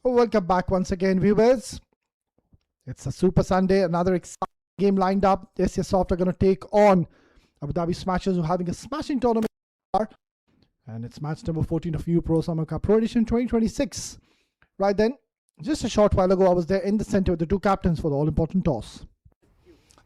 Welcome back once again, viewers. It's a Super Sunday, another exciting game lined up. Esyasoft are going to take on Abu Dhabi Smashers, who are having a smashing tournament. And it's match number 14 of UPRO Summer Cup Pro Edition 2026. Right then, just a short while ago, I was there in the center with the two captains for the all-important toss.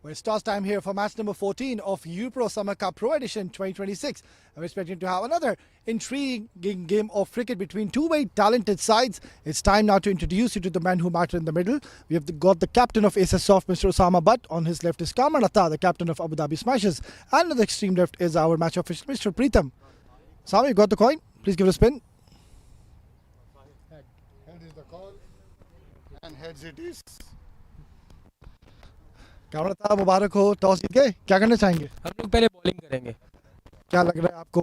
Well, it's toss time here for match number 14 of UPRO Summer Cup Pro Edition 2026. I'm expecting to have another intriguing game of cricket between two very talented sides. It's time now to introduce you to the man who matter in the middle. We have got the captain of Esyasoft, Mr. Osama Butt. On his left is Kamran Atta, the captain of Abu Dhabi Smashers. And on the extreme left is our match official, Mr. Preetham. Osama, you got the coin? Please give it a spin. Head is the call, and heads it is. Kamran साहब मुबारक हो, toss जीत गए, क्या करना चाहेंगे? हम लोग पहले bowling करेंगे। क्या लग रहा है आपको?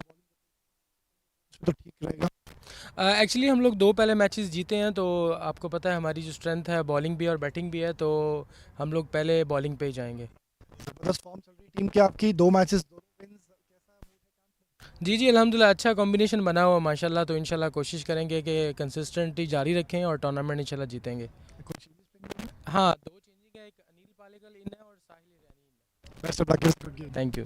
तो ठीक रहेगा। एक्चुअली हम लोग दो पहले मैचेस जीते हैं, तो आपको पता है हमारी जो स्ट्रेंथ है बॉलिंग भी और बैटिंग भी है, तो हम लोग पहले बॉलिंग पे ही जाएंगे। जबरदस्त फॉर्म चल रही टीम की आपकी, दो मैचेस दो विंस, कैसा? जी अल्हम्दुलिल्लाह अच्छा कॉम्बिनेशन बना हुआ माशाल्लाह, तो इंशाल्लाह कोशिश करेंगे कि कंसिस्टेंटी जारी रखें और टूर्नामेंट इंशाल्लाह जीतेंगे। हाँ, दो चेंजिंग है, एक अनिल पालेकर इन है और साहिल ईरानी। Best of luck, guys. Good game. Thank you.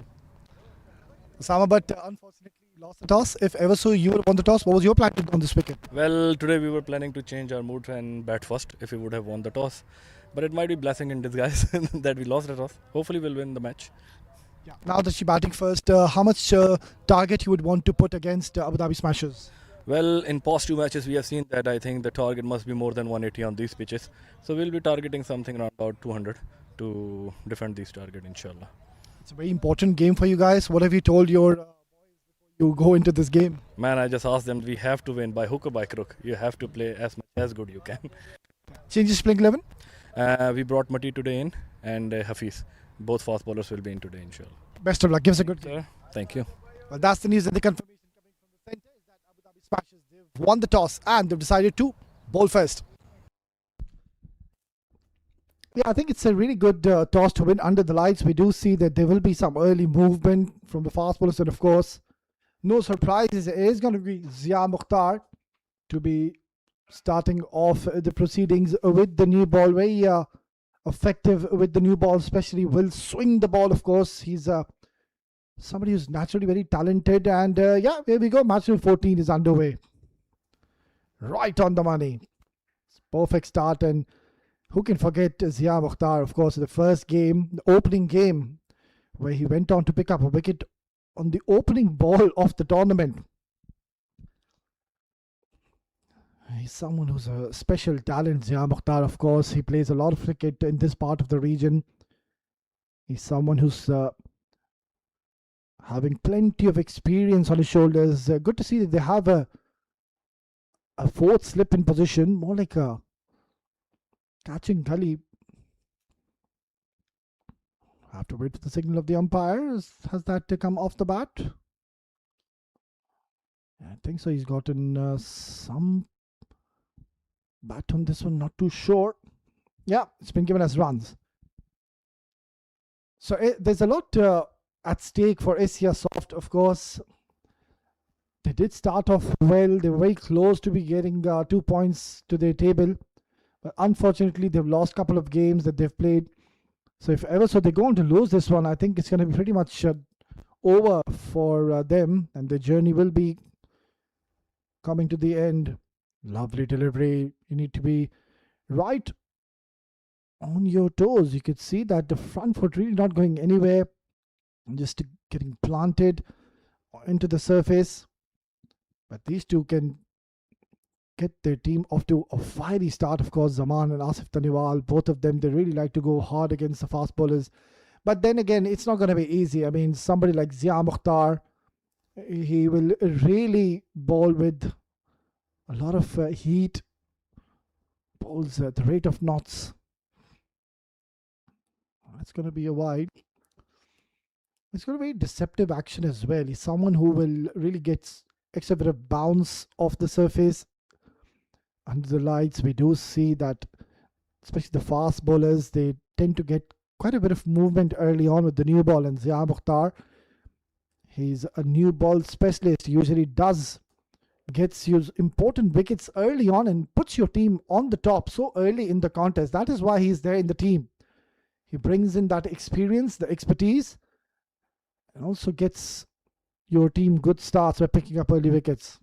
Osama, but unfortunately lost the toss. If ever so you would have won the toss, what was your plan to on this wicket? Well, today we were planning to change our mood and bat first if we would have won the toss. But it might be blessing in disguise that we lost the toss. Hopefully we'll win the match. Yeah. Now that you're batting first, how much target you would want to put against Abu Dhabi Smashers? Well, in past two matches we have seen that I think the target must be more than 180 on these pitches. So we'll be targeting something around about 200 to defend these target, inshallah. It's a very important game for you guys. What have you told your boys before you go into this game? Man, I just asked them, we have to win by hook or by crook. You have to play as much as good you can. Changes playing 11? We brought Mati today in and Hafiz. Both fast bowlers will be in today, inshallah. Best of luck. Give us a good game. Sir, thank you. Well, that's the news and the confirmation coming from the centre is that Abu Dhabi Smashers, they've won the toss and they've decided to bowl first. Yeah, I think it's a really good toss to win under the lights. We do see that there will be some early movement from the fast bowlers, and of course, no surprises. It is going to be Zia Mukhtar to be starting off the proceedings with the new ball. Very effective with the new ball, especially will swing the ball. Of course, he's somebody who's naturally very talented. And yeah, here we go. Match number 14 is underway. Right on the money. It's perfect start, and who can forget Zia Mukhtar, of course, the first game, the opening game, where he went on to pick up a wicket on the opening ball of the tournament. He's someone who's a special talent, Zia Mukhtar, of course. He plays a lot of cricket in this part of the region. He's someone who's having plenty of experience on his shoulders. Good to see that they have a fourth slip in position, more like a catching gully. Have to wait for the signal of the umpire. Has that come off the bat? I think so. He's gotten some bat on this one. Not too sure. Yeah, it's been given as runs. So there's a lot at stake for Esyasoft. Of course, they did start off well. They were very close to be getting 2 points to their table. But unfortunately, they've lost a couple of games that they've played. So if ever so they're going to lose this one, I think it's going to be pretty much over for them. And the journey will be coming to the end. Lovely delivery. You need to be right on your toes. You could see that the front foot really not going anywhere. Just getting planted into the surface. But these two can get their team off to a fiery start. Of course, Zaman and Asif Taniwal, both of them, they really like to go hard against the fast bowlers. But then again, it's not going to be easy. I mean, somebody like Zia Mukhtar, he will really bowl with a lot of heat, bowls at the rate of knots. It's going to be a wide. It's going to be deceptive action as well. He's someone who will really get extra bit of bounce off the surface. Under the lights, we do see that, especially the fast bowlers, they tend to get quite a bit of movement early on with the new ball. And Zia Mukhtar, he's a new ball specialist. He usually does gets you important wickets early on and puts your team on the top so early in the contest. That is why he's there in the team. He brings in that experience, the expertise, and also gets your team good starts by picking up early wickets.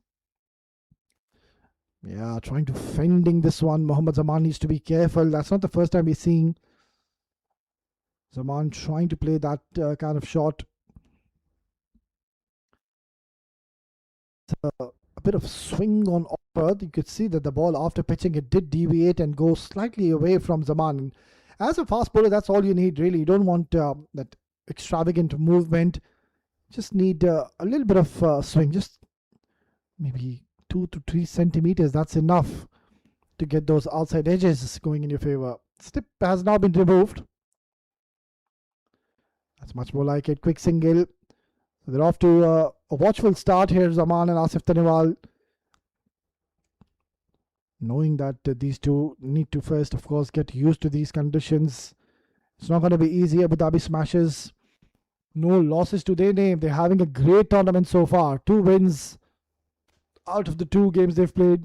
Yeah, trying to fending this one. Mohammad Zaman needs to be careful. That's not the first time we're seeing Zaman trying to play that kind of shot. A bit of swing on offer. You could see that the ball after pitching it did deviate and go slightly away from Zaman. And as a fast bowler, that's all you need really. You don't want that extravagant movement. Just need a little bit of swing, just maybe 2 to 3 centimeters. That's enough to get those outside edges going in your favor. Stip has now been removed. That's much more like it. Quick single. So they're off to a watchful start here, Zaman and Asif Taniwal. Knowing that these two need to first, of course, get used to these conditions. It's not going to be easy. Abu Dhabi Smashers, no losses to their name. They're having a great tournament so far. 2 wins out of the 2 games they've played.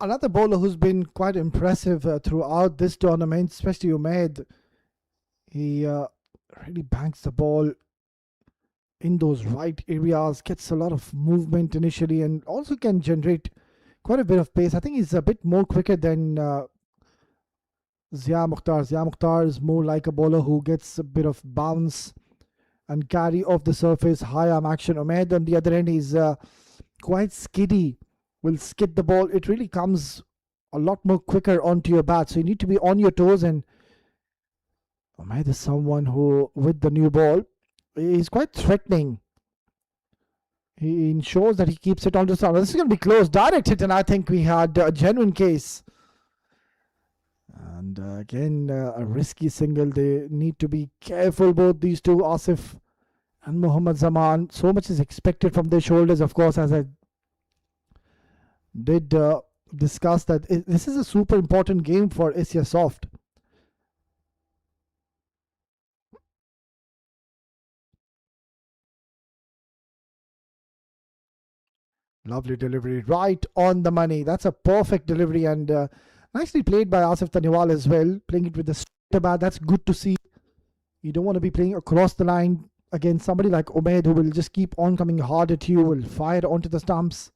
Another bowler who's been quite impressive throughout this tournament, especially Umaid. He really banks the ball in those right areas, gets a lot of movement initially, and also can generate quite a bit of pace. I think he's a bit more quicker than Zia Mukhtar. Zia Mukhtar is more like a bowler who gets a bit of bounce and carry off the surface, high arm action. Umaid, on the other end, is quite skiddy. Will skid the ball. It really comes a lot more quicker onto your bat. So you need to be on your toes. And Umaid is someone who, with the new ball, is quite threatening. He ensures that he keeps it on the side. This is going to be close. Direct hit, and I think we had a genuine case. And again, a risky single. They need to be careful, both these two, Asif and Mohammad Zaman. So much is expected from their shoulders, of course, as I did discuss that this is a super important game for Esyasoft. Lovely delivery, right on the money. That's a perfect delivery, and nicely played by Asif Taniwal as well. Playing it with the straighter bat, that's good to see. You don't want to be playing across the line against somebody like Umaid, who will just keep on coming hard at you, will fire onto the stumps.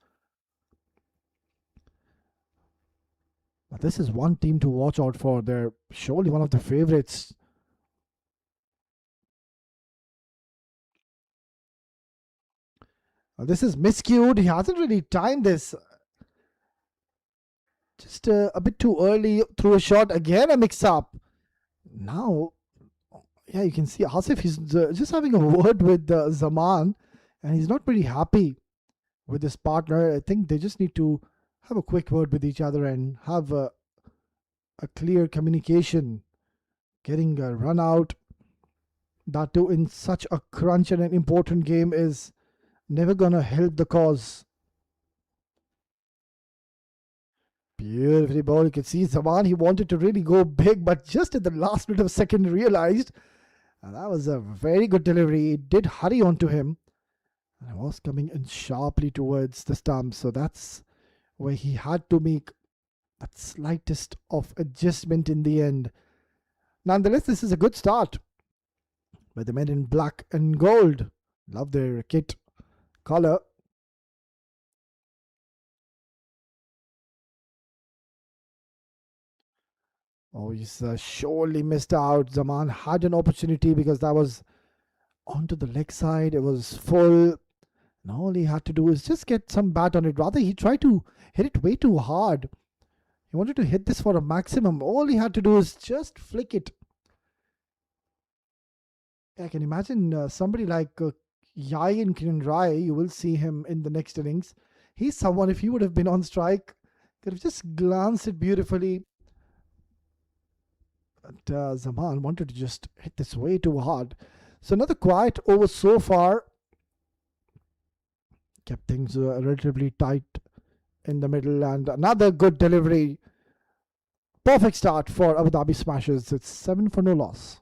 But this is one team to watch out for. They're surely one of the favorites. This is miscued. He hasn't really timed this. Just a bit too early through a shot. Again, a mix-up. Now, yeah, you can see Asif, he's just having a word with Zaman, and he's not pretty happy with his partner. I think they just need to have a quick word with each other and have a clear communication. Getting a run out, that too in such a crunch and an important game, is never gonna help the cause. Beautifully bowled. You can see Zaman, he wanted to really go big, but just at the last minute of a second realized. And that was a very good delivery. It did hurry onto him. And I was coming in sharply towards the stump, so that's where he had to make that slightest of adjustment in the end. Nonetheless, this is a good start by the men in black and gold. Love their kit color. Oh, he's surely missed out. Zaman had an opportunity because that was onto the leg side. It was full. And all he had to do is just get some bat on it. Rather, he tried to hit it way too hard. He wanted to hit this for a maximum. All he had to do is just flick it. I can imagine somebody like Yayan Kiran, you will see him in the next innings. He's someone, if he would have been on strike, could have just glanced it beautifully. But Zaman wanted to just hit this way too hard. So another quiet over so far. Kept things relatively tight in the middle, and another good delivery. Perfect start for Abu Dhabi Smashers. It's 7 for no loss.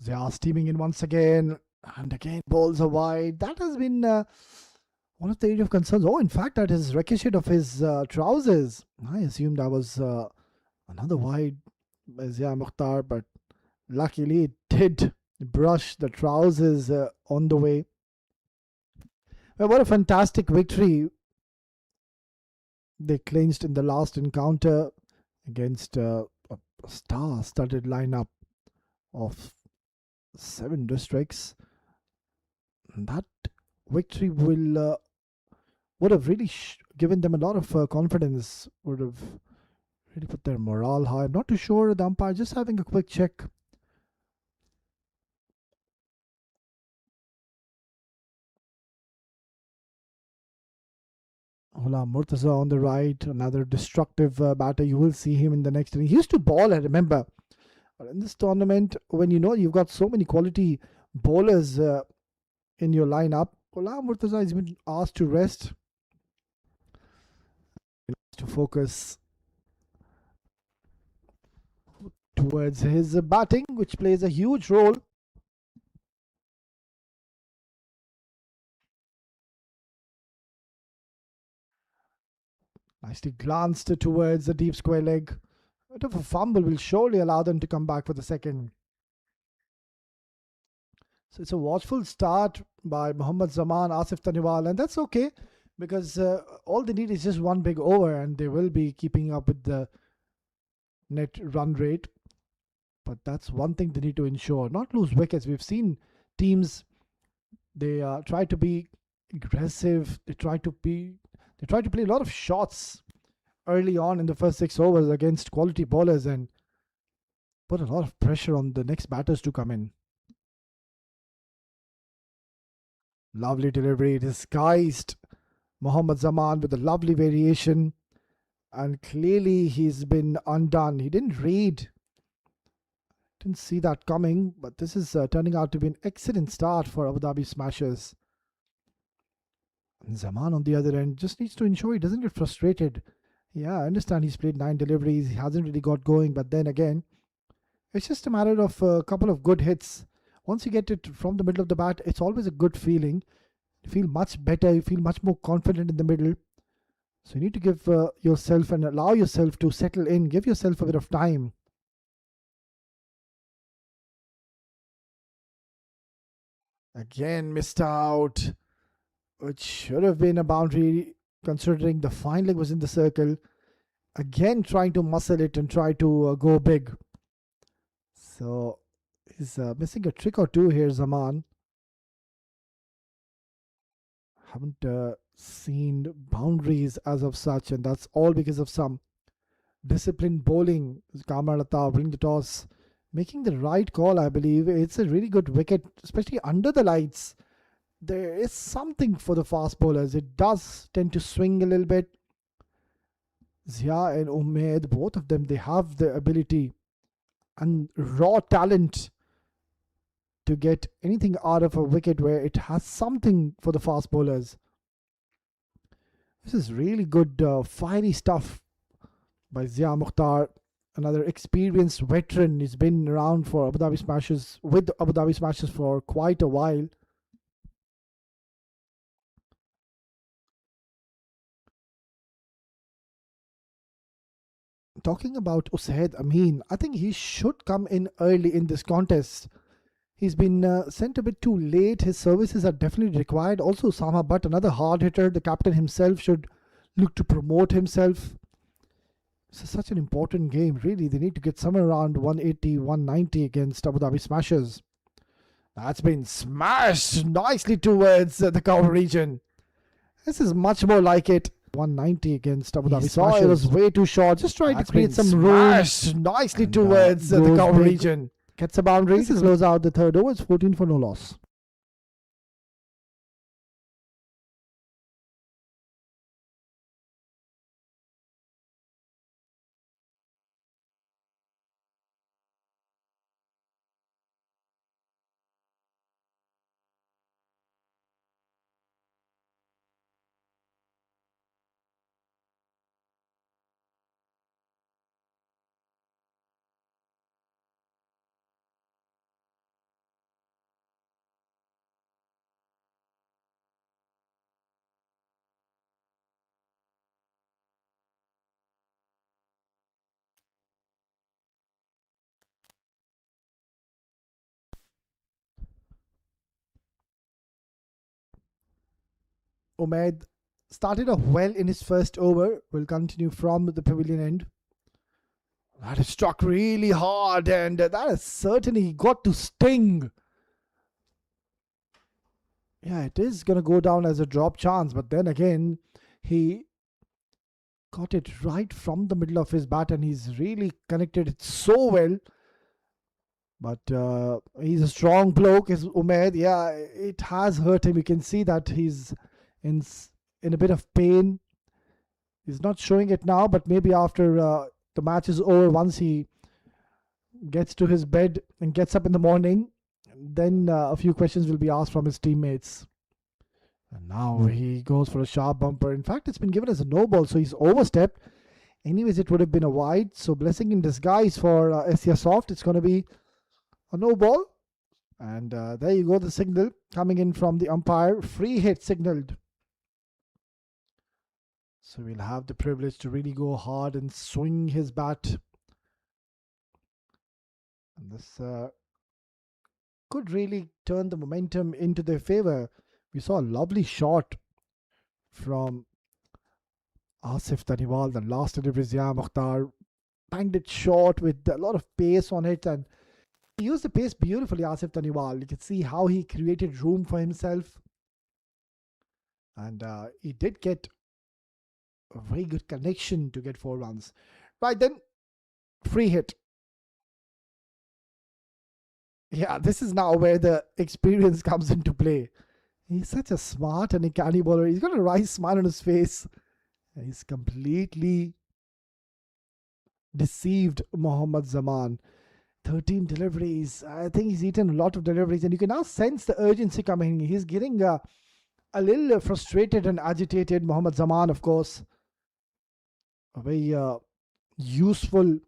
They are steaming in once again, and again balls are wide. That has been one of the area of concerns. Oh, in fact, that is ricocheted of his trousers. I assumed that was another wide by Zia Mukhtar, but luckily it did brush the trousers on the way. Well, what a fantastic victory they clinched in the last encounter against a star-studded lineup of 7 districts. That victory would have really given them a lot of confidence, would have really put their morale high. I'm not too sure, the umpire, just having a quick check. Ghulam Murtaza on the right, another destructive batter. You will see him in the next inning. He used to bowl, I remember. But in this tournament, when you know you've got so many quality bowlers in your lineup, Ghulam Murtaza has been asked to rest, to focus towards his batting, which plays a huge role. Nicely glanced towards the deep square leg. A bit of a fumble will surely allow them to come back for the second. So it's a watchful start by Mohammad Zaman, Asif Taniwal, and that's okay because all they need is just one big over and they will be keeping up with the net run rate. But that's one thing they need to ensure, not lose wickets. We've seen teams, they try to be aggressive, they try to play a lot of shots early on in the first 6 overs against quality bowlers and put a lot of pressure on the next batters to come in. Lovely delivery, disguised Mohammad Zaman with a lovely variation, and clearly he's been undone. He didn't see that coming, but this is turning out to be an excellent start for Abu Dhabi Smashers. And Zaman on the other end just needs to ensure he doesn't get frustrated. Yeah, I understand he's played 9 deliveries, he hasn't really got going, but then again, it's just a matter of a couple of good hits. Once you get it from the middle of the bat, it's always a good feeling. You feel much better, you feel much more confident in the middle. So you need to give yourself and allow yourself to settle in, give yourself a bit of time. Again, missed out, which should have been a boundary considering the fine leg was in the circle. Again, trying to muscle it and try to go big. So he's missing a trick or two here, Zaman. Haven't seen boundaries as of such, and that's all because of some disciplined bowling. Kamalata winning the toss, making the right call, I believe. It's a really good wicket, especially under the lights. There is something for the fast bowlers. It does tend to swing a little bit. Zia and Umaid, both of them, they have the ability and raw talent to get anything out of a wicket where it has something for the fast bowlers. This is really good, fiery stuff by Zia Mukhtar, another experienced veteran. He's been around for Abu Dhabi Smashes, with Abu Dhabi Smashes for quite a while. Talking about Usaid Amin, I think he should come in early in this contest. He's been sent a bit too late. His services are definitely required. Also, Sama Butt, another hard hitter. The captain himself should look to promote himself. This is such an important game, really. They need to get somewhere around 180, 190 against Abu Dhabi Smashers. That's been smashed nicely towards the cover region. This is much more like it. 190 against Abu Dhabi Smashers. It was way too short. Just trying to create some room nicely towards the cover region. Gets a boundary. This is close out the third over. It's 14 for no loss. Umaid started off well in his first over. Will continue from the pavilion end. That is struck really hard, and that has certainly got to sting. Yeah, it is going to go down as a drop chance, but then again, he got it right from the middle of his bat, and he's really connected it so well. But he's a strong bloke, is Umaid. Yeah, it has hurt him. You can see that he's in a bit of pain. He's not showing it now, but maybe after the match is over, once he gets to his bed and gets up in the morning, then a few questions will be asked from his teammates. And now he goes for a sharp bumper. In fact, it's been given as a no ball, so he's overstepped. Anyways, it would have been a wide, so blessing in disguise for Esyasoft. It's going to be a no ball. And there you go, the signal coming in from the umpire. Free hit signaled. So we'll have the privilege to really go hard and swing his bat. And this could really turn the momentum into their favor. We saw a lovely shot from Asif Taniwal, the last delivery. Zia Mukhtar banged it short with a lot of pace on it, and he used the pace beautifully, Asif Taniwal. You can see how he created room for himself. And he did get a very good connection to get 4 runs. Right then, free hit. Yeah, this is now where the experience comes into play. He's such a smart and a canny bowler. He's got a nice smile on his face. He's completely deceived Mohammad Zaman. 13 deliveries. I think he's eaten a lot of deliveries, and you can now sense the urgency coming. He's getting a little frustrated and agitated. Mohammad Zaman, of course, a very useful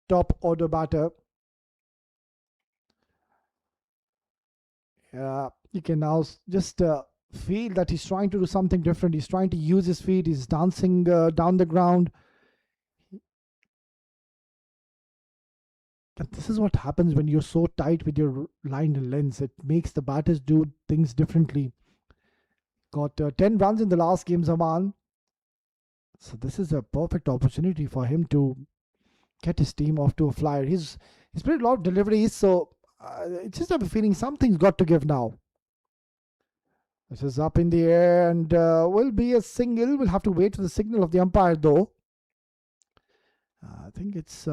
top order batter. You can now just feel that he's trying to do something different. He's trying to use his feet. He's dancing down the ground. And this is what happens when you're so tight with your line and lens. It makes the batters do things differently. Got 10 runs in the last game, Zaman. So this is a perfect opportunity for him to get his team off to a flyer. He's played a lot of deliveries, so it's just have a feeling something's got to give now. This is up in the air and will be a single. We'll have to wait for the signal of the umpire though. I think it's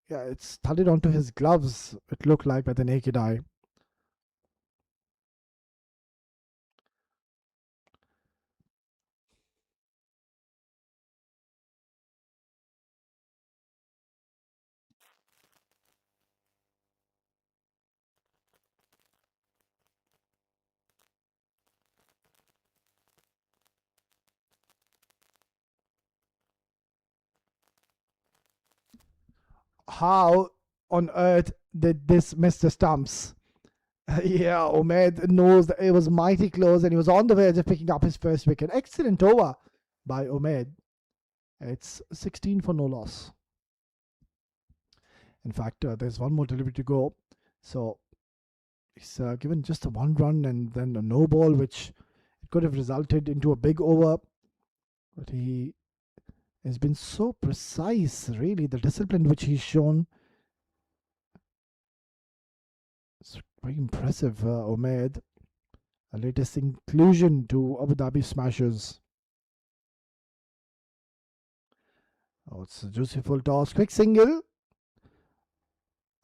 it's thudded onto his gloves, it looked like by the naked eye. How on earth did this miss the stumps? Yeah, Umaid knows that it was mighty close and he was on the verge of picking up his first wicket. Excellent over by Umaid. It's 16 for no loss. In fact, there's one more delivery to go. So he's given just a 1 run and then a no ball, which it could have resulted into a big over. But he has been so precise, really, the discipline which he's shown. It's very impressive, Umaid. A latest inclusion to Abu Dhabi Smashers. Oh, it's a juicy full toss. Quick single.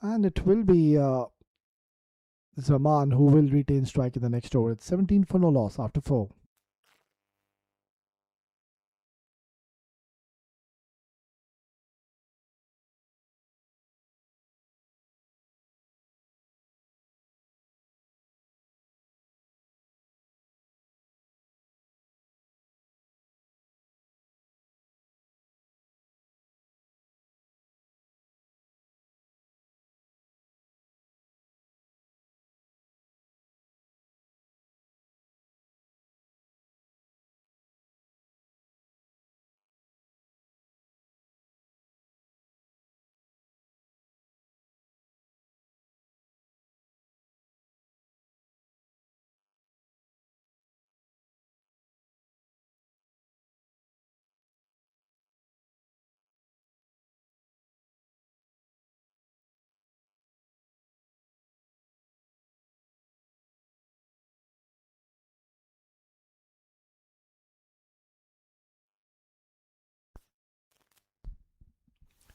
And it will be Zaman who will retain strike in the next over. It's 17 for no loss after 4.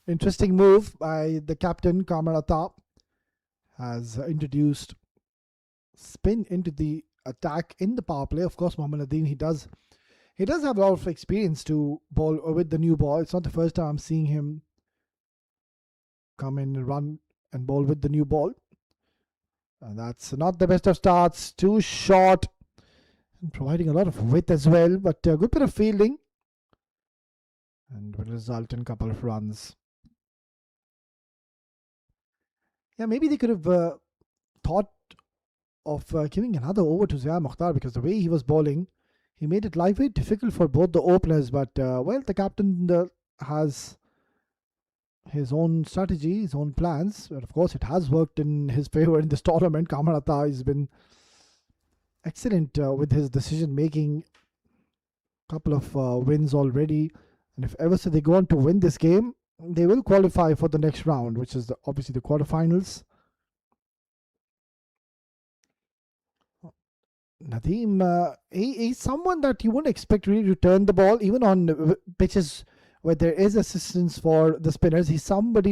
Interesting move by the captain, Kamarata, has introduced spin into the attack in the power play. Of course, Mohammad Nadeem, he does have a lot of experience to bowl with the new ball. It's not the first time I'm seeing him come in and run and bowl with the new ball. And that's not the best of starts. Too short and providing a lot of width as well, but a good bit of fielding and will result in a couple of runs. Yeah, maybe they could have thought of giving another over to Zia Mukhtar, because the way he was bowling, he made it life very difficult for both the openers. But well, the captain has his own strategy, his own plans. But of course, it has worked in his favor in this tournament. Kamarata has been excellent with his decision making. Couple of wins already, and if ever so they go on to win this game, they will qualify for the next round, which is obviously the quarterfinals. Nadeem, he's someone that you wouldn't expect really to turn the ball, even on pitches where there is assistance for the spinners. He's someone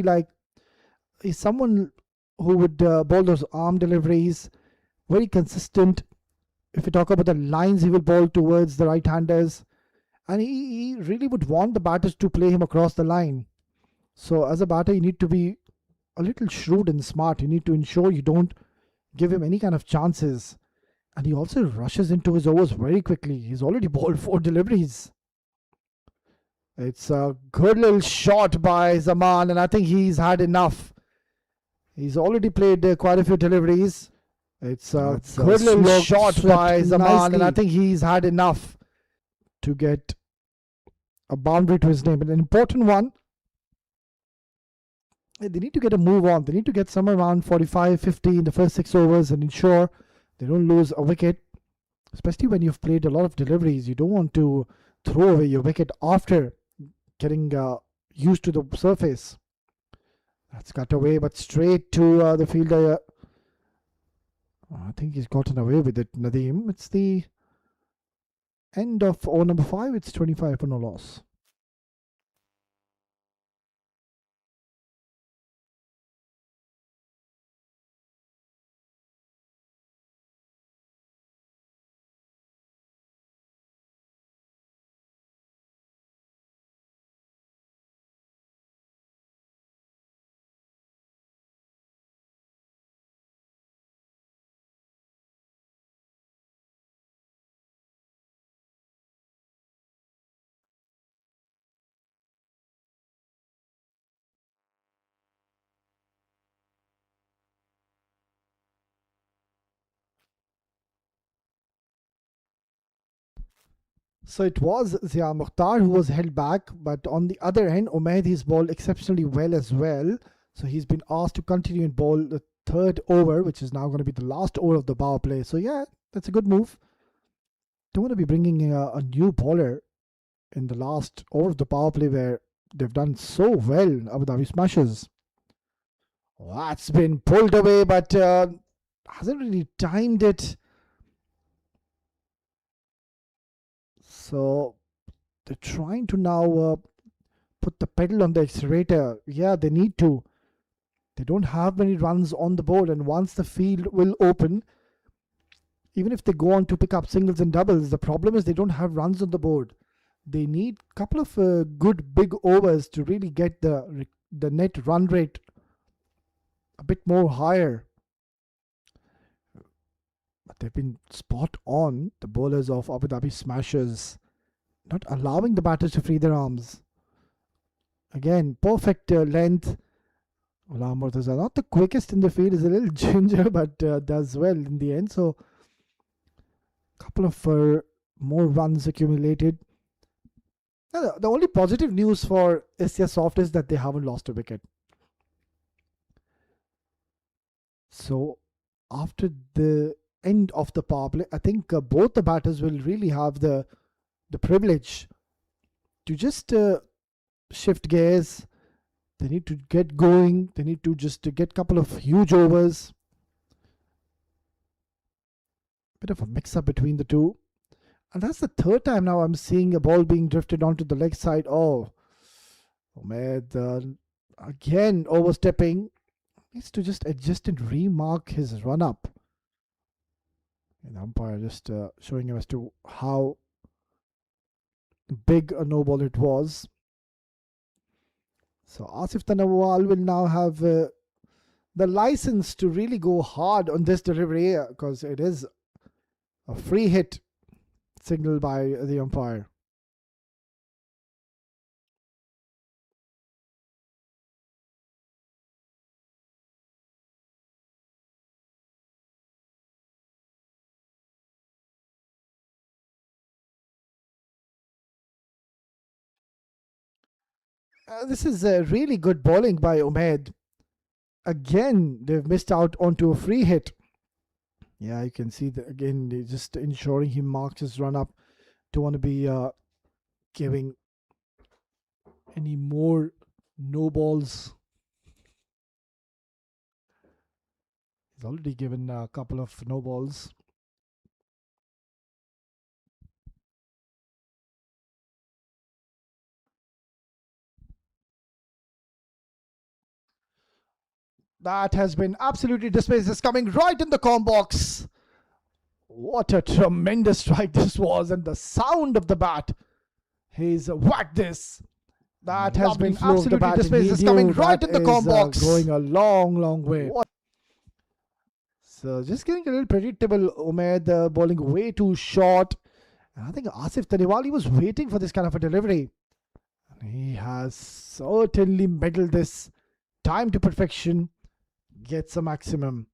who would bowl those arm deliveries, very consistent. If you talk about the lines, he will bowl towards the right-handers, and he really would want the batters to play him across the line. So as a batter, you need to be a little shrewd and smart. You need to ensure you don't give him any kind of chances. And he also rushes into his overs very quickly. He's already bowled 4 deliveries. It's a good little shot by Zaman, and I think he's had enough. He's already played quite a few deliveries. It's a good little shot by Zaman, and I think he's had enough to get a boundary to his name. But an important one. They need to get a move on. They need to get somewhere around 45, 50 in the first 6 overs and ensure they don't lose a wicket, especially when you've played a lot of deliveries. You don't want to throw away your wicket after getting used to the surface. That's cut away, but straight to the fielder. I think he's gotten away with it, Nadeem. It's the end of over number 5. It's 25 for no loss. So it was Zia Mukhtar who was held back, but on the other end, Umaid has bowled exceptionally well as well. So he's been asked to continue and bowl the third over, which is now going to be the last over of the power play. So yeah, that's a good move. Don't want to be bringing a new bowler in the last over of the power play where they've done so well. Abu Dhabi Smashers. That's been pulled away, but hasn't really timed it. So they're trying to now put the pedal on the accelerator. Yeah, they need to. They don't have many runs on the board, and once the field will open, even if they go on to pick up singles and doubles, the problem is they don't have runs on the board. They need a couple of good big overs to really get the net run rate a bit more higher. But they've been spot on, the bowlers of Abu Dhabi Smashers, not allowing the batters to free their arms. Again, perfect length. Ghulam Murtaza, not the quickest in the field, is a little ginger, but does well in the end. So, a couple of more runs accumulated. Now, the only positive news for Esyasoft is that they haven't lost a wicket. So, after the end of the power play, I think both the batters will really have the privilege to just shift gears. They need to get going. They need to just get a couple of huge overs. Bit of a mix-up between the two. And that's the third time now I'm seeing a ball being drifted onto the leg side. Oh man, again overstepping. Needs to just adjust and remark his run-up. And the umpire just showing him as to how big a no ball it was. So Asif Tanawal will now have the license to really go hard on this delivery because it is a free hit signaled by the umpire. This is really good bowling by Umaid. Again, they've missed out onto a free hit. Yeah, you can see that again, they're just ensuring he marks his run up. Don't want to be giving any more no balls. He's already given a couple of no balls. That has been absolutely displaced. It's coming right in the com box. What a tremendous strike this was, and the sound of the bat. He's whacked this. That has been absolutely displaced. It's coming right in the com box. Going a long, long way. So just getting a little predictable. Umaid bowling way too short. And I think Asif Taniwal was waiting for this kind of a delivery. And he has certainly medaled this time to perfection. Gets a maximum.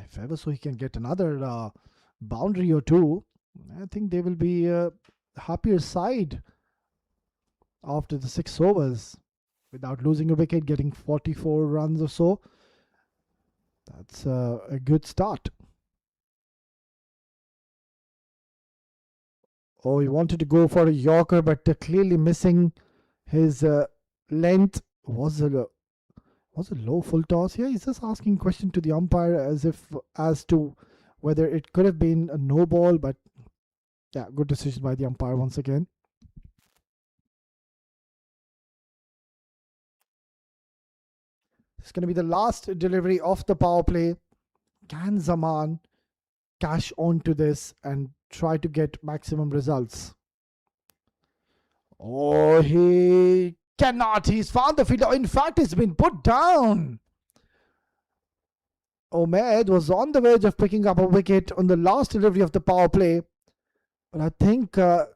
If ever so he can get another boundary or two, I think they will be a happier side after the 6 overs without losing a wicket, getting 44 runs or so. That's a good start. Oh, he wanted to go for a Yorker, but clearly missing his length. Was a low full toss here. He's just asking question to the umpire as to whether it could have been a no ball, but yeah, good decision by the umpire once again. It's going to be the last delivery of the power play. Can Zaman cash onto this and try to get maximum results? Oh, he cannot. He's found the fielder. In fact, he's been put down. Ahmed was on the verge of picking up a wicket on the last delivery of the power play. But I think the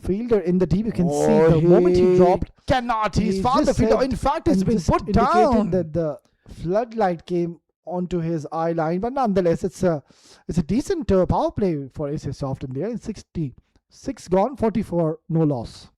fielder in the deep, you can see the moment he dropped, cannot. He's found the fielder. In fact, he's been put down. That the floodlight came onto his eye line, but nonetheless, it's a decent power play for Esyasoft in there. 66 gone, 44 no loss.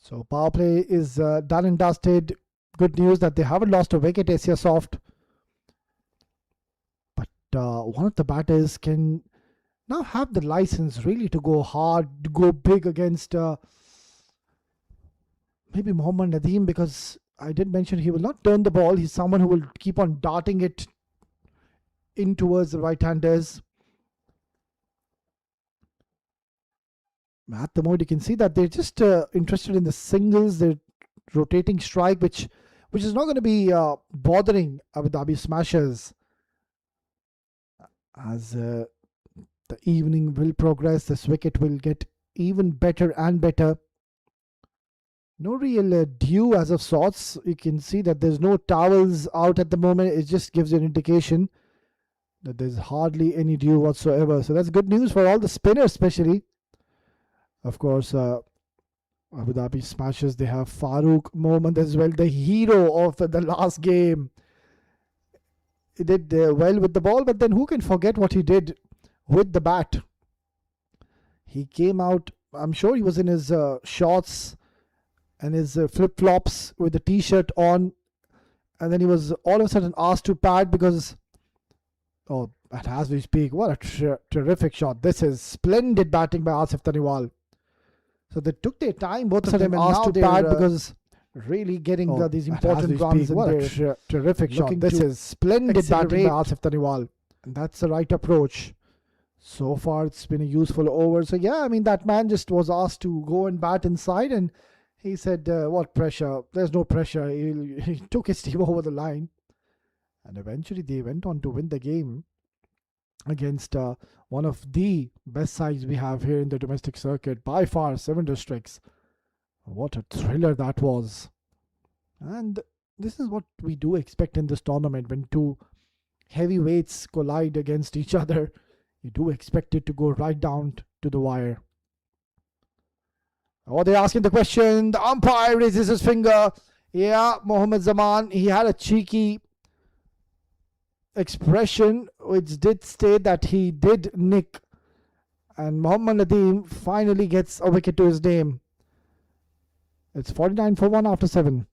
So power play is done and dusted. Good news that they haven't lost a wicket, Esyasoft. But one of the batters can now have the license really to go hard, to go big against maybe Mohammad Nadeem, because I did mention he will not turn the ball. He's someone who will keep on darting it in towards the right-handers. At the moment, you can see that they're just interested in the singles, the rotating strike, which is not going to be bothering Abu Dhabi Smashers. As the evening will progress, this wicket will get even better and better. No real dew as of sorts. You can see that there's no towels out at the moment. It just gives you an indication that there's hardly any dew whatsoever. So that's good news for all the spinners, especially. Of course, Abu Dhabi Smashers, they have Farooq Mohammad as well, the hero of the last game. He did well with the ball, but then who can forget what he did with the bat? He came out, I'm sure he was in his shorts and his flip-flops with the t-shirt on, and then he was all of a sudden asked to pad because, oh, as we speak, what a terrific shot. This is splendid batting by Asif Taniwal. So they took their time, both of them, and asked to pad because really getting these important runs. What a terrific shot. This is splendid batting by Asif Taniwal. And that's the right approach. So far, it's been a useful over. So yeah, I mean, that man just was asked to go and bat inside, and he said, what pressure? There's no pressure. He took his team over the line. And eventually they went on to win the game against one of the best sides we have here in the domestic circuit. By far, 7 districts. What a thriller that was. And this is what we do expect in this tournament. When two heavyweights collide against each other, you do expect it to go right down to the wire. Oh, they're asking the question. The umpire raises his finger. Yeah, Mohammad Zaman, he had a cheeky expression which did state that he did nick. And Mohammad Nadeem finally gets a wicket to his name. It's 49 for 1 after 7.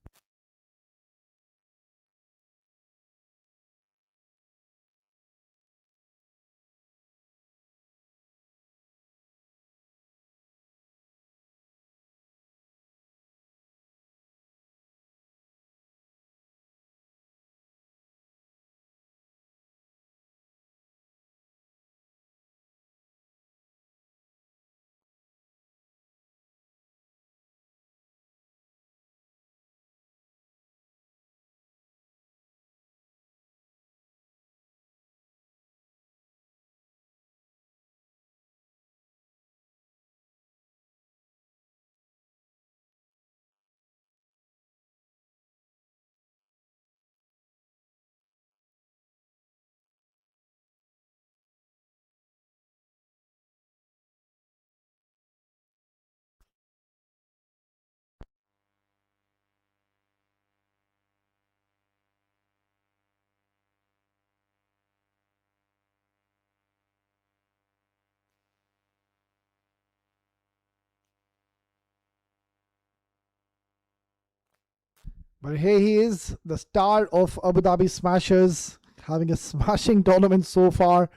But here he is, the star of Abu Dhabi Smashers, having a smashing tournament so far.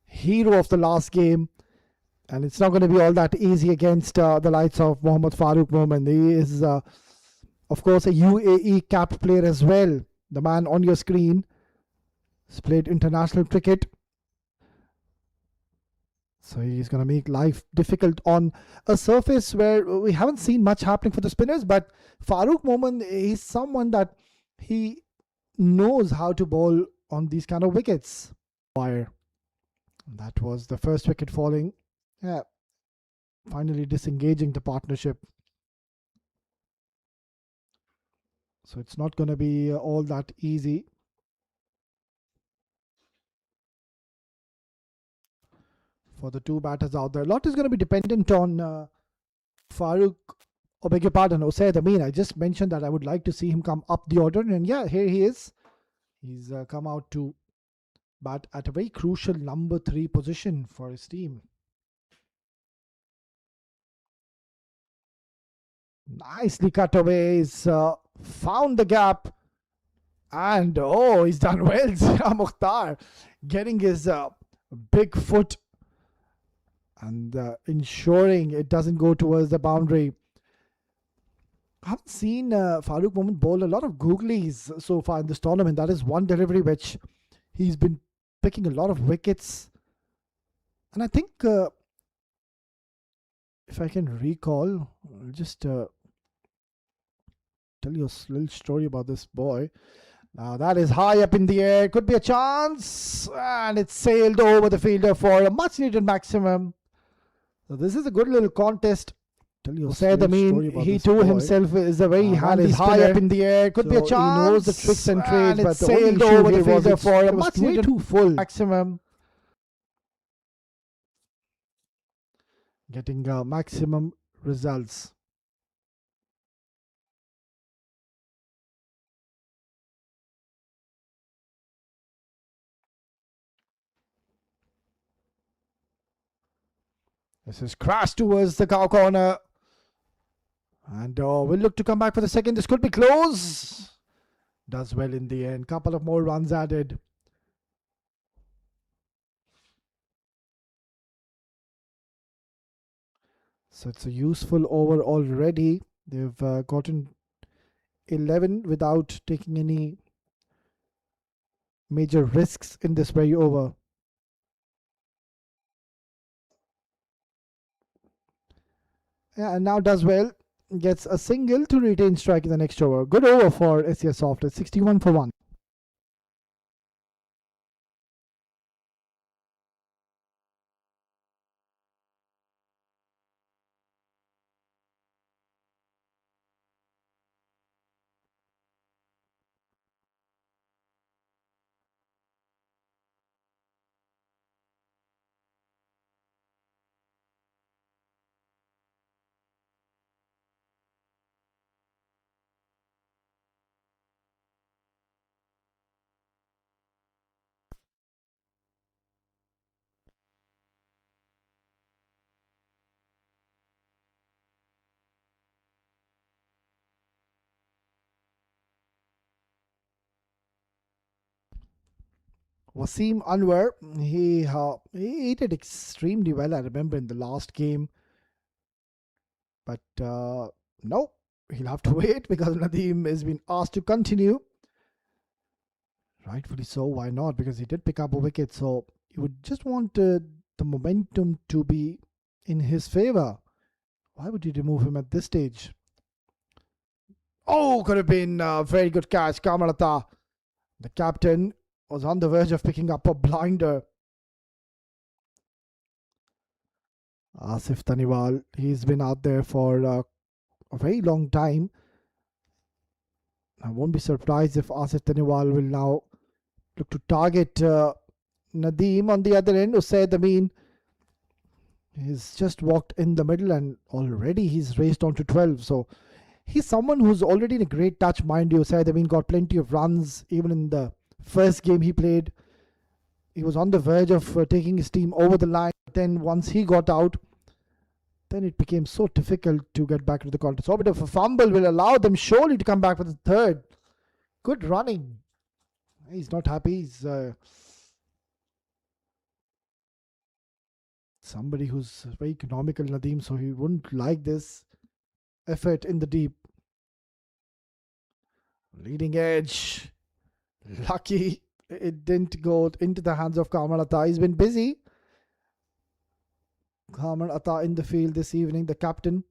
Hero of the last game. And it's not going to be all that easy against the likes of Mohammad Farooq Momin. He is, of course, a UAE capped player as well. The man on your screen has played international cricket. So he's going to make life difficult on a surface where we haven't seen much happening for the spinners. But Farooq Momin is someone that he knows how to bowl on these kind of wickets. That was the first wicket falling. Yeah, finally disengaging the partnership. So it's not going to be all that easy. For the two batters out there. A lot is going to be dependent on Farooq, or beg your pardon, Usaid Amin. I just mentioned that I would like to see him come up the order. And yeah, here he is. He's come out to bat at a very crucial number 3 position for his team. Nicely cut away. He's found the gap. And oh, he's done well. Zia Mukhtar getting his big foot and ensuring it doesn't go towards the boundary. I haven't seen Farooq Momin bowl a lot of googlies so far in this tournament. That is one delivery which he's been picking a lot of wickets. And I think if I can recall, I'll just tell you a little story about this boy. Now that is high up in the air. Could be a chance. And it sailed over the fielder for a much needed maximum. So this is a good little contest. Tell you Said Amin, he too himself is a very handy high up in the air. Could be a chance. He knows the tricks and trades, but sailed over the fielder for a much needed too full maximum. Getting maximum results. This is crashed towards the cow corner. And we'll look to come back for the second. This could be close. Does well in the end. Couple of more runs added. So it's a useful over already. They've gotten 11 without taking any major risks in this very over. Yeah, and now does well. Gets a single to retain strike in the next over. Good over for Esyasoft. It's 61 for 1. Wasim Anwar, he did extremely well, I remember, in the last game. But no, he'll have to wait because Nadeem has been asked to continue. Rightfully so, why not? Because he did pick up a wicket, so you would just want the momentum to be in his favour. Why would you remove him at this stage? Oh, could have been a very good catch. Kamalata, the captain, was on the verge of picking up a blinder. Asif Taniwal, he's been out there for a very long time. I won't be surprised if Asif Taniwal will now look to target Nadeem on the other end. Usaid Amin, he's just walked in the middle and already he's raced on to 12. So he's someone who's already in a great touch, mind you. Usaid Amin got plenty of runs even in the first game he played. He was on the verge of taking his team over the line. Then once he got out, then it became so difficult to get back to the contest. So a bit of a fumble will allow them surely to come back for the third. Good running. He's not happy. He's somebody who's very economical, Nadeem, so he wouldn't like this effort in the deep. Leading edge. Lucky it didn't go into the hands of Kamran Atta. He's been busy. Kamran Atta in the field this evening, the captain.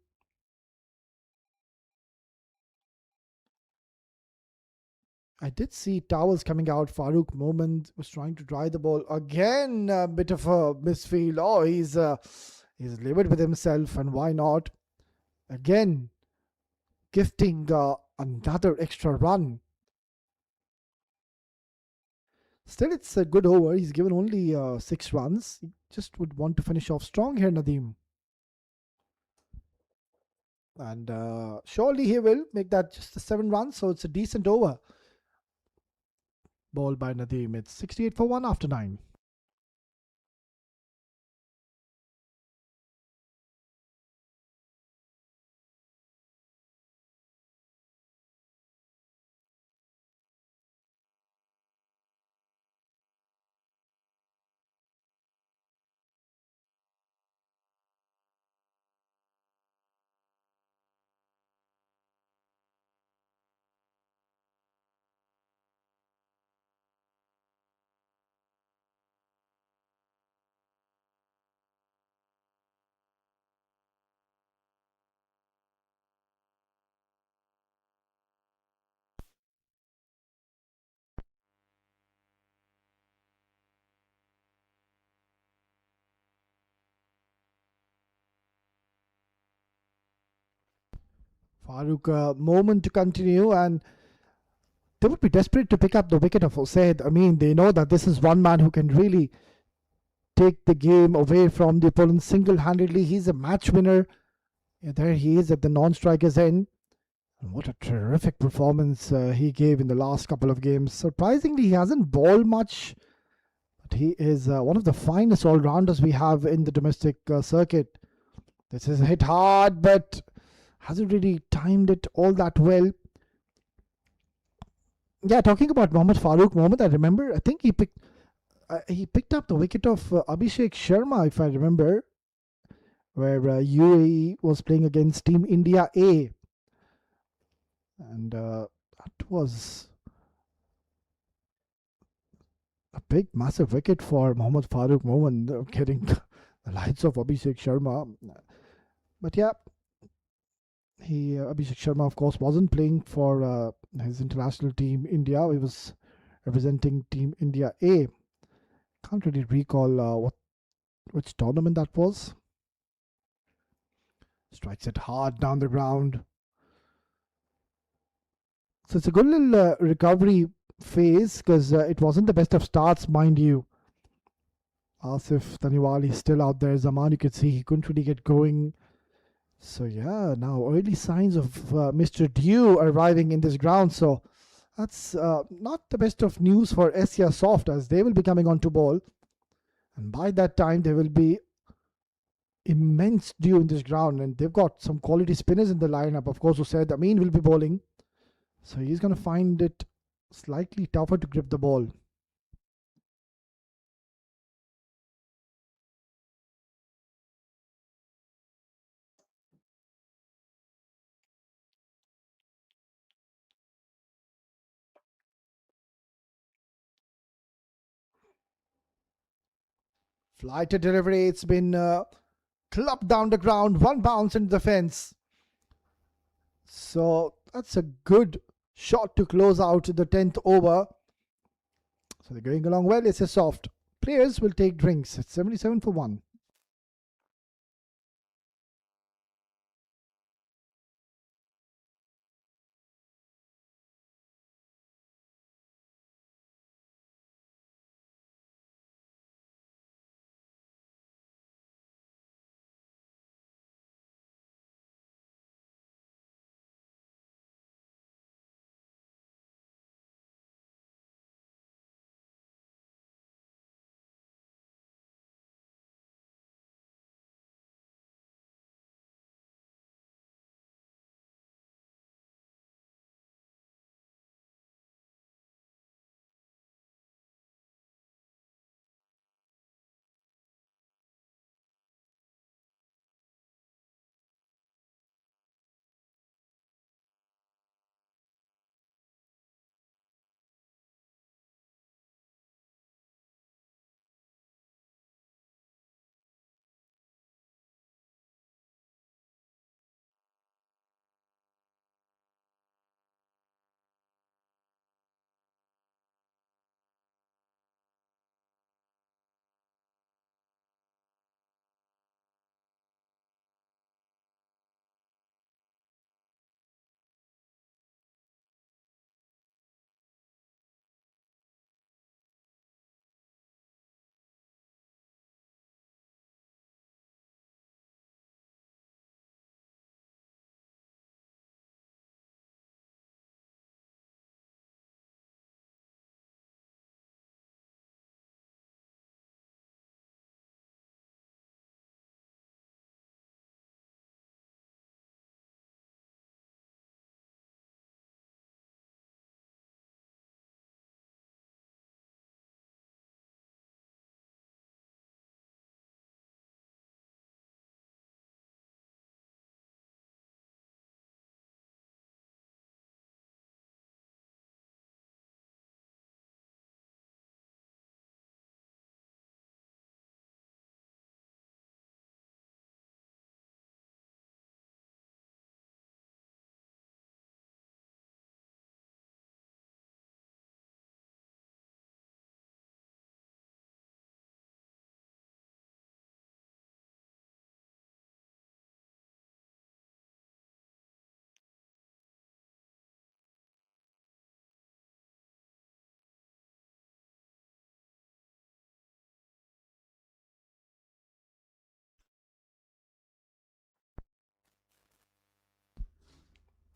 I did see towels coming out. Farooq Moment was trying to dry the ball. Again, a bit of a misfield. Oh, he's livid with himself, and why not? Again, gifting another extra run. Still, it's a good over. He's given only 6 runs. He just would want to finish off strong here, Nadeem. And surely he will make that just the 7 runs. So it's a decent over. Ball by Nadeem. It's 68 for 1 after 9. Farooq, moment to continue, and they would be desperate to pick up the wicket of Osaid. I mean, they know that this is one man who can really take the game away from the opponent single-handedly. He's a match winner. Yeah, there he is at the non-striker's end. And what a terrific performance he gave in the last couple of games. Surprisingly, he hasn't bowled much, but he is one of the finest all-rounders we have in the domestic circuit. This is hit hard, but hasn't really timed it all that well. Yeah, talking about Mohammad Farooq Mohammad, I remember, I think he picked up the wicket of Abhishek Sharma, if I remember, where UAE was playing against Team India A. And that was a big, massive wicket for Mohammad Farooq Mohammad, getting the likes of Abhishek Sharma. But yeah, Abhishek Sharma, of course, wasn't playing for his international team India. He was representing Team India A. Can't really recall which tournament that was. Strikes it hard down the ground. So it's a good little recovery phase, because it wasn't the best of starts, mind you. Asif Taniwal is still out there. Zaman, you could see he couldn't really get going. So yeah, now early signs of Mr. Dew arriving in this ground. So that's not the best of news for Esyasoft, as they will be coming on to ball. And by that time, there will be immense dew in this ground. And they've got some quality spinners in the lineup. Of course, who said Amin will be bowling. So he's going to find it slightly tougher to grip the ball. Flighted delivery. It's been clubbed down the ground. One bounce into the fence. So that's a good shot to close out the 10th over. So they're going along well. It's a soft. Players will take drinks. It's 77 for 1.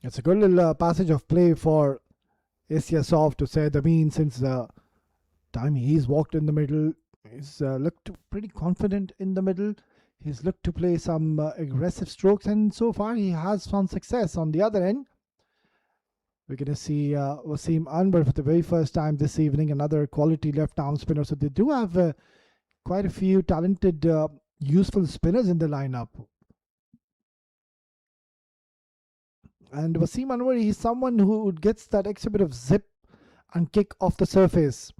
It's a good little passage of play for Esyasoft to say the mean since the time he's walked in the middle. He's looked pretty confident in the middle. He's looked to play some aggressive strokes, and so far he has found success. On the other end, we're going to see Wasim Anwar for the very first time this evening, another quality left arm spinner. So they do have quite a few talented, useful spinners in the lineup. And Wasim Anwar, he's someone who gets that extra bit of zip and kick off the surface.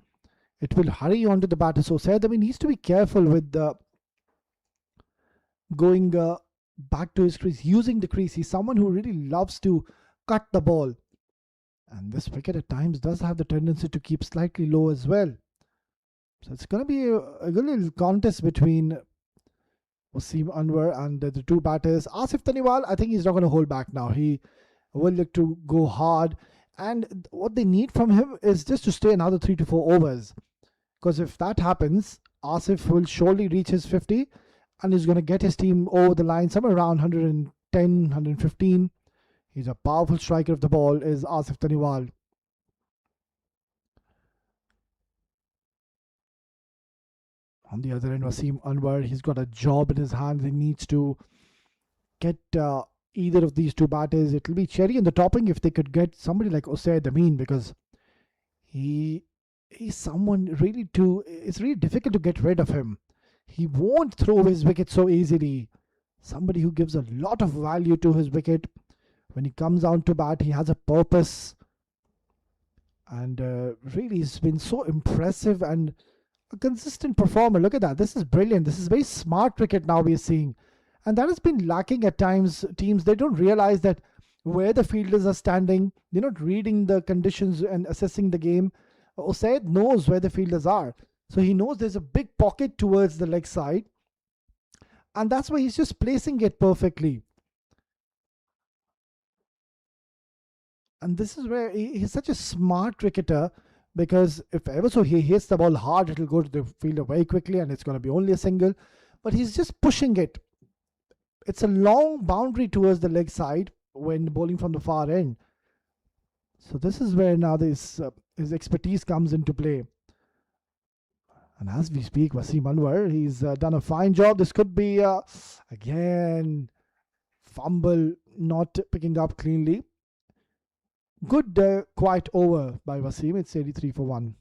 It will hurry onto the batter. So Said, he needs to be careful with going back to his crease, using the crease. He's someone who really loves to cut the ball. And this wicket at times does have the tendency to keep slightly low as well. So it's going to be a good little contest between Wasim Anwar and the two batters. Asif Taniwal, I think he's not going to hold back now. He will look to go hard. And what they need from him is just to stay another 3 to 4 overs. Because if that happens, Asif will surely reach his 50 and he's going to get his team over the line somewhere around 110, 115. He's a powerful striker of the ball, is Asif Taniwal. On the other end, Wasim Anwar, he's got a job in his hands. He needs to get either of these two batters. It will be cherry on the topping if they could get somebody like Usaid Amin, because he's someone really it's really difficult to get rid of him. He won't throw his wicket so easily. Somebody who gives a lot of value to his wicket. When he comes out to bat, he has a purpose. And really, he's been so impressive and a consistent performer. Look at that. This is brilliant. This is very smart cricket now we're seeing. And that has been lacking at times. Teams, they don't realize that where the fielders are standing, they're not reading the conditions and assessing the game. Usaid knows where the fielders are. So he knows there's a big pocket towards the leg side. And that's why he's just placing it perfectly. And this is where he's such a smart cricketer, because if ever so he hits the ball hard, it'll go to the fielder very quickly and it's going to be only a single. But he's just pushing it. It's a long boundary towards the leg side when bowling from the far end. So this is where now his expertise comes into play. And as we speak, Wasim Anwar, he's done a fine job. This could be, again, fumble, not picking up cleanly. Good quiet over by Wasim. It's 83 for 1.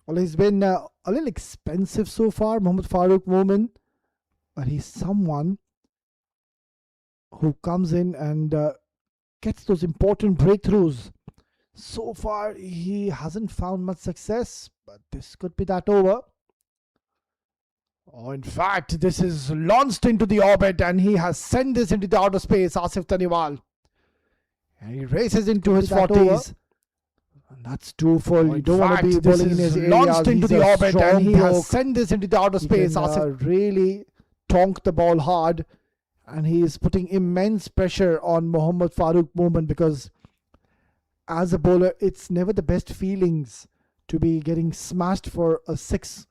Well, he's been a little expensive so far, Mohammad Farooq Momin, but he's someone who comes in and gets those important breakthroughs. So far, he hasn't found much success, but this could be that over. Oh, in fact, this is launched into the orbit and he has sent this into the outer space, Asif Taniwal. And he races into his 40s. And that's too full. You don't want to be bowling in his area. Launched into the orbit and he has sent this into the outer space. Asif really tonked the ball hard. And he is putting immense pressure on Mohammad Farooq Momin, because as a bowler, it's never the best feelings to be getting smashed for a 6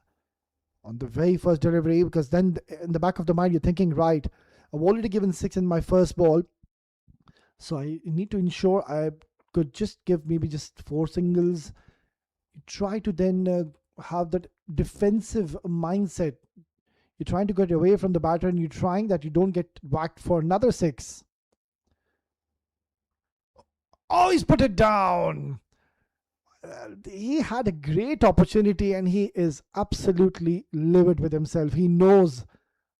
on the very first delivery, because then in the back of the mind you're thinking, right, I've already given 6 in my first ball, so I need to ensure I could just give maybe just 4 singles. You try to then have that defensive mindset. You're trying to get away from the batter and you're trying that you don't get whacked for another 6. Oh, he's put it down. He had a great opportunity and he is absolutely livid with himself. He knows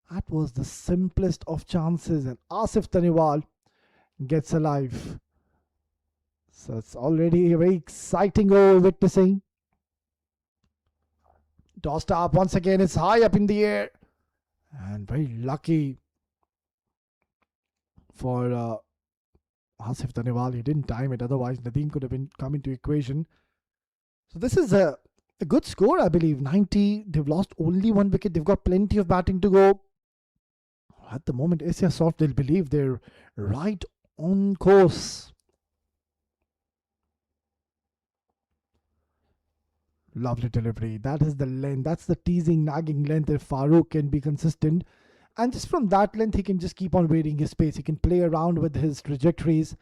that was the simplest of chances, and Asif Taniwal gets alive. So it's already a very exciting over witnessing. Tossed up once again, it's high up in the air. And very lucky for Asif Dhanewal. He didn't time it, otherwise Nadeem could have been come into equation. So this is a good score, I believe. 90. They've lost only one wicket. They've got plenty of batting to go. At the moment, Esyasoft, they'll believe they're right on course. Lovely delivery. That is the length. That's the teasing, nagging length if Farooq can be consistent. And just from that length, he can just keep on varying his pace. He can play around with his trajectories.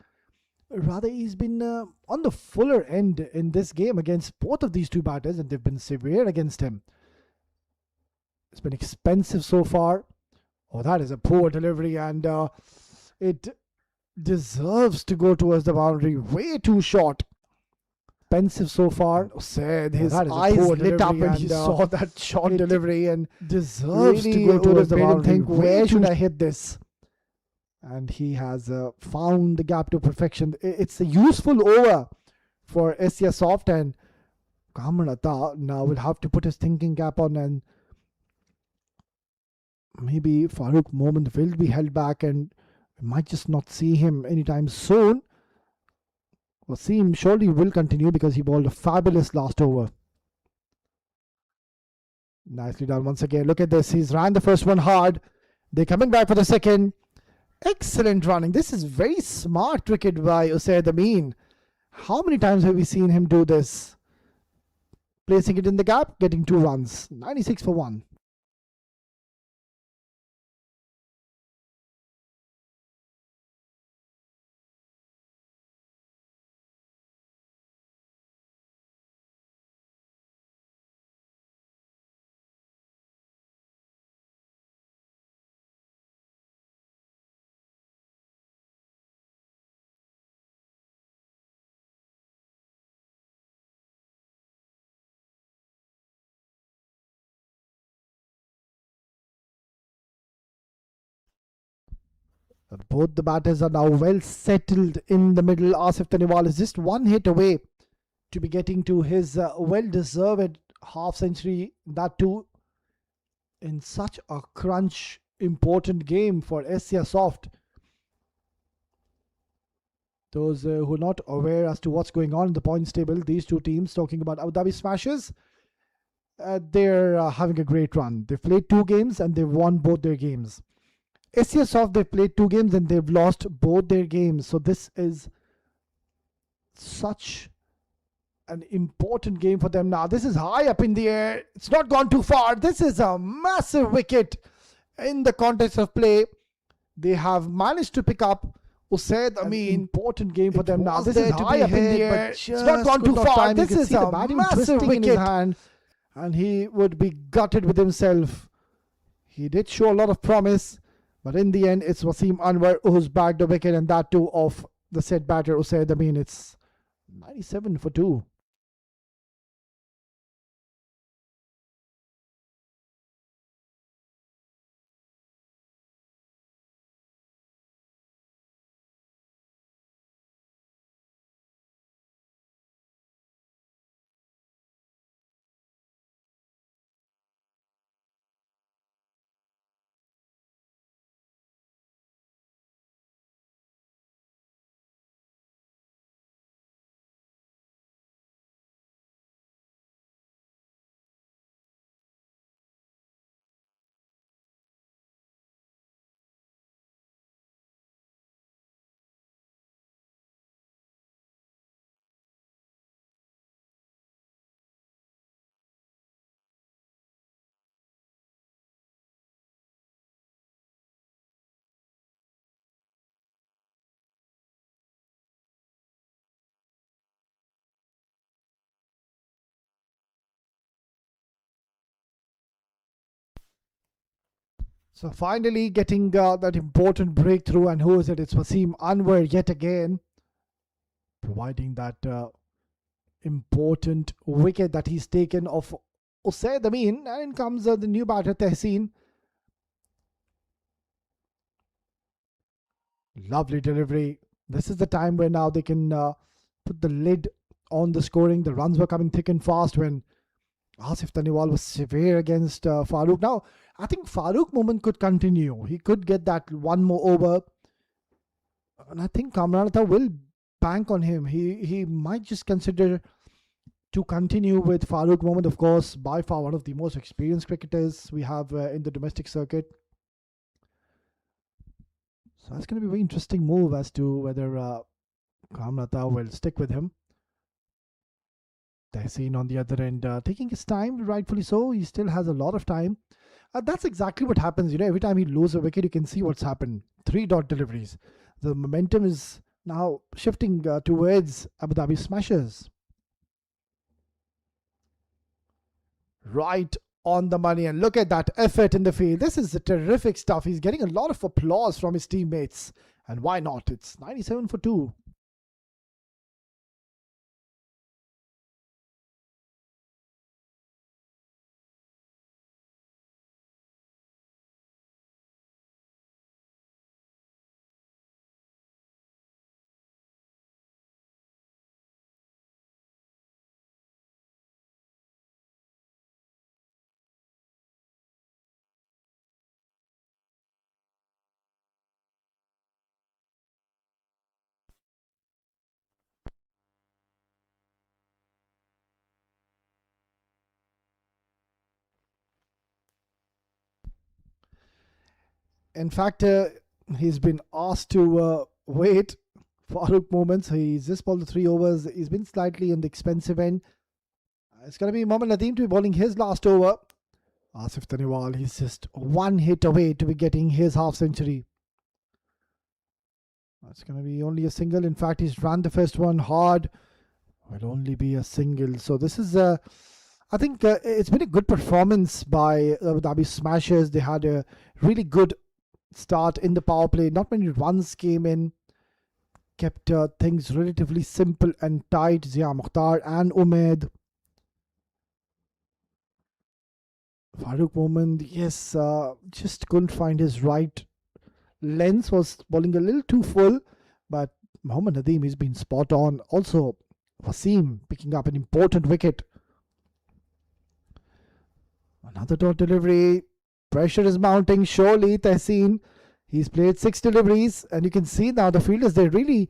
Rather, he's been on the fuller end in this game against both of these two batters, and they've been severe against him. It's been expensive so far. Oh, that is a poor delivery, and it deserves to go towards the boundary. Way too short. Expensive so far. Said his eyes lit up when he saw that short delivery, and deserves to go towards the boundary. Think, where should I hit this? And he has found the gap to perfection. It's a useful over for Esyasoft, and Kamran Atta now will have to put his thinking cap on, and maybe Farooq Moment will be held back, and we might just not see him anytime soon. Wasim surely will continue because he bowled a fabulous last over. Nicely done once again. Look at this. He's ran the first one hard. They're coming back for the second. Excellent running. This is very smart cricket by Usaid Amin. How many times have we seen him do this? Placing it in the gap, getting 2 runs. 96 for 1. Both the batters are now well settled in the middle. Asif Dhanewal is just 1 hit away to be getting to his well-deserved half century. That too in such a crunch, important game for Esyasoft. Those who are not aware as to what's going on in the points table, these two teams, talking about Abu Dhabi Smashers, they're having a great run. They've played 2 games and they've won both their games. Esyasoft, they've played 2 games and they've lost both their games. So this is such an important game for them now. This is high up in the air. It's not gone too far. This is a massive wicket in the context of play. They have managed to pick up Usaid Amin. Important game for them now. This is high up in the air. It's not gone too far. This is a massive wicket in his hand, and he would be gutted with himself. He did show a lot of promise, but in the end, it's Wasim Anwar who's bagged the wicket, and that too of the set batter Usaid Amin. It's 97 for 2. So finally getting that important breakthrough, and who is it? It's Wasim Anwar yet again, providing that important wicket that he's taken off Usaid Amin, and in comes the new batter Tehseen. Lovely delivery. This is the time where now they can put the lid on the scoring. The runs were coming thick and fast when Asif Taniwal was severe against Farooq. Now, I think Farooq moment could continue. He could get that one more over. And I think Kamranatha will bank on him. He might just consider to continue with Farooq moment, of course, by far one of the most experienced cricketers we have in the domestic circuit. So that's going to be a very interesting move as to whether Kamranatha will stick with him. Tehseen on the other end, taking his time, rightfully so. He still has a lot of time. That's exactly what happens. Every time he loses a wicket, you can see what's happened. 3-dot deliveries. The momentum is now shifting towards Abu Dhabi Smashers. Right on the money, and look at that effort in the field. This is terrific stuff. He's getting a lot of applause from his teammates, and why not? It's 97 for 2. In fact, he's been asked to wait. Farooq moments. He's just bowled the 3 overs. He's been slightly on the expensive end. It's going to be Mohammad Nadeem to be bowling his last over. Asif Taniwal, he's just one hit away to be getting his half century. That's going to be only a single. In fact, he's run the first one hard. Will only be a single. So this is, I think it's been a good performance by Abu Dhabi Smashers. They had a really good start in the power play. Not many runs came in. Kept things relatively simple and tight. Zia Mukhtar and Umaid. Farooq Moment, yes, just couldn't find his right length. Was bowling a little too full, but Mohammad Nadeem has been spot on. Also, Wasim picking up an important wicket. Another dot delivery. Pressure is mounting. Surely Tehseen. He's played 6 deliveries, and you can see now the fielders, they're really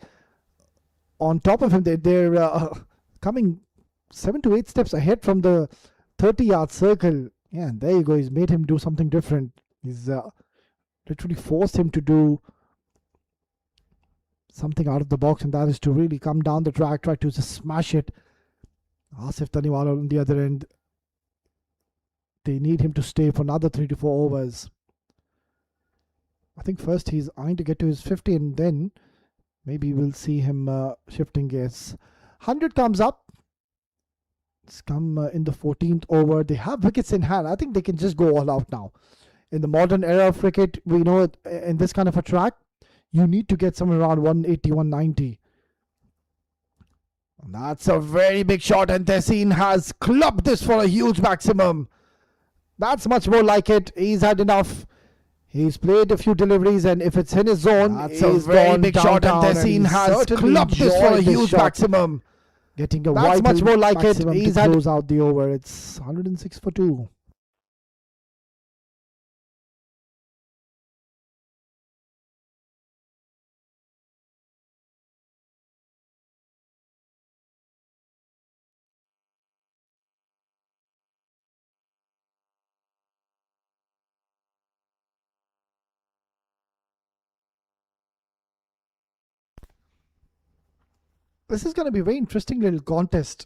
on top of him. They're coming 7 to 8 steps ahead from the 30-yard circle. Yeah, and there you go. He's made him do something different. He's literally forced him to do something out of the box, and that is to really come down the track, try to just smash it. Asif Taniwal on the other end. They need him to stay for another 3 to 4 overs. I think first he's eyeing to get to his 50, and then maybe we'll see him shifting gears. 100 comes up. It's come in the 14th over. They have wickets in hand. I think they can just go all out now. In the modern era of cricket, we know in this kind of a track, you need to get somewhere around 180, 190. And that's a very big shot, and Tehseen has clubbed this for a huge maximum. That's much more like it. He's had enough. He's played a few deliveries, and if it's in his zone, That's he's a very big shot, and Tehseen has clubbed this for a huge maximum. Getting a That's much more like it. He's had close out the over. It's 106 for 2. This is going to be a very interesting little contest.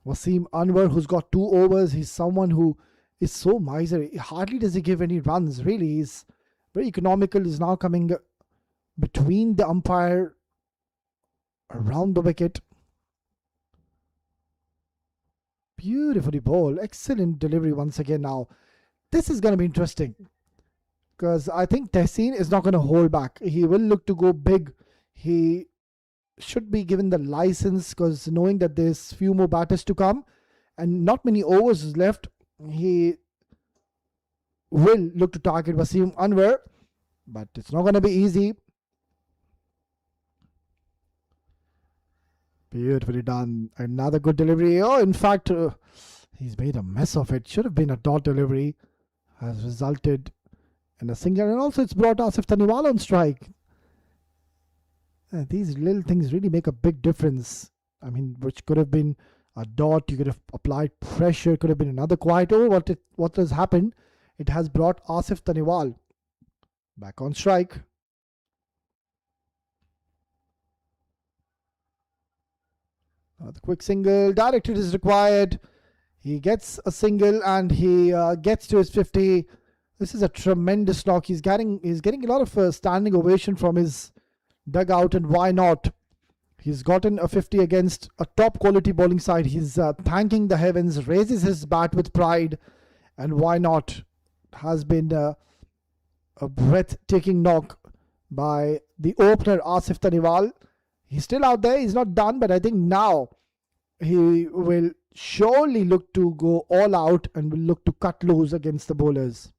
Wasim Anwar, who's got 2 overs, he's someone who is so miserly. Hardly does he give any runs, really. He's very economical. He's now coming between the umpire, around the wicket. Beautifully bowled. Excellent delivery once again now. This is going to be interesting, because I think Tehseen is not going to hold back. He will look to go big. He should be given the license, because knowing that there's few more batters to come and not many overs left, he will look to target Wasim Anwar, but it's not going to be easy. Beautifully done. Another good delivery. Oh, in fact, he's made a mess of it. Should have been a dot delivery. Has resulted in a single. And also, it's brought Asif Taniwal on strike. These little things really make a big difference. I mean, which could have been a dot. You could have applied pressure. Could have been another quiet. Oh, what has happened? It has brought Asif Taniwal back on strike. The quick single. Directed is required. He gets a single and he gets to his 50. This is a tremendous knock. He's getting a lot of standing ovation from his dugout, and why not? He's gotten a 50 against a top quality bowling side. He's thanking the heavens, raises his bat with pride, and why not? Has been a breathtaking knock by the opener Asif Taniwal. He's still out there. He's not done, but I think now he will surely look to go all out and will look to cut loose against the bowlers.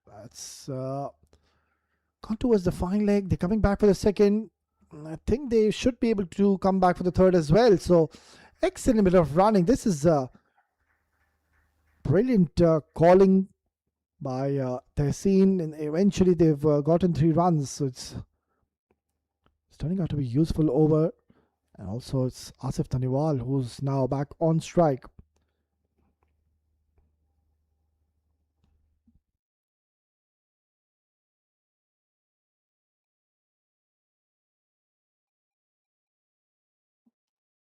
That's gone towards the fine leg. They're coming back for the second. I think they should be able to come back for the third as well. So excellent bit of running. This is brilliant calling by Tehseen, and eventually they've gotten 3 runs. So it's turning out to be useful over. And also it's Asif Taniwal who's now back on strike.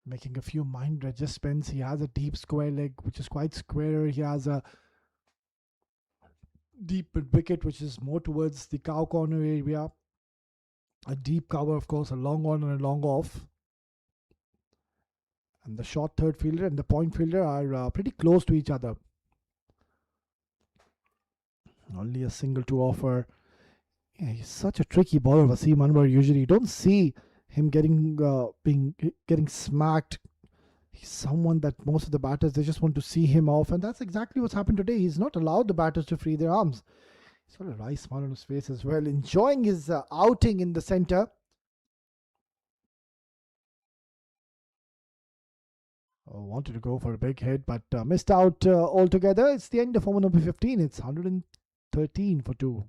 Making a few mind adjustments. He has a deep square leg, which is quite squarer. He has a deep wicket, which is more towards the cow corner area. A deep cover, of course, a long on and a long off. And the short third fielder and the point fielder are pretty close to each other. Only a single to offer. Yeah, he's such a tricky bowler, Wasim Anwar. Usually you don't see him getting smacked. He's someone that most of the batters, they just want to see him off, and that's exactly what's happened today. He's not allowed the batters to free their arms. He's got a nice smile on his face as well, enjoying his outing in the centre. Wanted to go for a big hit, but missed out altogether. It's the end of over number 15. It's 113 for 2.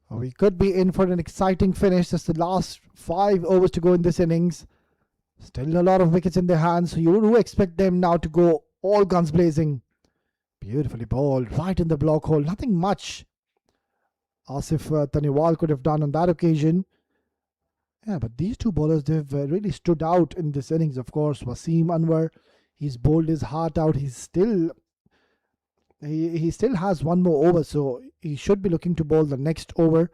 We could be in for an exciting finish. Just the last 5 overs to go in this innings. Still a lot of wickets in their hands, so you do expect them now to go all guns blazing. Beautifully bowled, right in the block hole. Nothing much Asif Taniwal could have done on that occasion. Yeah, but these two bowlers, they've really stood out in this innings. Of course, Wasim Anwar, he's bowled his heart out. He still has one more over, so he should be looking to bowl the next over.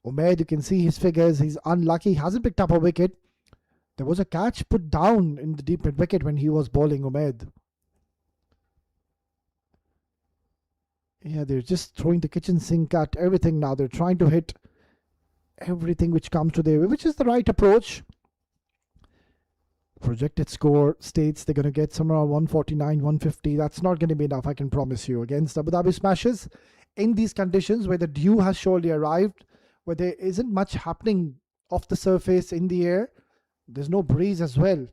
Umaid, you can see his figures. He's unlucky. He hasn't picked up a wicket. There was a catch put down in the deep mid wicket when he was bowling Umaid. Yeah, they're just throwing the kitchen sink at everything now. They're trying to hit everything which comes to their way, which is the right approach. Projected score states they're going to get somewhere around 149, 150. That's not going to be enough, I can promise you, against Abu Dhabi Smashes. In these conditions where the dew has surely arrived, where there isn't much happening off the surface in the air, there's no breeze as well.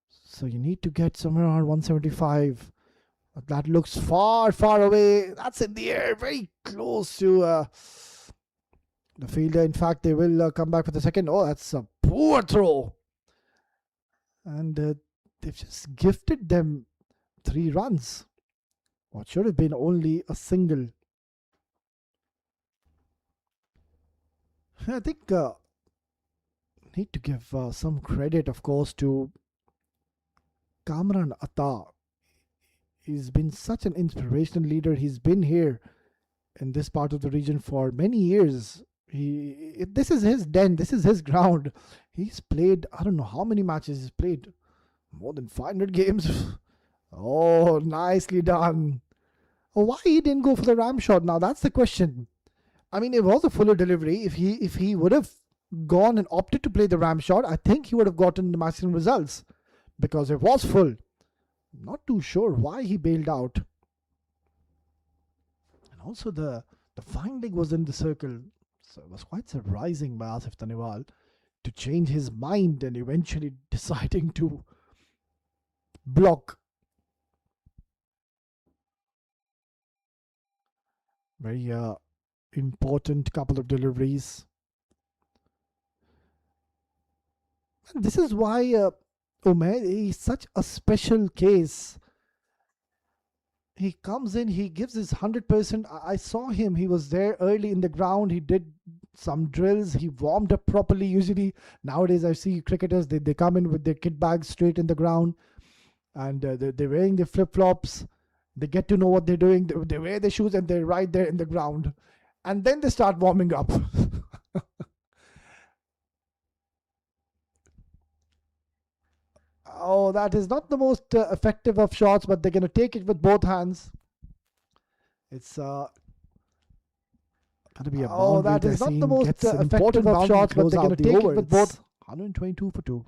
So you need to get somewhere around 175. But that looks far, far away. That's in the air, very close to the fielder. In fact, they will come back for the second. Oh, that's a poor throw. And they've just gifted them 3 runs. What should have been only a single. I think need to give some credit, of course, to Kamran Atta. He's been such an inspirational leader. He's been here in this part of the region for many years. This is his den. This is his ground. He's played, I don't know how many matches he's played. More than 500 games. Oh, nicely done. Oh, why he didn't go for the ram shot now? That's the question. I mean, it was a fuller delivery. If he would have gone and opted to play the ram shot, I think he would have gotten the maximum results because it was full. Not too sure why he bailed out. And also the fine leg was in the circle. So it was quite surprising by Asif Taniwal to change his mind and eventually deciding to block. Very important couple of deliveries. And this is why Umair is such a special case. He comes in, he gives his 100%. I saw him, he was there early in the ground. He did some drills, he warmed up properly. Usually nowadays I see cricketers, they come in with their kit bags straight in the ground and they're wearing their flip-flops. They get to know what they're doing. They wear their shoes and they're right there in the ground. And then they start warming up. Oh, that is not the most effective of shots, but they're going to take it with both hands. It's going to be a boundary. Oh, that is not the most effective of shots, but they're going to take it with both. 122 for 2.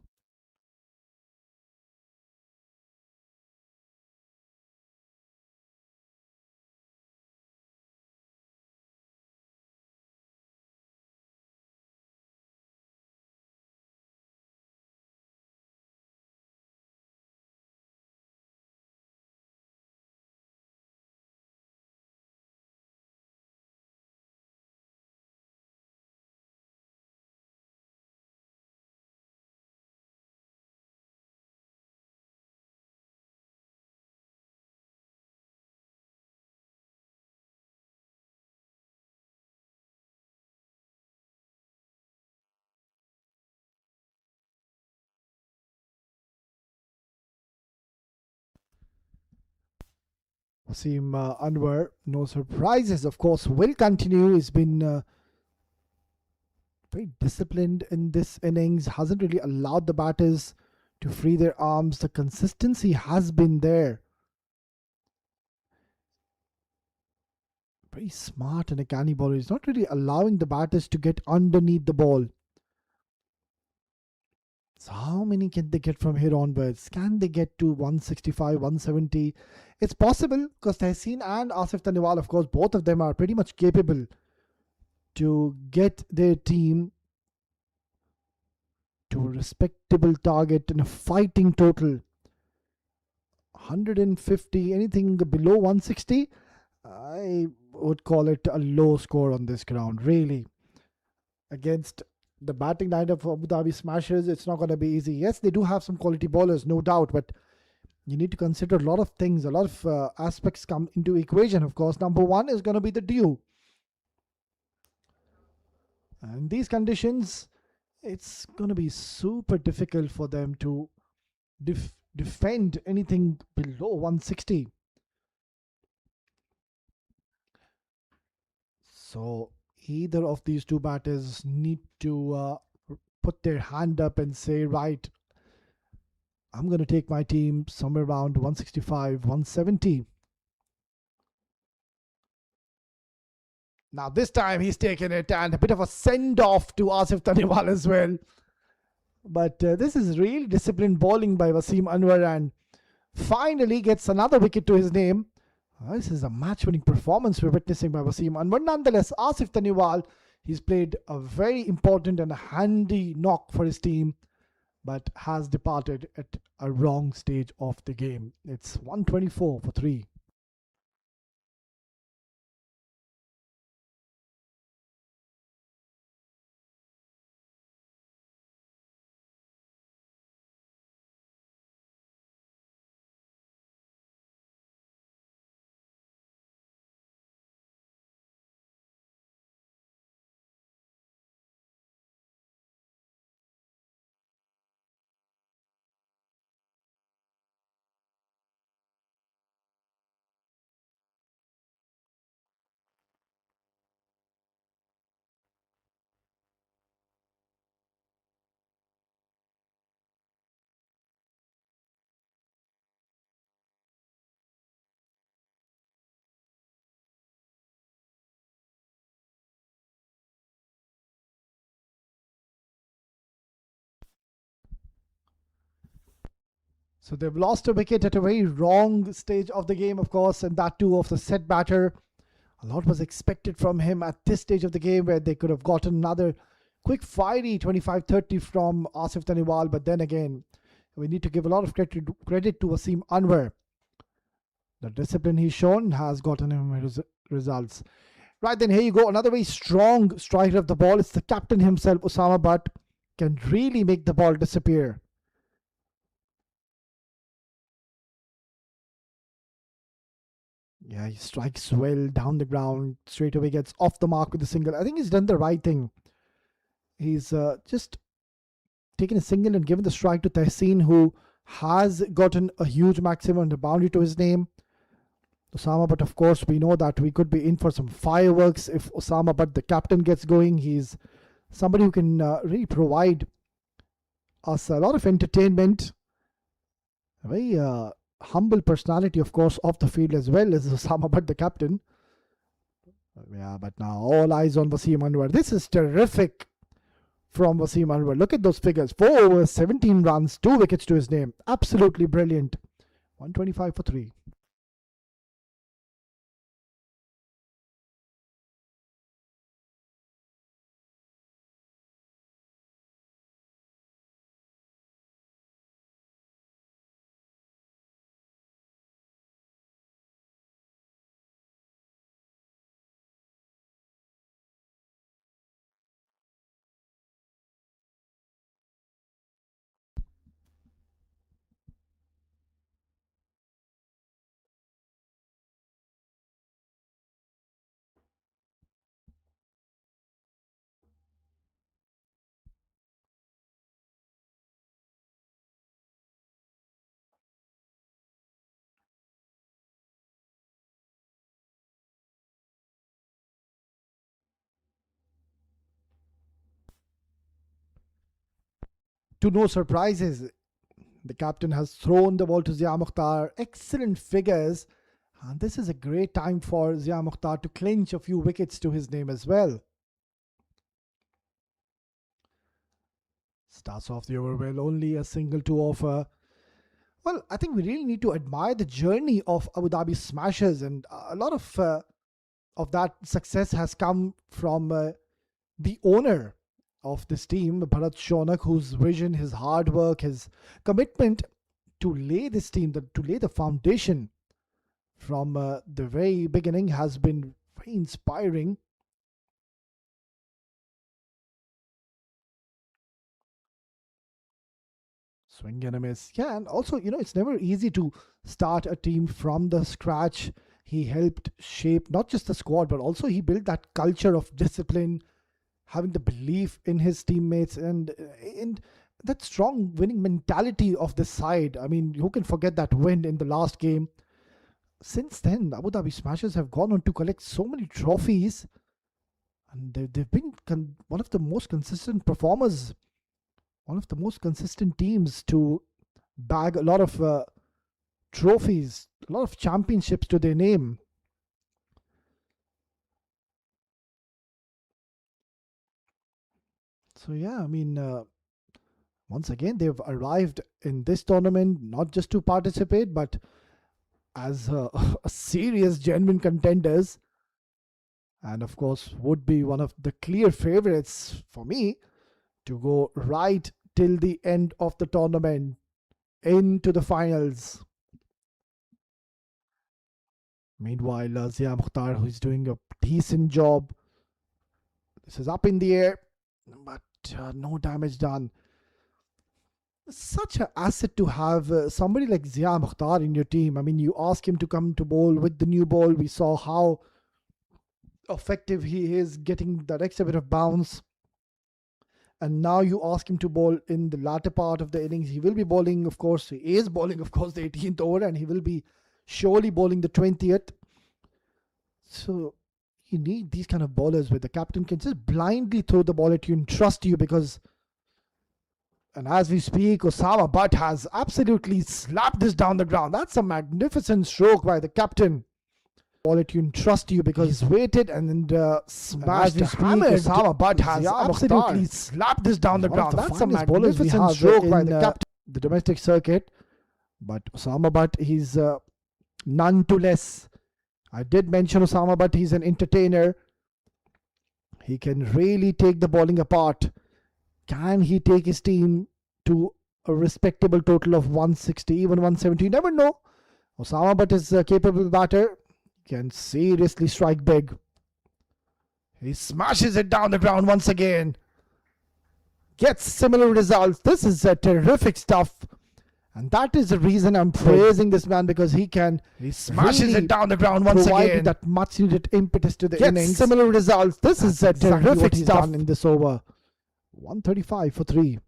Wasim Anwar, no surprises, of course, will continue. He's been very disciplined in this innings, hasn't really allowed the batters to free their arms. The consistency has been there. Very smart and a canny bowler. He's not really allowing the batters to get underneath the ball. So how many can they get from here onwards? Can they get to 165, 170? It's possible because Tehseen and Asif Taniwal, of course, both of them are pretty much capable to get their team to a respectable target in a fighting total. 150, anything below 160, I would call it a low score on this ground, really. Against the batting lineup of Abu Dhabi Smashers, it's not going to be easy. Yes, they do have some quality bowlers, no doubt, but you need to consider a lot of things, a lot of aspects come into equation, of course. Number one is going to be the dew. And in these conditions, it's going to be super difficult for them to defend anything below 160. So either of these two batters need to put their hand up and say, right, I'm going to take my team somewhere around 165, 170. Now this time he's taken it, and a bit of a send-off to Asif Taniwal as well. But this is really disciplined bowling by Wasim Anwar, and finally gets another wicket to his name. This is a match-winning performance we're witnessing by Wasim Anwar. Nonetheless, Asif Taniwal, he's played a very important and a handy knock for his team, but has departed at a wrong stage of the game. It's 124 for 3. So they've lost a wicket at a very wrong stage of the game, of course, and that too of the set batter. A lot was expected from him at this stage of the game, where they could have gotten another quick fiery 25-30 from Asif Taniwal, but then again, we need to give a lot of credit to Wasim Anwar. The discipline he's shown has gotten him results. Right then, here you go. Another very strong striker of the ball. It's the captain himself, Osama Butt. Can really make the ball disappear. Yeah, he strikes well down the ground. Straight away gets off the mark with a single. I think he's done the right thing. He's just taken a single and given the strike to Tehseen, who has gotten a huge maximum and a boundary to his name. Osama Butt, of course, we know that we could be in for some fireworks if Osama Butt, the captain, gets going. He's somebody who can really provide us a lot of entertainment. A very humble personality, of course, off the field as well as Osama Butt, the captain. Yeah, but now all eyes on Wasim Anwar. This is terrific from Wasim Anwar. Look at those figures. 4 overs, 17 runs, 2 wickets to his name. Absolutely brilliant. 125 for 3. To no surprises, the captain has thrown the ball to Zia Mukhtar. Excellent figures. And this is a great time for Zia Mukhtar to clinch a few wickets to his name as well. Starts off the over well, only a single to offer. Well, I think we really need to admire the journey of Abu Dhabi Smashers, and a lot of that success has come from the owner of this team, Bharat Shonak, whose vision, his hard work, his commitment to lay this team, to lay the foundation from the very beginning has been very inspiring. Swing and a miss. Yeah, and also, it's never easy to start a team from the scratch. He helped shape not just the squad, but also he built that culture of discipline, having the belief in his teammates, and that strong winning mentality of the side. I mean, who can forget that win in the last game? Since then, Abu Dhabi Smashers have gone on to collect so many trophies, and they've been one of the most consistent performers, one of the most consistent teams to bag a lot of trophies, a lot of championships to their name. So yeah, I mean, once again, they've arrived in this tournament not just to participate, but as a serious, genuine contenders. And of course, would be one of the clear favorites for me to go right till the end of the tournament into the finals. Meanwhile, Zia Mukhtar, who is doing a decent job. This is up in the air, but no damage done. Such an asset to have somebody like Zia Mukhtar in your team. I mean, you ask him to come to bowl with the new ball. We saw how effective he is getting that extra bit of bounce. And now you ask him to bowl in the latter part of the innings. He will be bowling, of course. He is bowling, of course, the 18th over, and he will be surely bowling the 20th. So you need these kind of bowlers where the captain can just blindly throw the ball at you and trust you, because, and as we speak, Osama Butt has absolutely slapped this down the ground. That's a magnificent stroke by the captain. Ball at you and trust you, because he's waited and smashed, hammered. Osama Butt has absolutely slapped this down the ground. That's a magnificent stroke by the captain. The domestic circuit. But Osama Butt, he's none too less. I did mention Osama Butt, he's an entertainer. He can really take the bowling apart. Can he take his team to a respectable total of 160, even 170? You never know. Osama Butt is a capable batter. Can seriously strike big. He smashes it down the ground once again. Gets similar results. This is a terrific stuff. And that is the reason I'm praising this man, because he smashes really it down the ground once again. That much needed impetus to the innings. Similar results. This is a terrific stuff in this over. 135 for 3.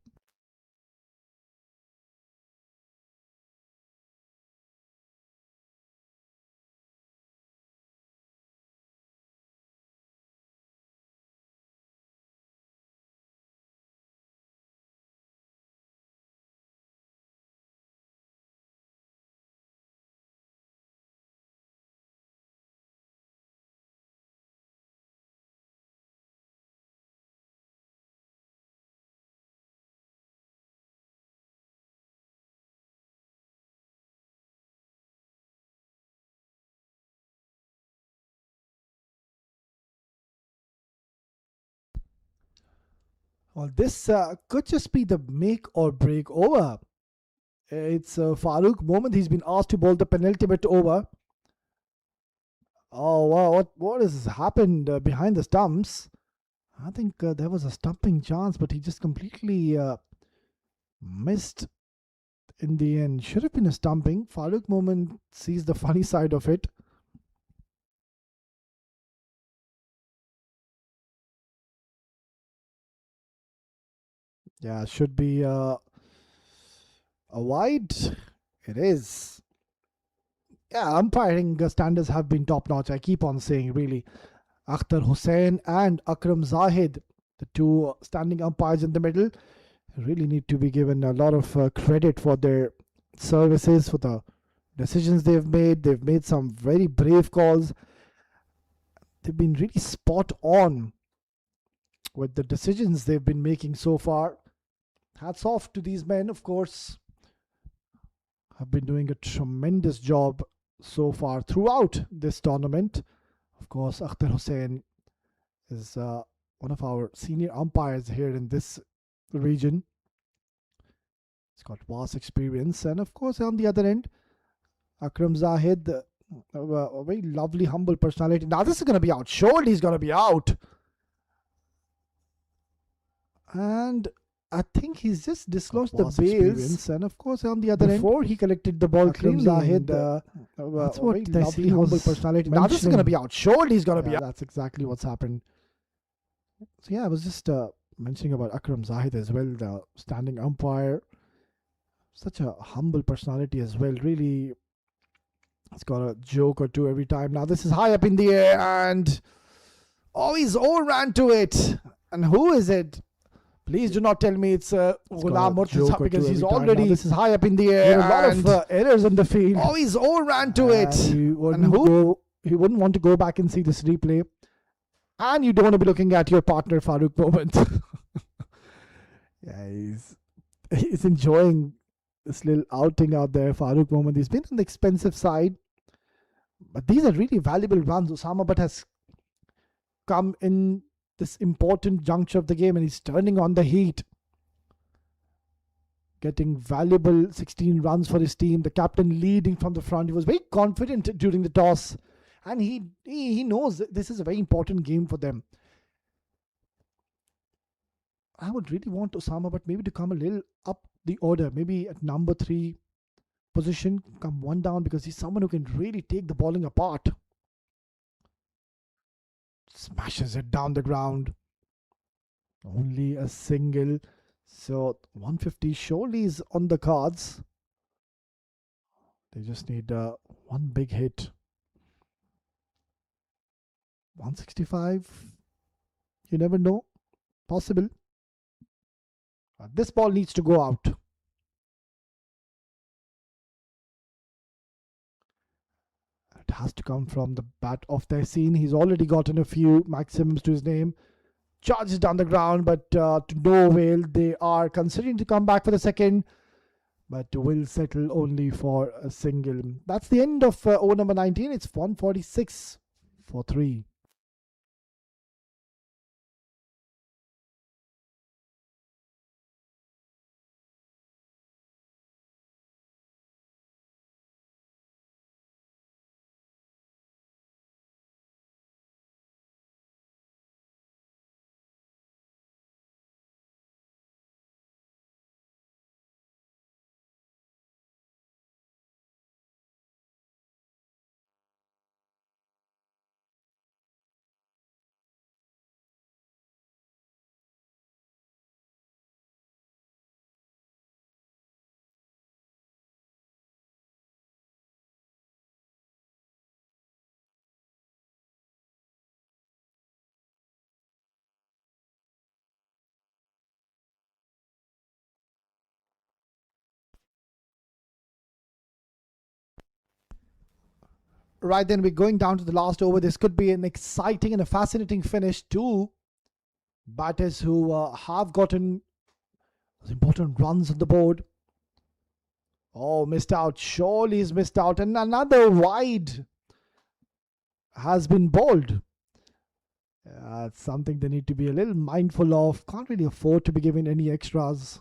Well, this could just be the make or break over. It's Farooq Mohammad. He's been asked to bowl the penultimate over. Oh, wow. What has happened behind the stumps? I think there was a stumping chance, but he just completely missed in the end. Should have been a stumping. Farooq Mohammad sees the funny side of it. Yeah, should be a wide. It is. Yeah, umpiring standards have been top notch. I keep on saying, really. Akhtar Hussain and Akram Zahid, the two standing umpires in the middle, really need to be given a lot of credit for their services, for the decisions they've made. They've made some very brave calls. They've been really spot on with the decisions they've been making so far. Hats off to these men, of course. Have been doing a tremendous job so far throughout this tournament. Of course, Akhtar Hussain is one of our senior umpires here in this region. He's got vast experience. And of course, on the other end, Akram Zahid, a very lovely, humble personality. Now this is going to be out. Surely he's going to be out. And I think he's just disclosed the bails, and of course on the other end, before he collected the ball cleanly, Zahid, that's what they lovely, humble personality. Now this is going to be out. Surely he's going to be out. That's exactly what's happened. So yeah, I was just mentioning about Akram Zahid as well, the standing umpire. Such a humble personality as well. Really, he's got a joke or two every time. Now this is high up in the air, and he's overran to it. And who is it? Please do not tell me it's Ghulam Murtaza, because he's already. Now, this is high up in the air. A lot of errors in the field. He's overran to it. He wouldn't want to go back and see this replay. And you don't want to be looking at your partner Farooq Mohammad. Yeah, he's enjoying this little outing out there. Farooq Mohammad, he's been on the expensive side, but these are really valuable runs. Osama Butt has come in this important juncture of the game, and he's turning on the heat, getting valuable 16 runs for his team. The captain leading from the front. He was very confident during the toss, and he knows that this is a very important game for them. I would really want Osama Butt maybe to come a little up the order, maybe at number 3 position, come one down, because he's someone who can really take the bowling apart. Smashes it down the ground. Only a single. So 150 surely is on the cards. They just need one big hit. 165. You never know. Possible. This ball needs to go out. It has to come from the bat of their scene. He's already gotten a few maximums to his name. Charges down the ground, but to no avail. They are considering to come back for the second. but will settle only for a single. That's the end of over number 19. It's 146 for 3. Right, then we're going down to the last over. This could be an exciting and a fascinating finish. Two batters who have gotten important runs on the board. Oh, missed out. Surely he's missed out. And another wide has been bowled. It's something they need to be a little mindful of. Can't really afford to be given any extras.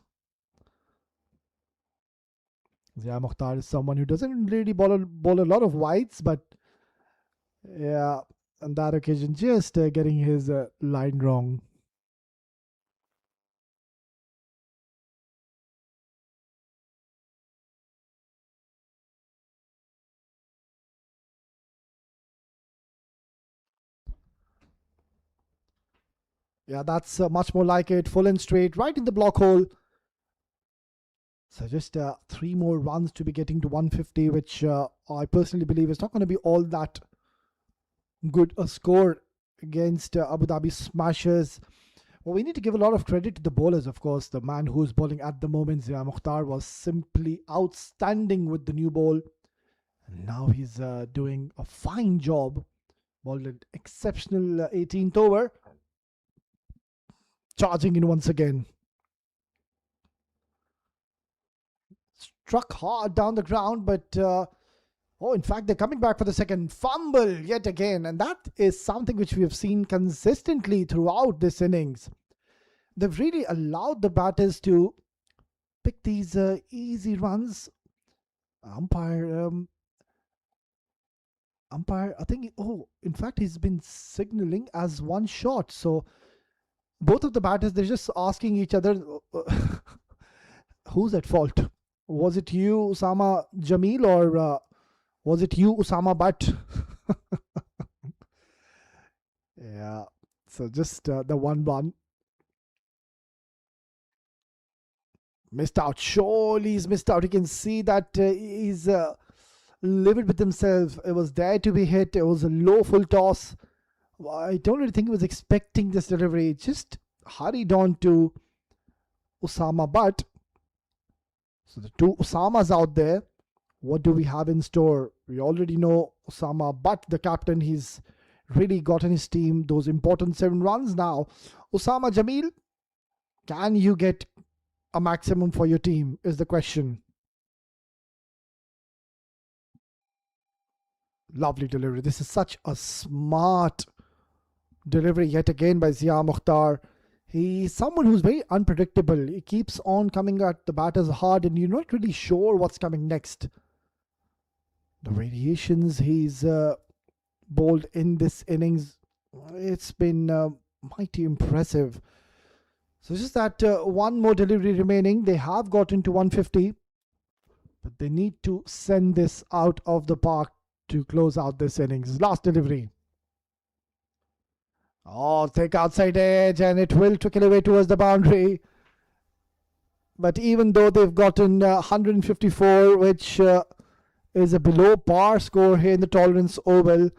Zia Mukhtar is someone who doesn't really bowl a lot of wides, but yeah, on that occasion, just getting his line wrong. Yeah, that's much more like it. Full and straight, right in the block hole. So just 3 more runs to be getting to 150, which I personally believe is not going to be all that good a score against Abu Dhabi Smashers. Well, we need to give a lot of credit to the bowlers, of course. The man who's bowling at the moment, Zia Mukhtar, was simply outstanding with the new ball. And now he's doing a fine job. Bowled an exceptional 18th over. Charging in once again. Struck hard down the ground, but in fact, they're coming back for the second. Fumble yet again, and that is something which we have seen consistently throughout this innings. They've really allowed the batters to pick these easy runs. Umpire, I think, in fact, he's been signaling as one shot. So both of the batters, they're just asking each other, who's at fault? Was it you, Usama Jamil, or was it you, Usama Butt? Yeah, so just the 1-1. Missed out. Surely he's missed out. You can see that he's livid with himself. It was there to be hit. It was a low full toss. I don't really think he was expecting this delivery. It just hurried on to Usama Butt. So the 2 Usamas out there. What do we have in store? We already know Usama Butt, the captain. He's really gotten his team those important 7 runs now. Usama Jamil, can you get a maximum for your team is the question. Lovely delivery. This is such a smart delivery yet again by Zia Mukhtar. He's someone who's very unpredictable. He keeps on coming at the batters hard and you're not really sure what's coming next. The variations he's bowled in this innings, it's been mighty impressive. So it's just that one more delivery remaining. They have gotten to 150, but they need to send this out of the park to close out this innings. Last delivery. Oh, thick outside edge, and it will trickle away towards the boundary. But even though they've gotten 154, which is a below par score here in the Tolerance Oval,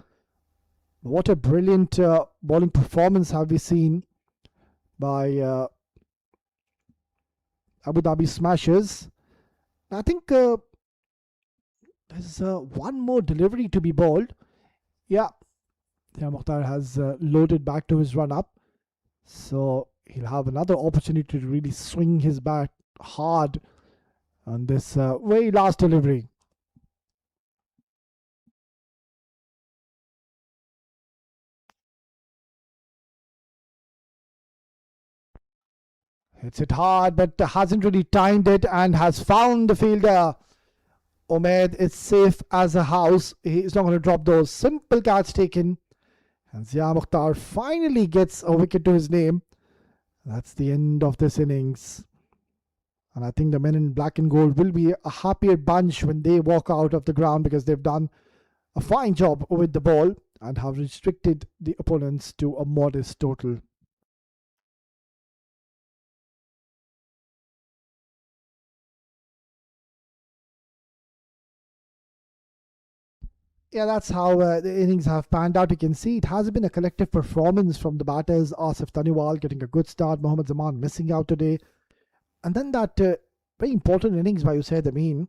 what a brilliant bowling performance have we seen by Abu Dhabi Smashers. I think there's one more delivery to be bowled. Yeah, Mukhtar has loaded back to his run up. So he'll have another opportunity to really swing his bat hard on this very last delivery. Hits it hard, but hasn't really timed it and has found the fielder. Umaid is safe as a house. He's not going to drop those. Simple catch taken. And Zia Mukhtar finally gets a wicket to his name. That's the end of this innings. And I think the men in black and gold will be a happier bunch when they walk out of the ground, because they've done a fine job with the ball and have restricted the opponents to a modest total. Yeah, that's how the innings have panned out. You can see it has been a collective performance from the batters. Asif Taniwal getting a good start, Mohammad Zaman missing out today, and then that very important innings by Usaid Amin,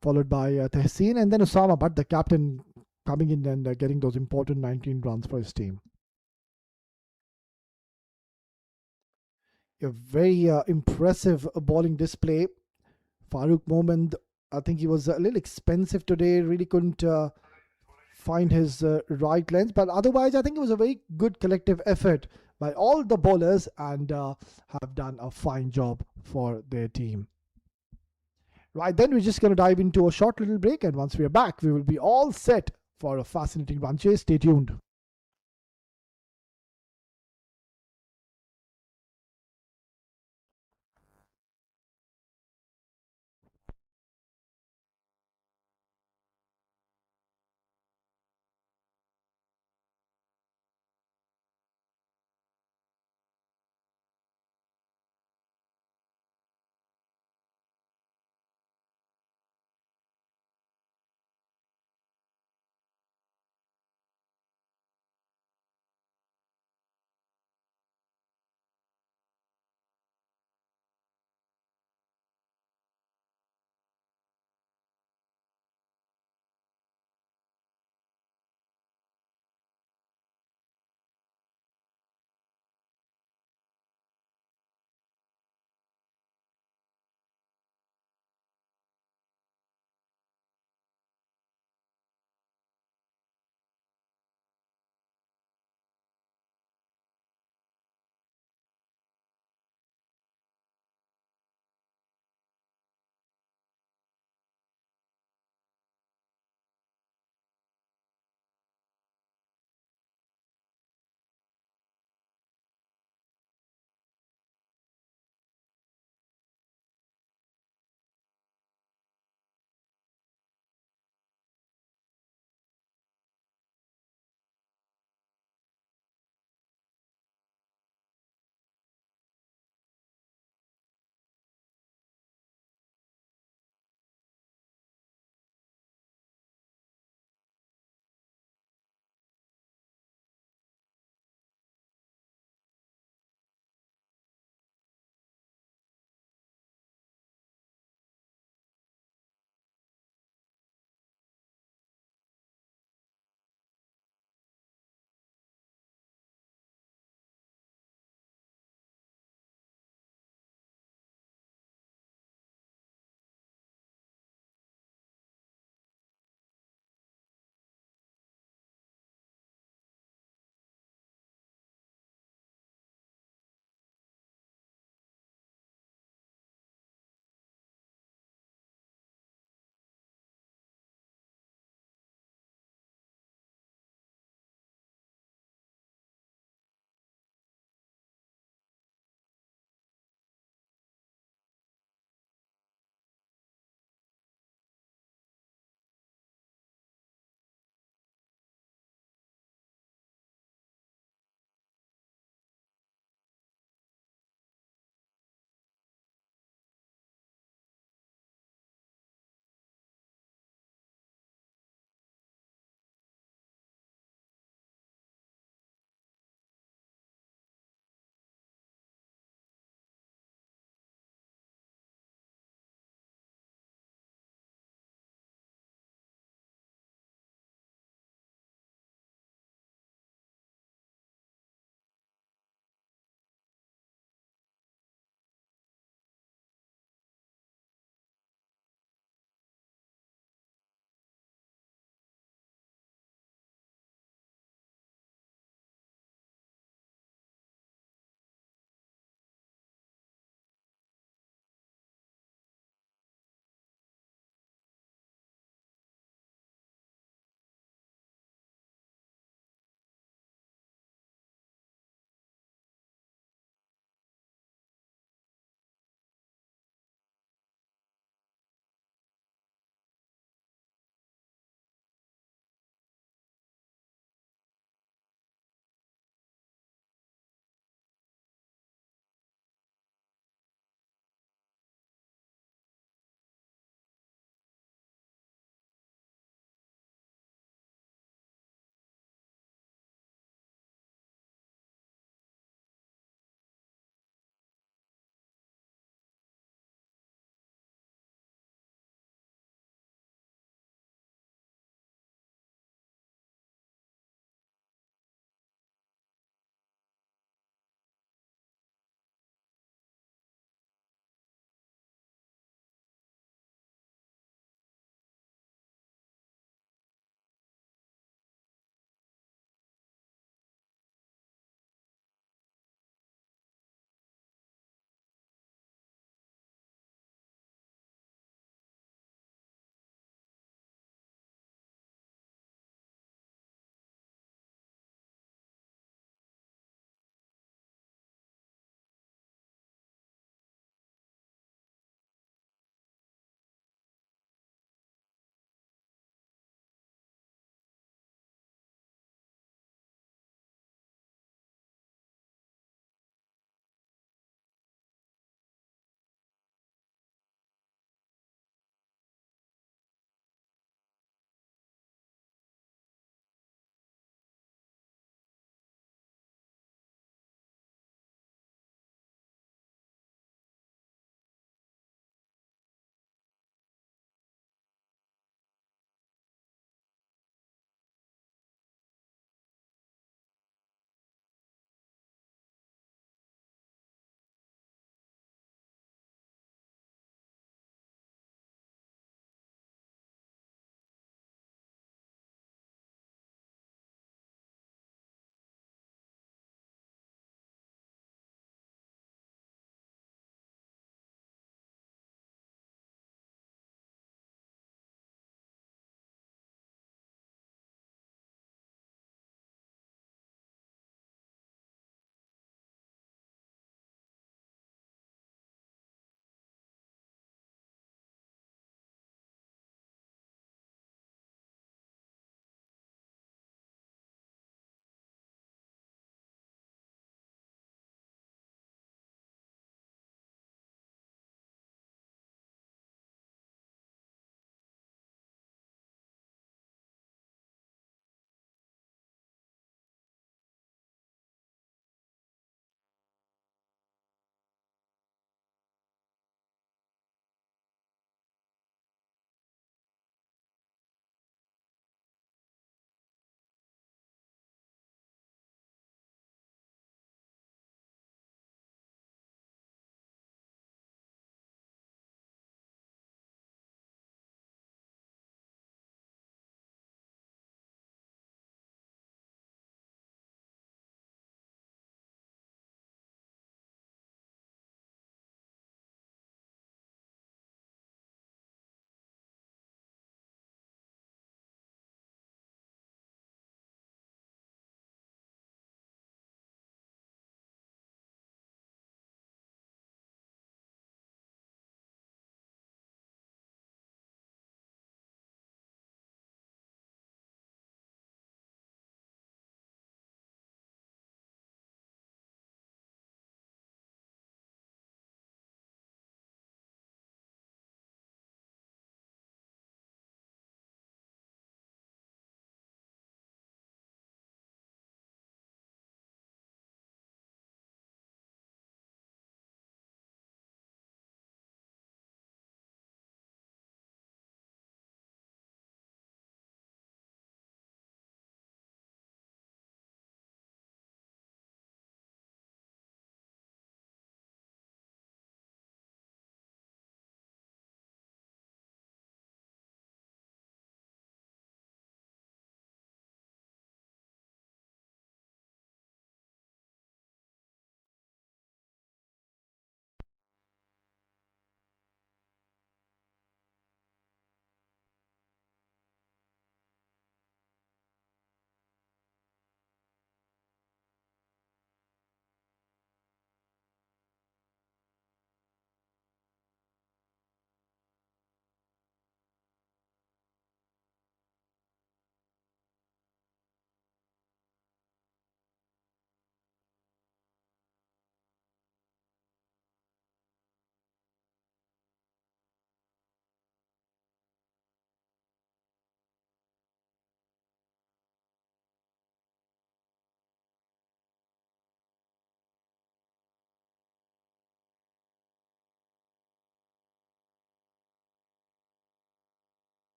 followed by Tehseen, and then Osama Butt, the captain, coming in and getting those important 19 runs for his team. A very impressive bowling display. Farooq Mohmand, I think he was a little expensive today, really couldn't find his right lens, but otherwise I think it was a very good collective effort by all the bowlers, and have done a fine job for their team. Right, then we're just going to dive into a short little break, and once we are back we will be all set for a fascinating run chase. Stay tuned.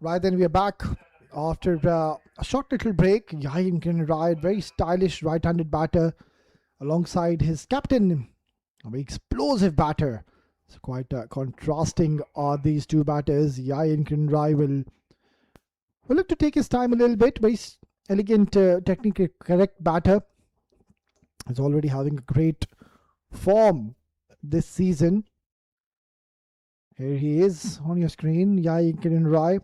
Right then, we are back after a short little break. Yayin Ride, very stylish right-handed batter, alongside his captain, a very explosive batter. It's quite contrasting are these two batters. Yayin Rai will look to take his time a little bit. Very elegant, technically correct batter. He's already having a great form this season. Here he is on your screen, Yayin Rai.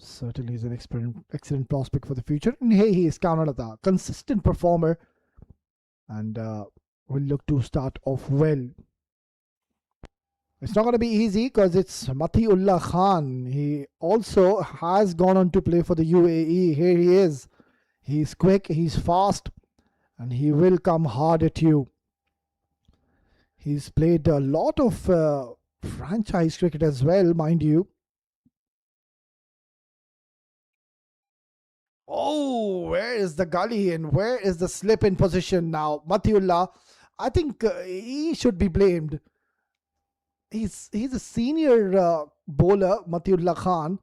Certainly is an excellent prospect for the future. And hey, he is Kanada, consistent performer, and will look to start off well. It's not going to be easy because it's Matiullah Khan. He also has gone on to play for the UAE. Here he is. He's quick, he's fast, and he will come hard at you. He's played a lot of franchise cricket as well, mind you. Oh, where is the gully and where is the slip in position now? Matiullah, I think he should be blamed. He's a senior bowler, Matiullah Khan,